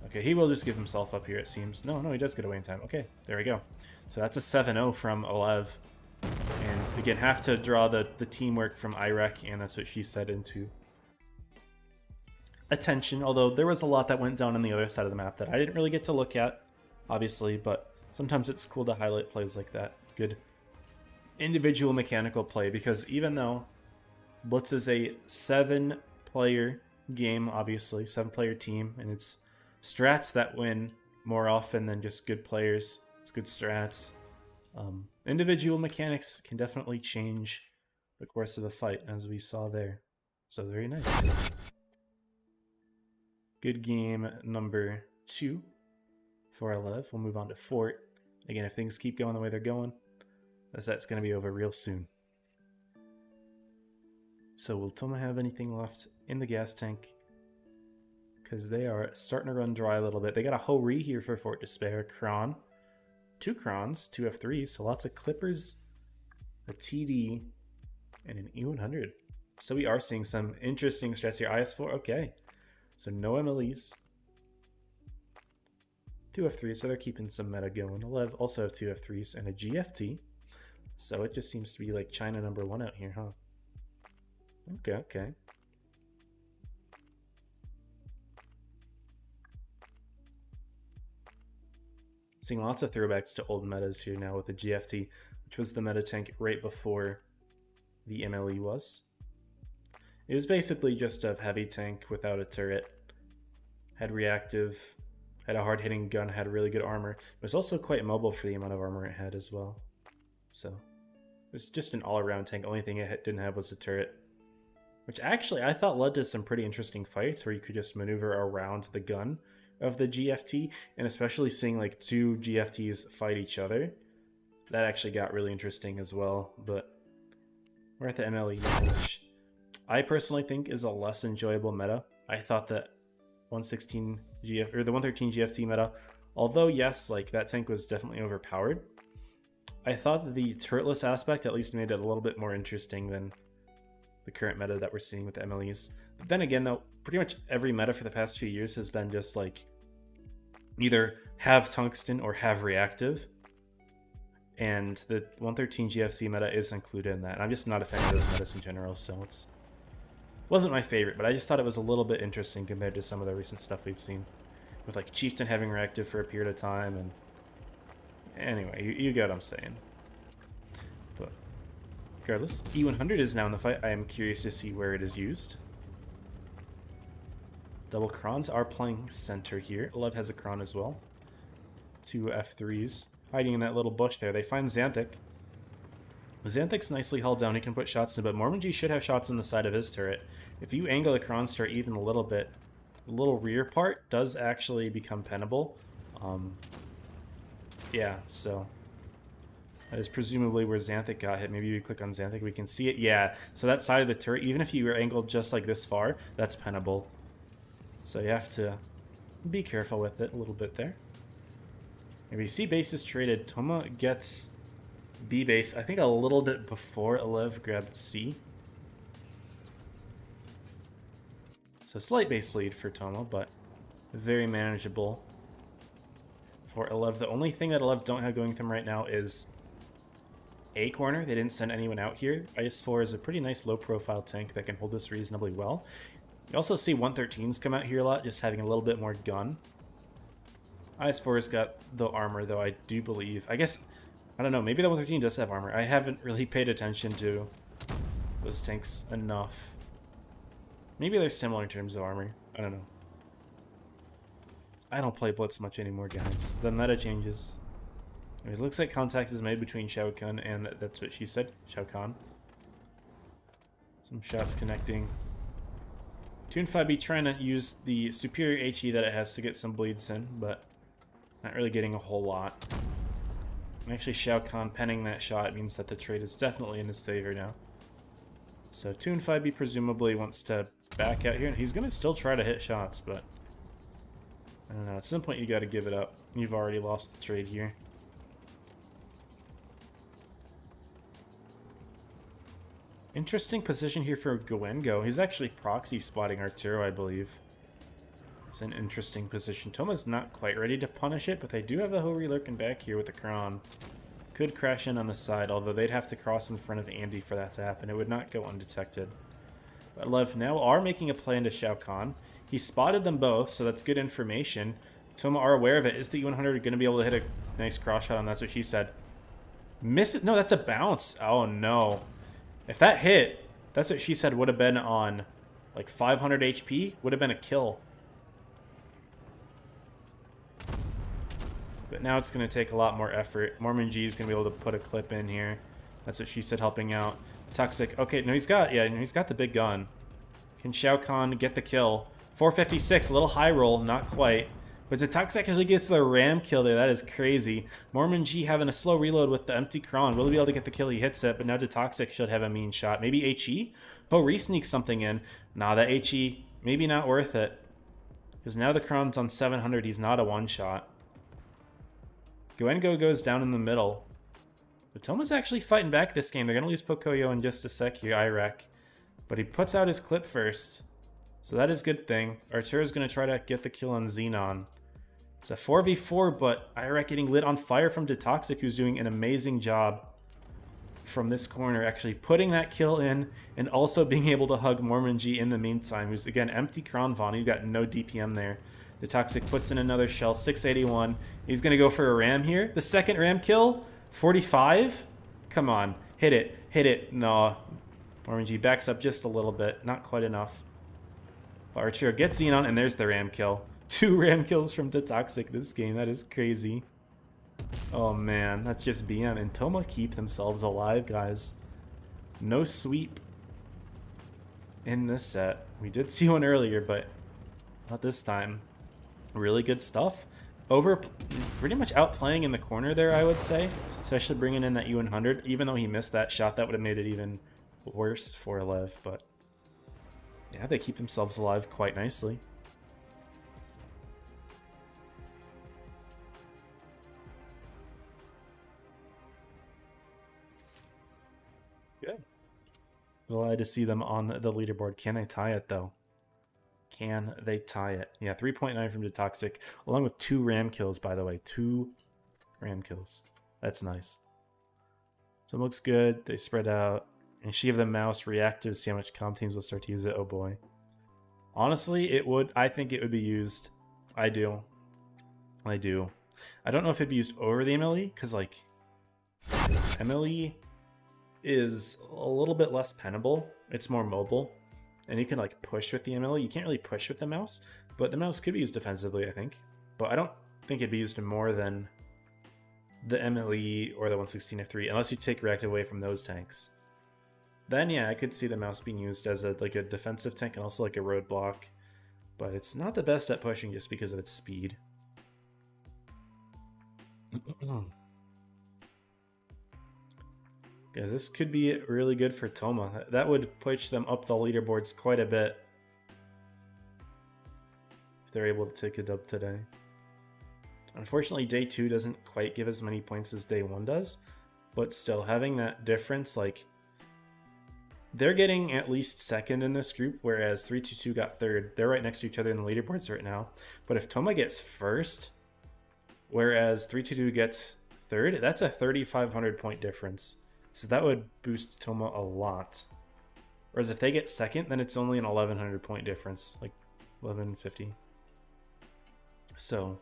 okay, he will just give himself up here, it seems. No, he does get away in time. Okay, there we go. So that's a 7-0 from Olev. And again, have to draw the teamwork from Irek, and that's what she said, into attention. Although there was a lot that went down on the other side of the map that I didn't really get to look at, obviously, but sometimes it's cool to highlight plays like that. Good individual mechanical play, because even though Blitz is a 7-player game, obviously, 7-player team, and it's strats that win more often than just good players. It's good strats. Individual mechanics can definitely change the course of the fight, as we saw there. So very nice. Good game number 2. For Olev. We'll move on to Fort. Again, if things keep going the way they're going, that's going to be over real soon. So will Toma have anything left in the gas tank? because they are starting to run dry a little bit. They got a Ho-Ri here for Fort Despair, Kron, 2 Krons, 2 F3s, so lots of Clippers, a TD, and an E100. So we are seeing some interesting strats here. IS4, okay. So no MLEs. 2 F3s, so they're keeping some meta going. Elev also have 2 F3s and a GFT. So it just seems to be like China #1 out here, huh? Okay, okay. Seeing lots of throwbacks to old metas here now with the GFT, which was the meta tank right before the MLE was. It was basically just a heavy tank without a turret. Had reactive, had a hard-hitting gun, had really good armor. It was also quite mobile for the amount of armor it had as well. So it was just an all-around tank. Only thing it didn't have was a turret. Which actually I thought led to some pretty interesting fights where you could just maneuver around the gun of the GFT, and especially seeing like 2 GFTs fight each other. That actually got really interesting as well, but we're at the MLE now, which I personally think is a less enjoyable meta. I thought that 116 GF or the 113 GFT meta, although yes, like that tank was definitely overpowered, I thought that the turretless aspect at least made it a little bit more interesting than the current meta that we're seeing with the MLEs. But then again though, pretty much every meta for the past few years has been just like either have tungsten or have reactive. And the 113 GFC meta is included in that. And I'm just not a fan of those metas in general, so it wasn't my favorite, but I just thought it was a little bit interesting compared to some of the recent stuff we've seen. With like Chieftain having reactive for a period of time, and anyway, you get what I'm saying. But regardless, E100 is now in the fight. I am curious to see where it is used. Double Krons are playing center here. Lev has a Kron as well. 2 F3s. Hiding in that little bush there. They find Xanthic. Xanthic's nicely held down. He can put shots in, but Mormonji should have shots on the side of his turret. If you angle the Kron star even a little bit, the little rear part does actually become pennable. Yeah, so that is presumably where Xanthic got hit. Maybe we click on Xanthic, we can see it. Yeah, so that side of the turret, even if you were angled just like this far, that's pennable. So you have to be careful with it a little bit there. Maybe C base is traded. Toma gets B base, I think a little bit before Alev grabbed C. So slight base lead for Toma, but very manageable for Alev. The only thing that Alev don't have going with them right now is A corner. They didn't send anyone out here. IS4 is a pretty nice low profile tank that can hold this reasonably well. You also see 113s come out here a lot, just having a little bit more gun. IS4's got the armor, though, I do believe. I guess, I don't know, maybe the 113 does have armor. I haven't really paid attention to those tanks enough. Maybe they're similar in terms of armor. I don't know. I don't play Blitz much anymore, guys. The meta changes. It looks like contact is made between Shao Kahn and, that's what she said, Shao Kahn. Some shots connecting. Toon 5B trying to use the superior HE that it has to get some bleeds in, but not really getting a whole lot. And actually, Shao Kahn penning that shot means that the trade is definitely in his favor now. So Toon 5B presumably wants to back out here, and he's going to still try to hit shots, but I don't know. At some point, you got to give it up. You've already lost the trade here. Interesting position here for Goengo. He's actually proxy spotting Arturo, I believe. It's an interesting position. Toma's not quite ready to punish it, but they do have the Ho-Ri lurking back here with the Kron. Could crash in on the side, although they'd have to cross in front of Andy for that to happen. It would not go undetected. But Lev now are making a play into Shao Kahn. He spotted them both, so that's good information. Toma are aware of it. Is the E100 going to be able to hit a nice cross shot on? That's what she said. Miss it? No, that's a bounce. Oh, no. If that hit, that's what she said would have been on like 500 HP. Would have been a kill. But now it's going to take a lot more effort. Mormon G is going to be able to put a clip in here. That's what she said, helping out. Toxic. Okay, no, he's got the big gun. Can Shao Kahn get the kill? 456, a little high roll, not quite. But Toxic actually gets the ram kill there. That is crazy. Mormon G having a slow reload with the empty Kron. Will he be able to get the kill? He hits it, but now Toxic should have a mean shot. Maybe HE? Oh, re-sneaks something in. Nah, that HE, maybe not worth it. Because now the Kron's on 700, he's not a one-shot. Goengo goes down in the middle. But Toma's actually fighting back this game. They're going to lose Pocoyo in just a sec here, Irek. But he puts out his clip first. So that is a good thing. Arturo's going to try to get the kill on Xenon. It's a 4v4, but Irek getting lit on fire from Detoxic, who's doing an amazing job from this corner, actually putting that kill in and also being able to hug Mormon G in the meantime, who's, again, empty Kron Von. You've got no DPM there. Detoxic puts in another shell, 681. He's going to go for a ram here. The second ram kill, 45? Come on, hit it, hit it. No, Mormon G backs up just a little bit, not quite enough. But Arturo gets Xenon, and there's the ram kill. 2 ram kills from Detoxic this game, that is crazy. Oh man, that's just BM. And Toma keep themselves alive, guys. No sweep in this set. We did see one earlier, but not this time. Really good stuff. Pretty much outplaying in the corner there, I would say. Especially bringing in that U100. Even though he missed that shot, that would have made it even worse for Lev. But yeah, they keep themselves alive quite nicely. Good. Glad to see them on the leaderboard. Can they tie it, though? Can they tie it? Yeah, 3.9 from Detoxic, along with 2 ram kills, by the way. 2 ram kills. That's nice. So it looks good. They spread out. And she of the mouse reactive to see how much comp teams will start to use it. Oh boy. Honestly, it would. I think it would be used. I do. I do. I don't know if it'd be used over the MLE, because, like, MLE is a little bit less pennable. It's more mobile. And you can, like, push with the MLE. You can't really push with the mouse, but the mouse could be used defensively, I think. But I don't think it'd be used more than the MLE or the 116F3, unless you take reactive away from those tanks. Then, yeah, I could see the mouse being used as a defensive tank and also like a roadblock. But it's not the best at pushing just because of its speed. Guys, this could be really good for Toma. That would push them up the leaderboards quite a bit if they're able to take a dub today. Unfortunately, day 2 doesn't quite give as many points as day 1 does, but still, having that difference, like, they're getting at least second in this group, whereas 322 got third. They're right next to each other in the leaderboards right now. But if Toma gets first, whereas 322 gets third, that's a 3,500 point difference. So that would boost Toma a lot. Whereas if they get second, then it's only an 1,100 point difference, like 1,150. So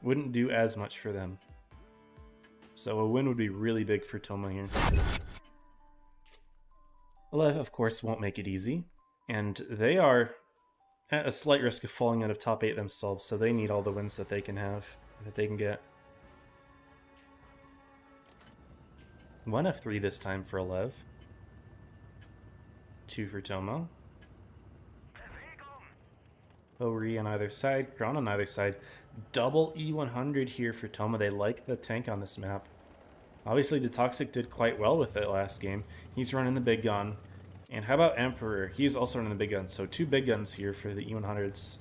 wouldn't do as much for them. So a win would be really big for Toma here. Lev, of course, won't make it easy, and they are at a slight risk of falling out of top 8 themselves, so they need all the wins that they can have, that they can get. 1 F3 this time for Lev. 2 for Toma. Ori on either side, Kron on either side. Double E100 here for Toma. They like the tank on this map. Obviously, Detoxic did quite well with it last game. He's running the big gun. And how about Emperor? He's also running the big gun. So 2 big guns here for the E100s.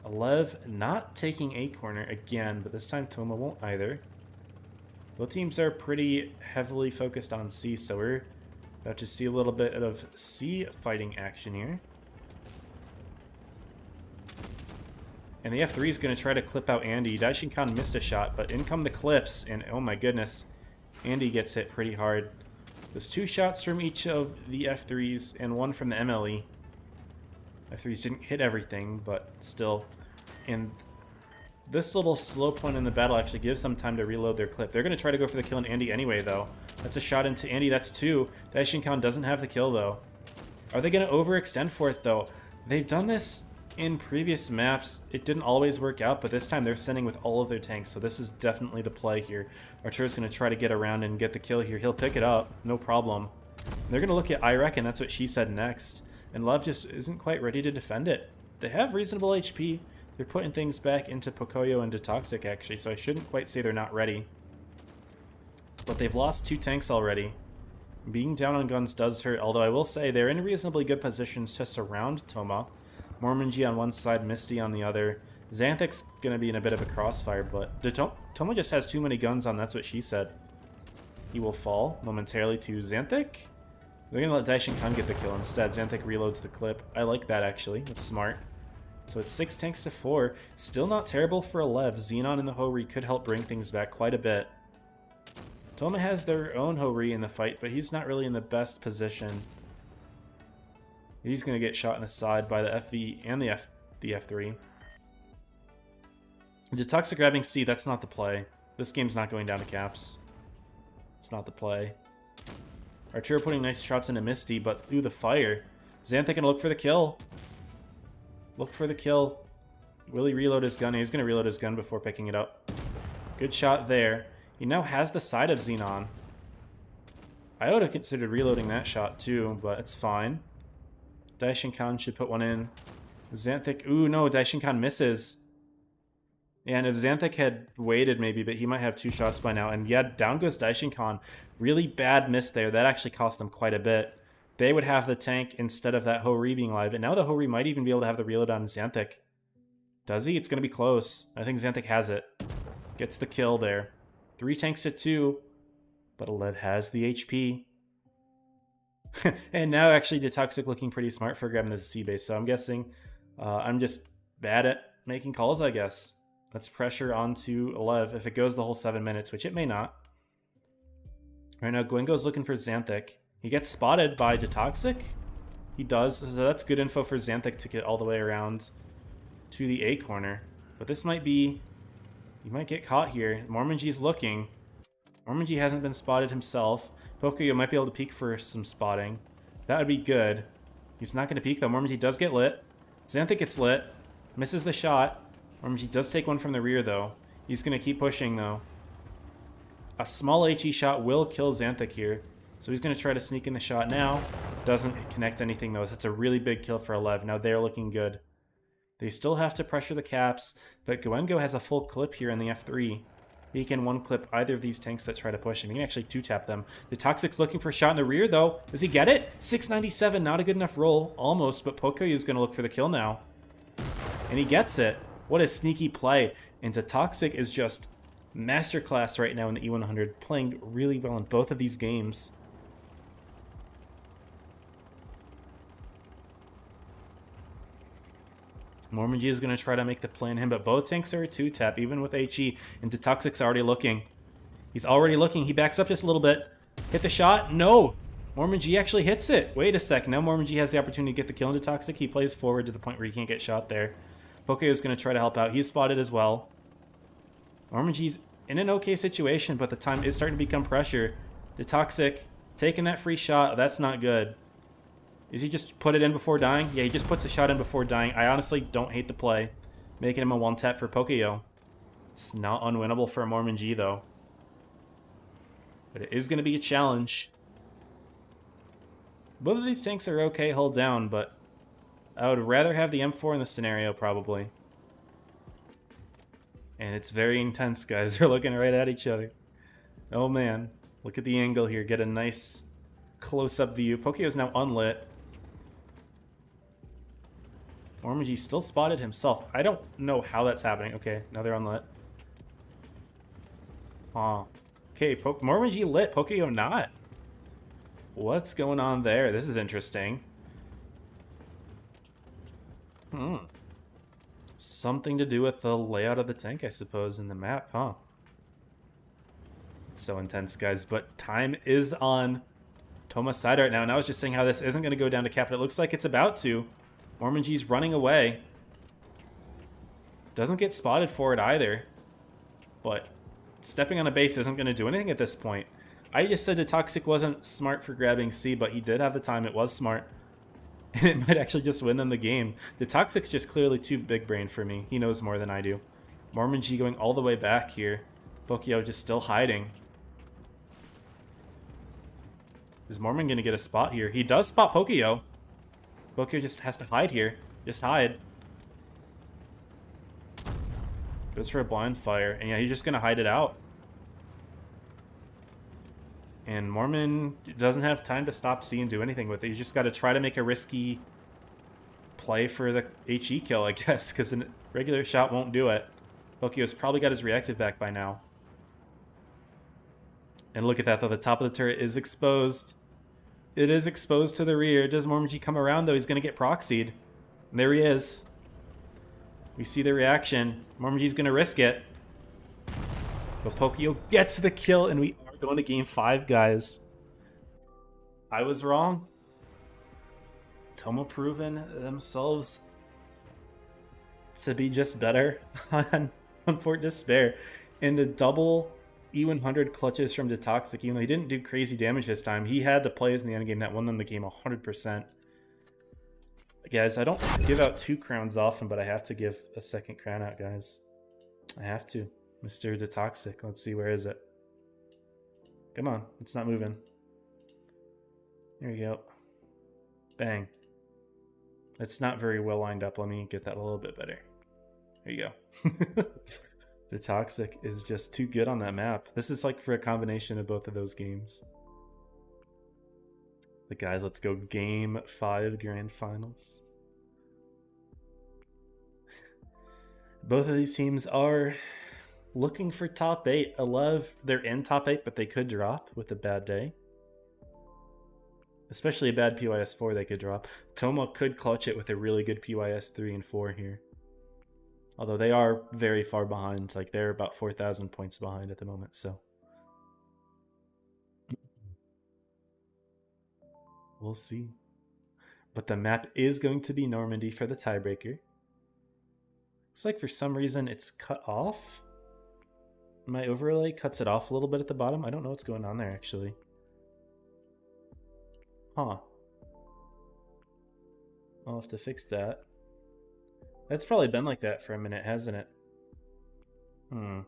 Lev not taking A corner again, but this time Toma won't either. Both teams are pretty heavily focused on C, so we're about to see a little bit of C fighting action here. And the F3 is going to try to clip out Andy. Daishinkan missed a shot, but in come the clips, and oh my goodness, Andy gets hit pretty hard. There's 2 shots from each of the F3s, and 1 from the MLE. F3s didn't hit everything, but still. And this little slow point in the battle actually gives them time to reload their clip. They're going to try to go for the kill on Andy anyway, though. That's a shot into Andy, that's 2. Daishinkan doesn't have the kill, though. Are they going to overextend for it, though? They've done this in previous maps. It didn't always work out, but this time they're sending with all of their tanks, so this is definitely the play here. Arturo's going to try to get around and get the kill here. He'll pick it up, no problem. They're going to look at Irek, and that's what she said next. And Love just isn't quite ready to defend it. They have reasonable HP. They're putting things back into Pocoyo and Detoxic, actually, so I shouldn't quite say they're not ready. But they've lost 2 tanks already. Being down on guns does hurt, although I will say they're in reasonably good positions to surround Toma. Mormonji on one side, Misty on the other. Xanthic's going to be in a bit of a crossfire, but Toma just has too many guns on, that's what she said. He will fall momentarily to Xanthic. They're going to let Daishin Khan get the kill instead. Xanthic reloads the clip. I like that, actually. That's smart. So it's 6 tanks to 4. Still not terrible for Alev. Xenon and the Hori could help bring things back quite a bit. Toma has their own Hori in the fight, but he's not really in the best position. He's going to get shot in the side by the FV and the F3. Detoxic grabbing C, that's not the play. This game's not going down to caps. It's not the play. Arturo putting nice shots into Misty, but ooh, the fire. Xanthic going to look for the kill. Look for the kill. Will he reload his gun? He's going to reload his gun before picking it up. Good shot there. He now has the side of Xenon. I would have considered reloading that shot too, but it's fine. Daishin Khan should put one in. Xanthic, ooh no, Daishin Khan misses. And if Xanthic had waited maybe, but he might have 2 shots by now. And yeah, down goes Daishin Khan. Really bad miss there. That actually cost them quite a bit. They would have the tank instead of that Hori being live. And now the Hori might even be able to have the reload on Xanthic. Does he? It's going to be close. I think Xanthic has it. Gets the kill there. 3 tanks to 2. But Alev has the HP. And now actually Detoxic looking pretty smart for grabbing the C base. So I'm guessing I'm just bad at making calls, I guess. Let's pressure onto Alev if it goes the whole 7 minutes, which it may not. Right now, Gwingo's looking for Xanthic. He gets spotted by Detoxic. He does, so that's good info for Xanthic to get all the way around to the A corner. But this might be... He might get caught here. Mormonji's looking. Mormonji hasn't been spotted himself. Pocoyo might be able to peek for some spotting. That would be good. He's not going to peek, though. Mormonji does get lit. Xanthic gets lit. Misses the shot. Mormonji does take one from the rear, though. He's going to keep pushing, though. A small HE shot will kill Xanthic here. So he's going to try to sneak in the shot now. Doesn't connect anything, though. That's a really big kill for Alev. Now they're looking good. They still have to pressure the caps, but Gwengo has a full clip here in the F3. He can one-clip either of these tanks that try to push him. He can actually two-tap them. The Toxic's looking for a shot in the rear, though. Does he get it? 697, not a good enough roll. Almost, but Pocoyo's going to look for the kill now. And he gets it. What a sneaky play. And Toxic is just masterclass right now in the E100, playing really well in both of these games. Mormonji is going to try to make the play on him, but both tanks are a two-tap, even with HE, and Toxic's already looking. He's already looking. He backs up just a little bit. Hit the shot? No! Mormonji actually hits it. Wait a sec. Now Mormonji has the opportunity to get the kill into Toxic. He plays forward to the point where he can't get shot there. Pocoyo's going to try to help out. He's spotted as well. Mormonji's in an okay situation, but the time is starting to become pressure. The Toxic taking that free shot. That's not good. Is he just put it in before dying? Yeah, he just puts a shot in before dying. I honestly don't hate the play. Making him a one-tap for Pocoyo. It's not unwinnable for a Mormonji, though. But it is going to be a challenge. Both of these tanks are okay hull down, but I would rather have the M4 in this scenario, probably. And it's very intense, guys. They're looking right at each other. Oh, man. Look at the angle here. Get a nice close-up view. Pocoyo's now unlit. Mormonji still spotted himself. I don't know how that's happening. Okay, now they're unlit. Aw. Okay, Mormonji lit. Pocoyo not. What's going on there? This is interesting. Something to do with the layout of the tank, I suppose, in the map, huh? It's so intense, guys. But time is on Toma's side right now. And I was just saying how this isn't going to go down to cap, but it looks like it's about to. Mormonji's running away. Doesn't get spotted for it either. But stepping on a base isn't going to do anything at this point. I just said Toxic wasn't smart for grabbing C, but he did have the time. It was smart. And it might actually just win them the game. The Toxic's just clearly too big brain for me. He knows more than I do. Mormonji going all the way back here. Pocoyo just still hiding. Is Mormon going to get a spot here? He does spot Pocoyo. Pocoyo just has to hide here. Just hide. Goes for a blind fire. And yeah, he's just going to hide it out. And Mormon doesn't have time to stop C and do anything with it. He's just got to try to make a risky play for the HE kill, I guess, because a regular shot won't do it. Pokio's probably got his reactive back by now. And look at that, though. The top of the turret is exposed. It is exposed to the rear. Does Mormon come around, though? He's going to get proxied. And there he is. We see the reaction. Mormon going to risk it. But Pokio gets the kill, and we are going to game 5, guys. I was wrong. Tomo proven themselves to be just better on Fort Despair. And the double E100 clutches from Detoxic, even though he didn't do crazy damage this time, he had the plays in the endgame that won them the game 100%. Guys, I don't give out 2 crowns often, but I have to give a second crown out, guys. I have to. Mr. Detoxic. Let's see, where is it? Come on, it's not moving. There you go. Bang. It's not very well lined up. Let me get that a little bit better. There you go. The Toxic is just too good on that map. This is like for a combination of both of those games. But guys, let's go game 5 grand finals. Both of these teams are looking for top 8. They're in top 8, but they could drop with a bad day. Especially a bad PYS 4 they could drop. Tomo could clutch it with a really good PYS 3 and 4 here. Although they are very far behind. Like, they're about 4,000 points behind at the moment, so. We'll see. But the map is going to be Normandy for the tiebreaker. Looks like for some reason it's cut off. My overlay cuts it off a little bit at the bottom. I don't know what's going on there, actually. Huh. I'll have to fix that. That's probably been like that for a minute, hasn't it? If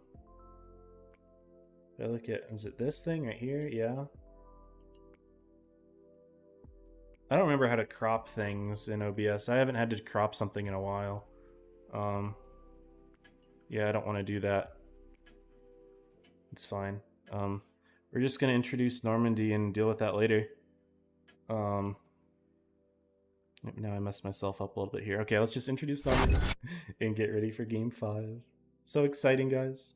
I look at, is it this thing right here? Yeah. I don't remember how to crop things in OBS. I haven't had to crop something in a while. Yeah, I don't want to do that. It's fine. We're just going to introduce Normandy and deal with that later. Now I messed myself up a little bit here. Okay, let's just introduce Normandy and get ready for game 5. So exciting, guys.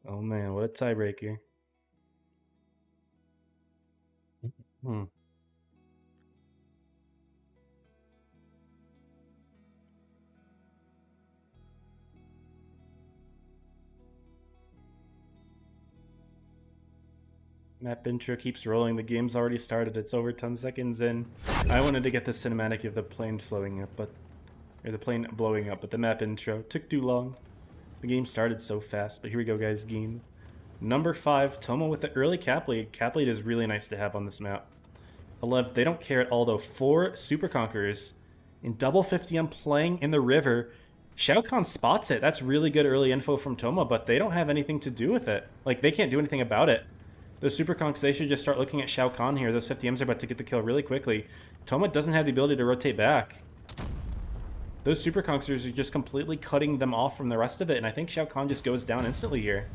Oh man, what a tiebreaker. Map intro keeps rolling. The game's already started. It's over 10 seconds in. I wanted to get the cinematic of the plane flowing up, or the plane blowing up, but the map intro took too long. The game started so fast, but here we go, guys. Game number 5. Tomo with the early cap lead. Cap lead is really nice to have on this map. 11. They don't care at all, though. 4 Super Conquerors in double 50M playing in the river. Shao Kahn spots it. That's really good early info from Tomo, but they don't have anything to do with it. Like, they can't do anything about it. Those Super Conks, they should just start looking at Shao Kahn here. Those 50Ms are about to get the kill really quickly. Tomo doesn't have the ability to rotate back. Those Super Conksters are just completely cutting them off from the rest of it, and I think Shao Kahn just goes down instantly here.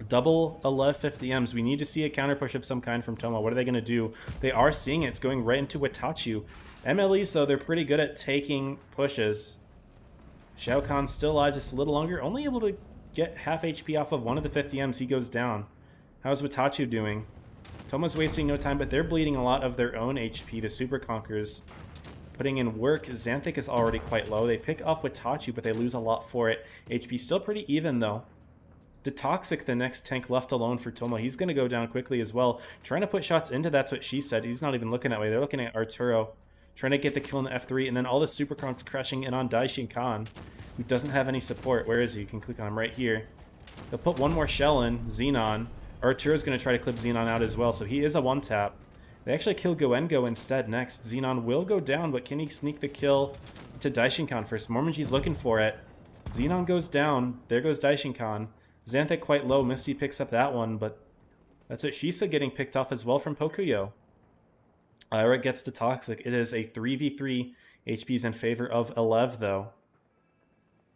Double 11 50Ms. We need to see a counter push of some kind from Tomo. What are they going to do? They are seeing it. It's going right into Watachu. MLEs, though, they're pretty good at taking pushes. Shao Kahn's still alive just a little longer. Only able to get half HP off of one of the 50Ms. He goes down. How's Watachu doing? Tomo's wasting no time, but they're bleeding a lot of their own HP. The Super Conquerors putting in work. Xanthic is already quite low. They pick off Watachu, but they lose a lot for it. HP still pretty even, though. Detoxic, the next tank left alone for Tomo. He's going to go down quickly as well. Trying to put shots into That's What She Said. He's not even looking that way. They're looking at Arturo. Trying to get the kill in the F3, and then all the Super Conks crashing in on Daishin Khan, who doesn't have any support. Where is he? You can click on him right here. They'll put one more shell in. Xenon. Arturo's going to try to clip Xenon out as well, so he is a one-tap. They actually kill Goengo instead next. Xenon will go down, but can he sneak the kill to Daishinkan first? Mormonji's looking for it. Xenon goes down. There goes Daishinkan. Xanthic quite low. Misty picks up that one, but That's What She Said getting picked off as well from Pokuyo. Ira gets to Toxic. It is a 3v3. HP's in favor of Elev, though.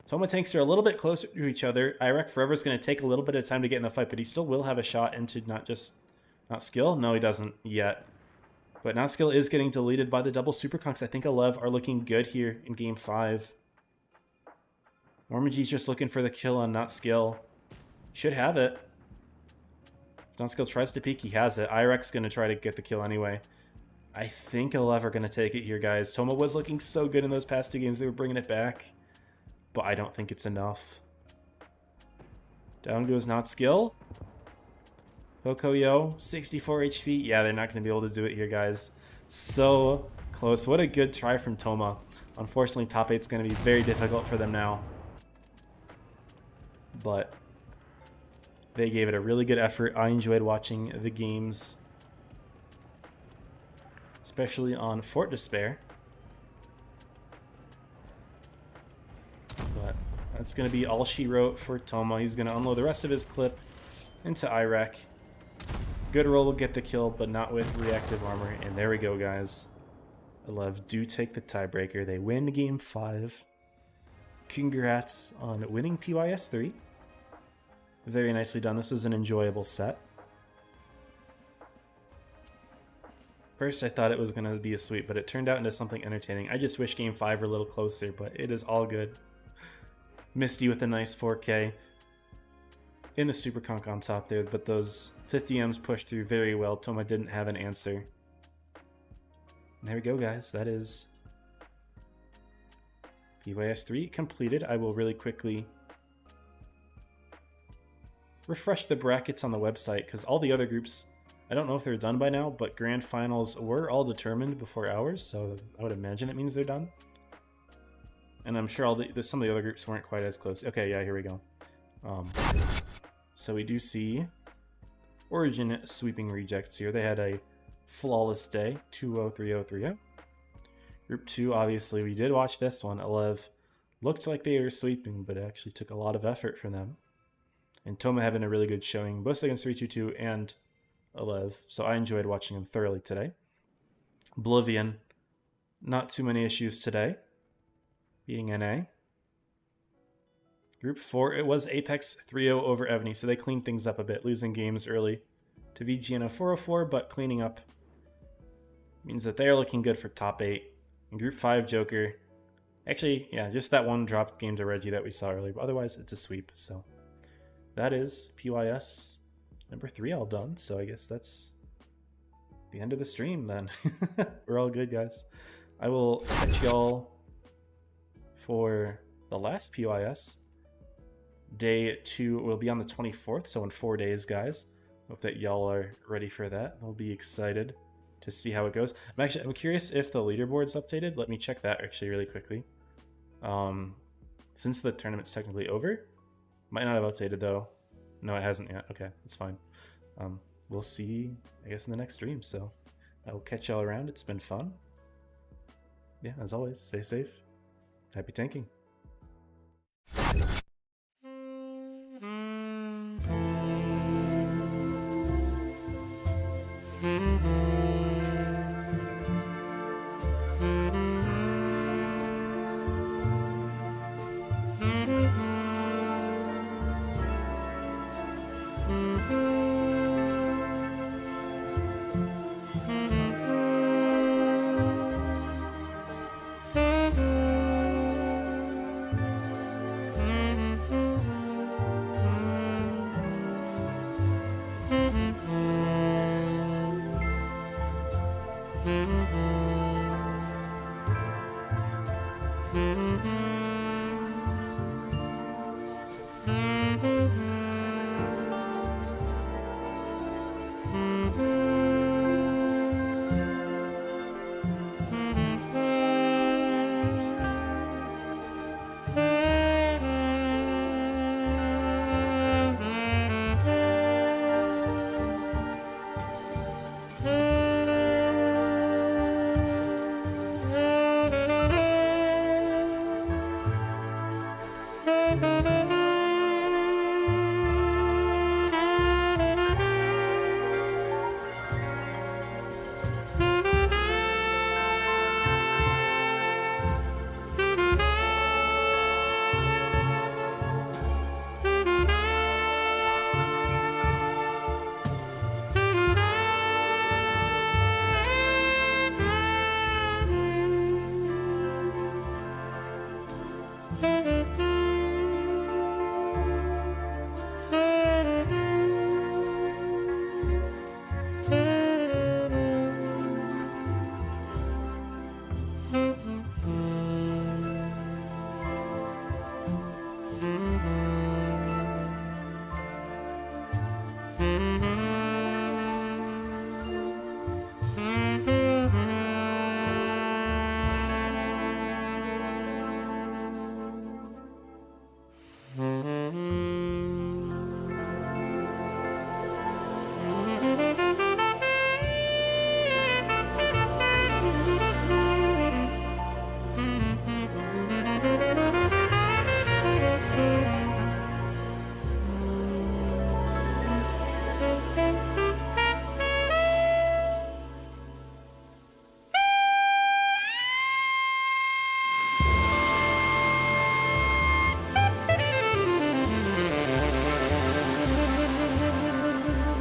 Toma tanks are a little bit closer to each other. Irek Forever is going to take a little bit of time to get in the fight, but he still will have a shot into not skill? No, he doesn't yet. But Not Skill is getting deleted by the double Super Conks. I think Alev are looking good here in Game 5. Mormagee's just looking for the kill on Not Skill. Should have it. If Not Skill tries to peek, he has it. Irek's going to try to get the kill anyway. I think Alev are going to take it here, guys. Toma was looking so good in those past 2 games. They were bringing it back. But I don't think it's enough. Down goes Not Skill. Pocoyo, 64 HP. Yeah, they're not going to be able to do it here, guys. So close. What a good try from Toma. Unfortunately, top 8's going to be very difficult for them now. But they gave it a really good effort. I enjoyed watching the games, especially on Fort Despair. But that's going to be all she wrote for Toma. He's going to unload the rest of his clip into Irek. Good roll will get the kill, but not with reactive armor. And there we go, guys. Alev do take the tiebreaker. They win Game 5. Congrats on winning PYS 3. Very nicely done. This was an enjoyable set. First, I thought it was going to be a sweep, but it turned out into something entertaining. I just wish Game 5 were a little closer, but it is all good. Misty with a nice 4K. In the Super Conk on top there, but those 50Ms pushed through very well. Toma didn't have an answer. And there we go, guys. That is PYS 3 completed. I will really quickly refresh the brackets on the website, because all the other groups, I don't know if they're done by now, but grand finals were all determined before ours, so I would imagine it means they're done. And I'm sure some of the other groups weren't quite as close. Okay, yeah, here we go. So we do see Origin sweeping rejects here. They had a flawless day, 2-0, 3-0, 3-0. Group 2, obviously, we did watch this one. Alev looked like they were sweeping, but it actually took a lot of effort from them. And Toma having a really good showing, both against 3-2-2 and Alev. So I enjoyed watching them thoroughly today. Oblivion, not too many issues today, beating NA. Group 4, it was Apex 3-0 over Evany, so they cleaned things up a bit, losing games early to VGN 404, but cleaning up means that they're looking good for top 8. In Group 5, Joker, actually, yeah, just that one dropped game to Reggie that we saw earlier, but otherwise it's a sweep. So that is PYS number 3 all done, so I guess that's the end of the stream then. We're all good, guys. I will catch y'all for the last PYS. Day 2 will be on the 24th, so in 4 days, guys. Hope that y'all are ready for that. I'll be excited to see how it goes. I'm curious if the leaderboard's updated. Let me check that actually really quickly. Since the tournament's technically over, might not have updated though. No, it hasn't yet. Okay, it's fine. We'll see, I guess, in the next stream. So I will catch y'all around. It's been fun. Yeah, as always, stay safe. Happy tanking. Mm-hmm.